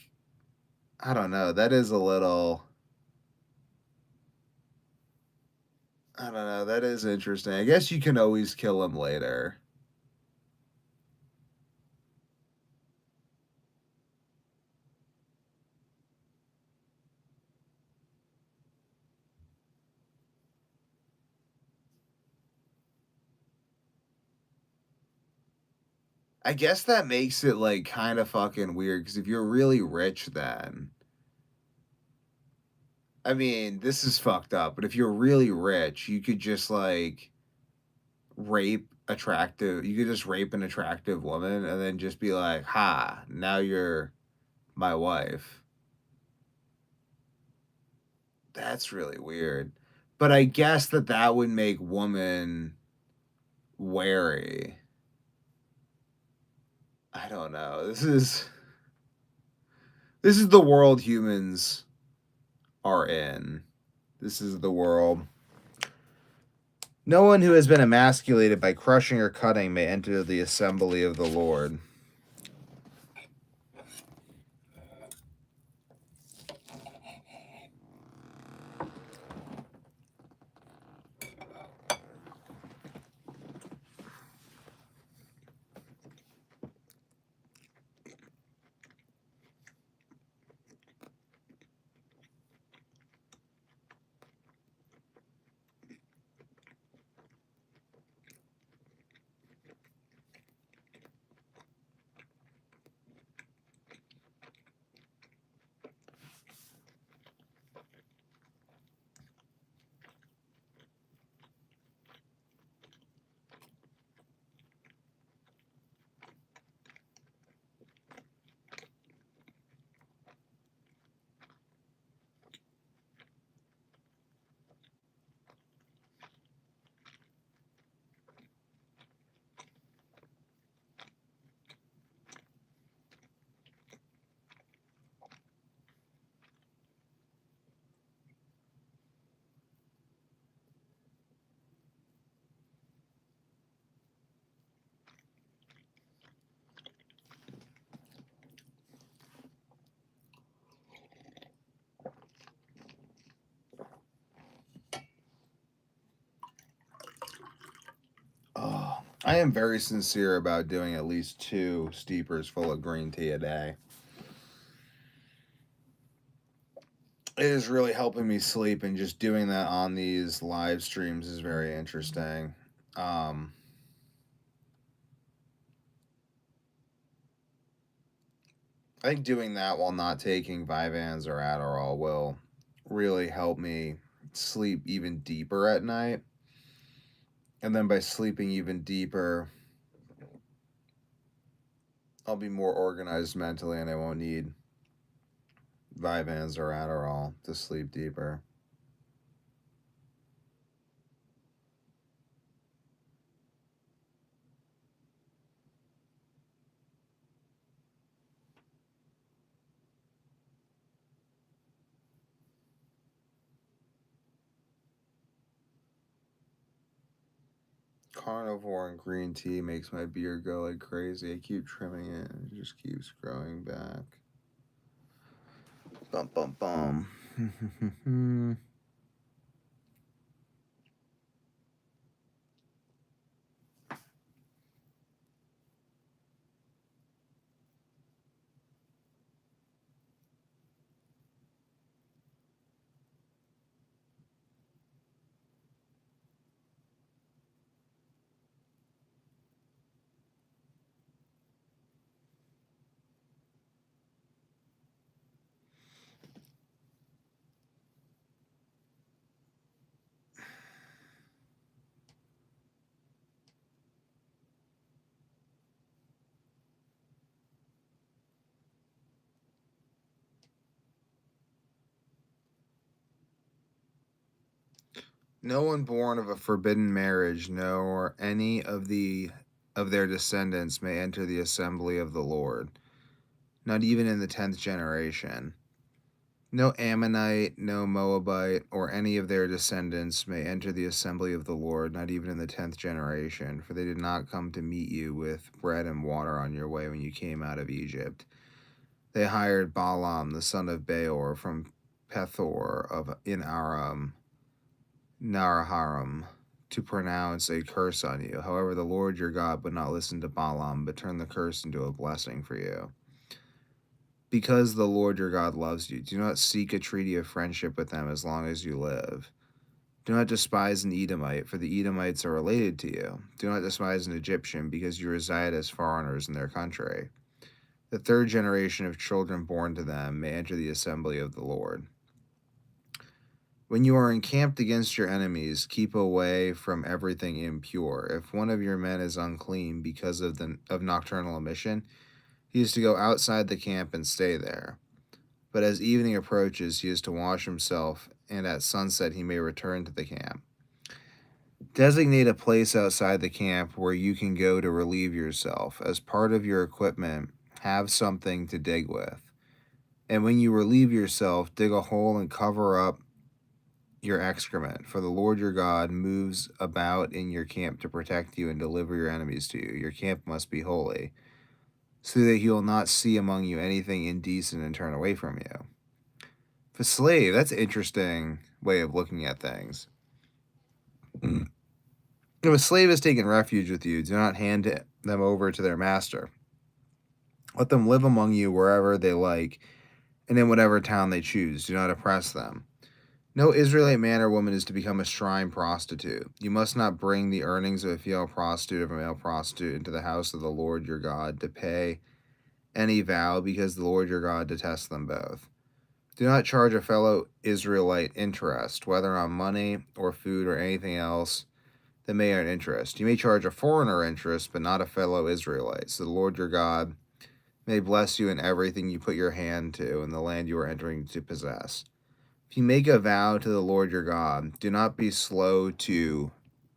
I don't know. That is a little. I don't know. That is interesting. I guess you can always kill him later. I guess that makes it like kind of fucking weird because if you're really rich, then I mean, this is fucked up, but if you're really rich, you could just like you could just rape an attractive woman and then just be like, ha, now you're my wife. That's really weird. But I guess that would make woman wary. I don't know. This is the world humans are in. This is the world. No one who has been emasculated by crushing or cutting may enter the assembly of the Lord. Oh, I am very sincere about doing at least 2 steepers full of green tea a day. It is really helping me sleep, and just doing that on these live streams is very interesting. Um, I think doing that while not taking Vyvanse or Adderall will really help me sleep even deeper at night. And then by sleeping even deeper, I'll be more organized mentally and I won't need Vyvanse or Adderall to sleep deeper. Carnivore and green tea makes my beard go like crazy. I keep trimming it and it just keeps growing back. Bum bum bum. No one born of a forbidden marriage, nor any of their descendants may enter the assembly of the Lord, not even in the 10th generation. No Ammonite, no Moabite, or any of their descendants may enter the assembly of the Lord, not even in the 10th generation, for they did not come to meet you with bread and water on your way when you came out of Egypt. They hired Balaam, the son of Beor, from Pethor in Aram, Naraharam, to pronounce a curse on you. However, the Lord your God would not listen to Balaam, but turned the curse into a blessing for you. Because the Lord your God loves you, do not seek a treaty of friendship with them as long as you live. Do not despise an Edomite, for the Edomites are related to you. Do not despise an Egyptian, because you reside as foreigners in their country. The third generation of children born to them may enter the assembly of the Lord. When you are encamped against your enemies, keep away from everything impure. If one of your men is unclean because of nocturnal emission, he is to go outside the camp and stay there. But as evening approaches, he is to wash himself, and at sunset he may return to the camp. Designate a place outside the camp where you can go to relieve yourself. As part of your equipment, have something to dig with. And when you relieve yourself, dig a hole and cover up your excrement, for the Lord your God moves about in your camp to protect you and deliver your enemies to you. Your camp must be holy, so that he will not see among you anything indecent and turn away from you. If a slave, that's an interesting way of looking at things. If a slave has taken refuge with you, do not hand them over to their master. Let them live among you wherever they like, and in whatever town they choose. Do not oppress them. No Israelite man or woman is to become a shrine prostitute. You must not bring the earnings of a female prostitute or a male prostitute into the house of the Lord your God to pay any vow, because the Lord your God detests them both. Do not charge a fellow Israelite interest, whether on money or food or anything else that may earn interest. You may charge a foreigner interest, but not a fellow Israelite, so the Lord your God may bless you in everything you put your hand to in the land you are entering to possess. If you make a vow to the Lord your God, do not be slow to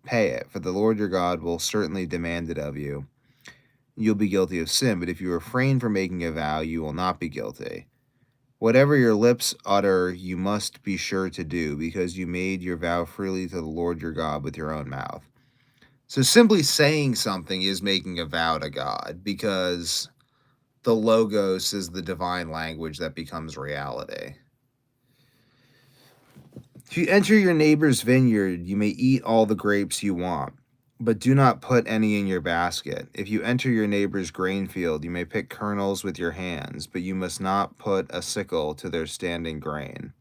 pay it, for the Lord your God will certainly demand it of you. You'll be guilty of sin, but if you refrain from making a vow, you will not be guilty. Whatever your lips utter, you must be sure to do, because you made your vow freely to the Lord your God with your own mouth. So simply saying something is making a vow to God, because the Logos is the divine language that becomes reality. If you enter your neighbor's vineyard, you may eat all the grapes you want, but do not put any in your basket. If you enter your neighbor's grain field, you may pick kernels with your hands, but you must not put a sickle to their standing grain.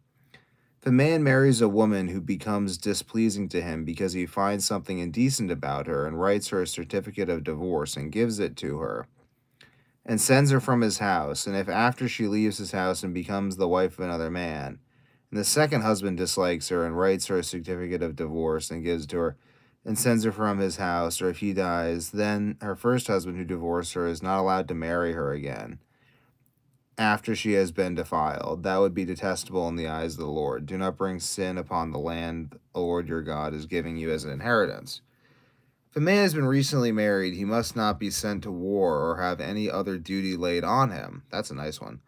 If a man marries a woman who becomes displeasing to him because he finds something indecent about her and writes her a certificate of divorce and gives it to her, and sends her from his house, and if after she leaves his house and becomes the wife of another man, and the second husband dislikes her and writes her a certificate of divorce and gives it to her, and sends her from his house, or if he dies, then her first husband who divorced her is not allowed to marry her again after she has been defiled. That would be detestable in the eyes of the Lord. Do not bring sin upon the land the Lord your God is giving you as an inheritance. If a man has been recently married, he must not be sent to war or have any other duty laid on him. That's a nice one.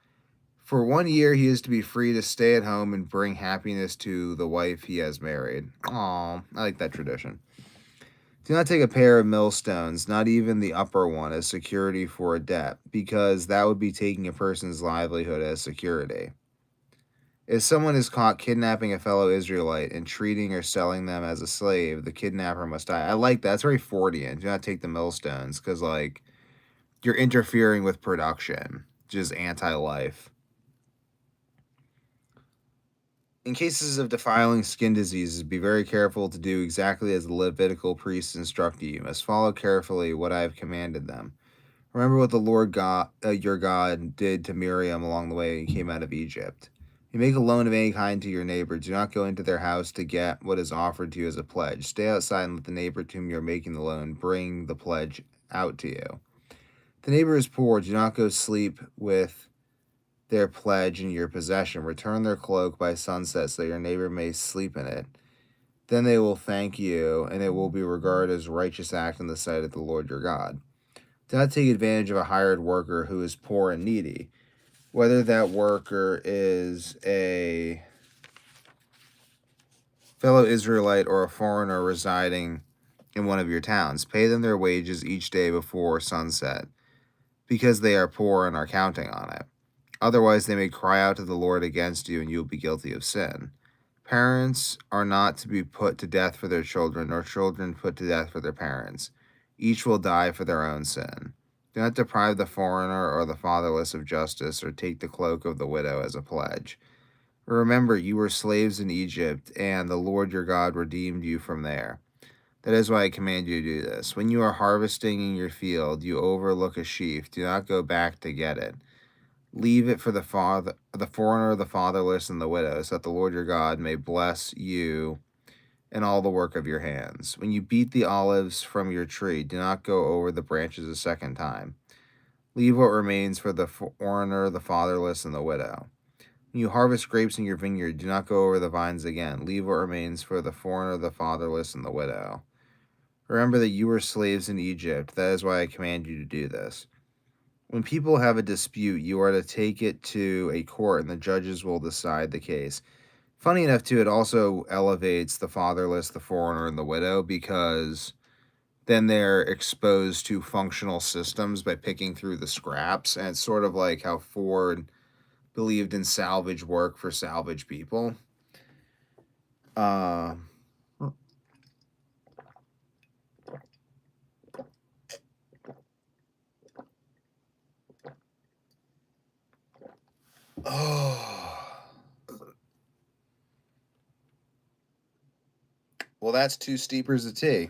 For 1 year, he is to be free to stay at home and bring happiness to the wife he has married. Aw, I like that tradition. Do not take a pair of millstones, not even the upper one, as security for a debt, because that would be taking a person's livelihood as security. If someone is caught kidnapping a fellow Israelite and treating or selling them as a slave, the kidnapper must die. I like that. That's very Fordian. Do not take the millstones, because, like, you're interfering with production, which is anti-life. In cases of defiling skin diseases, be very careful to do exactly as the Levitical priests instruct you. You must follow carefully what I have commanded them. Remember what the Lord God, your God did to Miriam along the way he came out of Egypt. You make a loan of any kind to your neighbor. Do not go into their house to get what is offered to you as a pledge. Stay outside and let the neighbor to whom you are making the loan bring the pledge out to you. If the neighbor is poor, do not go sleep with their pledge in your possession. Return their cloak by sunset so your neighbor may sleep in it. Then they will thank you, and it will be regarded as a righteous act in the sight of the Lord your God. Do not take advantage of a hired worker who is poor and needy, whether that worker is a fellow Israelite or a foreigner residing in one of your towns. Pay them their wages each day before sunset, because they are poor and are counting on it. Otherwise, they may cry out to the Lord against you, and you will be guilty of sin. Parents are not to be put to death for their children, nor children put to death for their parents. Each will die for their own sin. Do not deprive the foreigner or the fatherless of justice, or take the cloak of the widow as a pledge. Remember, you were slaves in Egypt, and the Lord your God redeemed you from there. That is why I command you to do this. When you are harvesting in your field, you overlook a sheaf. Do not go back to get it. Leave it for the foreigner, the fatherless, and the widow, so that the Lord your God may bless you in all the work of your hands. When you beat the olives from your tree, do not go over the branches a second time. Leave what remains for the foreigner, the fatherless, and the widow. When you harvest grapes in your vineyard, do not go over the vines again. Leave what remains for the foreigner, the fatherless, and the widow. Remember that you were slaves in Egypt. That is why I command you to do this. When people have a dispute, you are to take it to a court, and the judges will decide the case. Funny enough, too, it also elevates the fatherless, the foreigner, and the widow, because then they're exposed to functional systems by picking through the scraps. And it's sort of like how Ford believed in salvage work for salvage people. Uh, oh. Well, that's two steepers of tea.